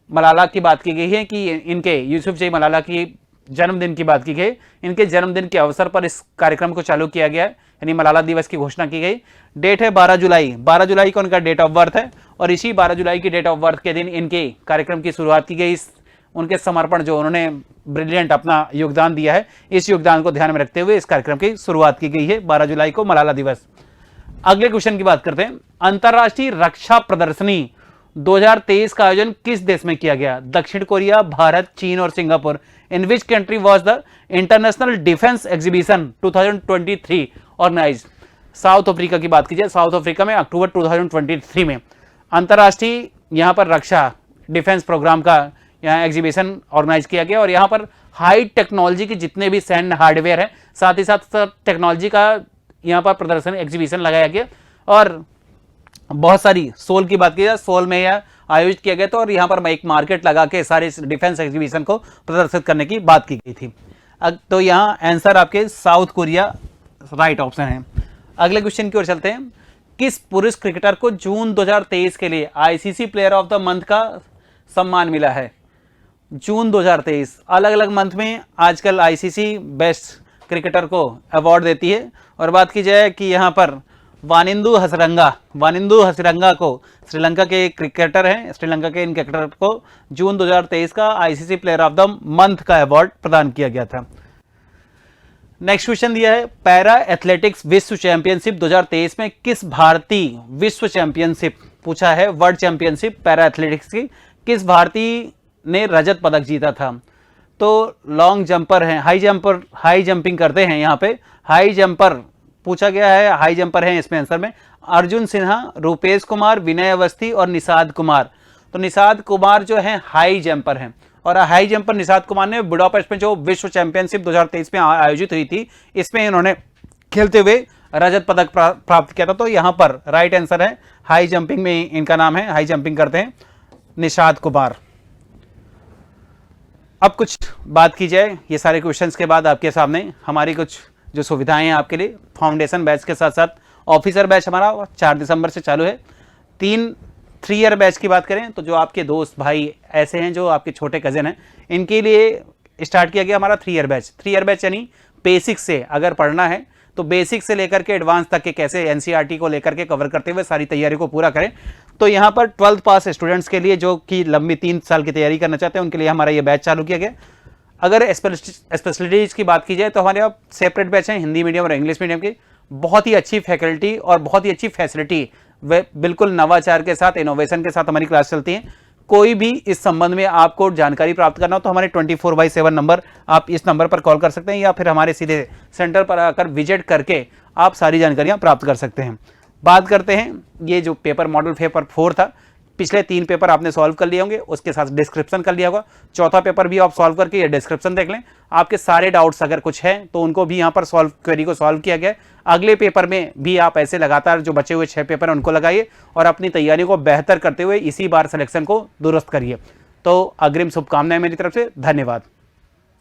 मलाला की बात की गई है कि इनके यूसुफजई मलाला की जन्मदिन की बात की गई। इनके जन्मदिन के अवसर पर इस कार्यक्रम को चालू किया गया है, यानी मलाला दिवस की घोषणा की गई। डेट है 12 जुलाई को उनका डेट ऑफ बर्थ है और इसी 12 जुलाई की डेट ऑफ बर्थ के दिन इनके कार्यक्रम की शुरुआत की गई। उनके समर्पण जो उन्होंने ब्रिलियंट अपना योगदान दिया है, इस योगदान को ध्यान में रखते हुए इस कार्यक्रम की शुरुआत की गई है 12 जुलाई को मलाला दिवस। अगले क्वेश्चन की बात करते हैं। अंतर्राष्ट्रीय रक्षा प्रदर्शनी 2023 का आयोजन किस देश में किया गया। दक्षिण कोरिया, भारत, चीन और Singapore. In which country was the international defence exhibition 2023 organised. South Africa की बात की जाए, साउथ अफ्रीका में अक्टूबर 2023 में अंतर्राष्ट्रीय यहाँ पर रक्षा डिफेंस प्रोग्राम का यहाँ एग्जीबिशन ऑर्गेनाइज किया गया और यहाँ पर हाई टेक्नोलॉजी के जितने भी सैन्य हार्डवेयर है, साथ ही साथ टेक्नोलॉजी का यहाँ पर प्रदर्शन एग्जीबिशन लगाया गया और बहुत सारी सोल की बात की जाए, सोल में यह आयोजित किया गया था और यहाँ पर एक मार्केट लगा के सारे डिफेंस एग्जीबिशन को प्रदर्शित करने की बात की गई थी। तो यहाँ आंसर आपके साउथ कोरिया राइट ऑप्शन है। अगले क्वेश्चन की ओर चलते हैं। किस पुरुष क्रिकेटर को जून 2023 के लिए ICC player of the month का सम्मान मिला है? जून 2023 अलग अलग मंथ में आजकल आईसीसी बेस्ट क्रिकेटर को अवार्ड देती है और बात की जाए कि यहाँ पर वानिंदु हसरंगा को श्रीलंका के क्रिकेटर हैं, श्रीलंका के इन क्रिकेटर को जून 2023 का ICC player of the month का अवार्ड प्रदान किया गया था। नेक्स्ट क्वेश्चन दिया है, पैरा एथलेटिक्स विश्व चैंपियनशिप 2023 में किस भारतीय विश्व चैंपियनशिप पूछा है, वर्ल्ड चैंपियनशिप पैरा एथलेटिक्स की किस भारतीय ने रजत पदक जीता था? तो लॉन्ग जंपर हैं, हाई जंपिंग करते हैं, यहाँ पे हाई जंपर पूछा गया है, हाई जंपर हैं इसमें आंसर में अर्जुन सिन्हा, रूपेश कुमार, विनय अवस्थी और निषाद कुमार। तो निषाद कुमार जो हैं हाई जंपर हैं और हाई जंपर निषाद कुमार ने बुडापेस्ट में जो विश्व चैंपियनशिप 2023 में आयोजित हुई थी इसमें इन्होंने खेलते हुए रजत पदक प्राप्त किया था। तो यहाँ पर राइट आंसर है हाई जंपिंग में इनका नाम है, हाई जंपिंग करते हैं निषाद कुमार। अब कुछ बात की जाए ये सारे क्वेश्चंस के बाद आपके सामने हमारी कुछ जो सुविधाएं हैं आपके लिए। फाउंडेशन बैच के साथ साथ ऑफिसर बैच हमारा 4 दिसंबर से चालू है। 3 ईयर बैच की बात करें तो जो आपके दोस्त भाई ऐसे हैं जो आपके छोटे कजिन हैं इनके लिए स्टार्ट किया गया हमारा 3 ईयर बैच। 3 ईयर बैच यानी बेसिक से अगर पढ़ना है तो बेसिक से लेकर के एडवांस तक के कैसे एनसीईआरटी को लेकर के कवर करते हुए सारी तैयारी को पूरा करें। तो यहाँ पर 12th पास स्टूडेंट्स के लिए जो कि लंबी 3 साल की तैयारी करना चाहते हैं उनके लिए हमारा ये बैच चालू किया गया। अगर स्पेशलिटीज की बात की जाए तो हमारे यहाँ सेपरेट बैच हैं हिंदी मीडियम और इंग्लिश मीडियम की, बहुत ही अच्छी फैकल्टी और बहुत ही अच्छी फैसिलिटी, वे बिल्कुल नवाचार के साथ इनोवेशन के साथ हमारी क्लास चलती है। कोई भी इस संबंध में आपको जानकारी प्राप्त करना हो तो हमारे 24/7 नंबर आप इस नंबर पर कॉल कर सकते हैं या फिर हमारे सीधे सेंटर पर आकर विजिट करके आप सारी जानकारियां प्राप्त कर सकते हैं। बात करते हैं ये जो पेपर मॉडल पेपर 4 था, पिछले 3 पेपर आपने सॉल्व कर लिए होंगे, उसके साथ डिस्क्रिप्शन कर लिया होगा। चौथा पेपर भी आप सॉल्व करके ये डिस्क्रिप्शन देख लें। आपके सारे डाउट्स अगर कुछ हैं तो उनको भी यहाँ पर क्वेरी को सॉल्व किया गया है। अगले पेपर में भी आप ऐसे लगातार जो बचे हुए 6 पेपर हैं उनको लगाइए और अपनी तैयारी को बेहतर करते हुए इसी बार सिलेक्शन को दुरुस्त करिए। तो अग्रिम शुभकामनाएं मेरी तरफ से, धन्यवाद।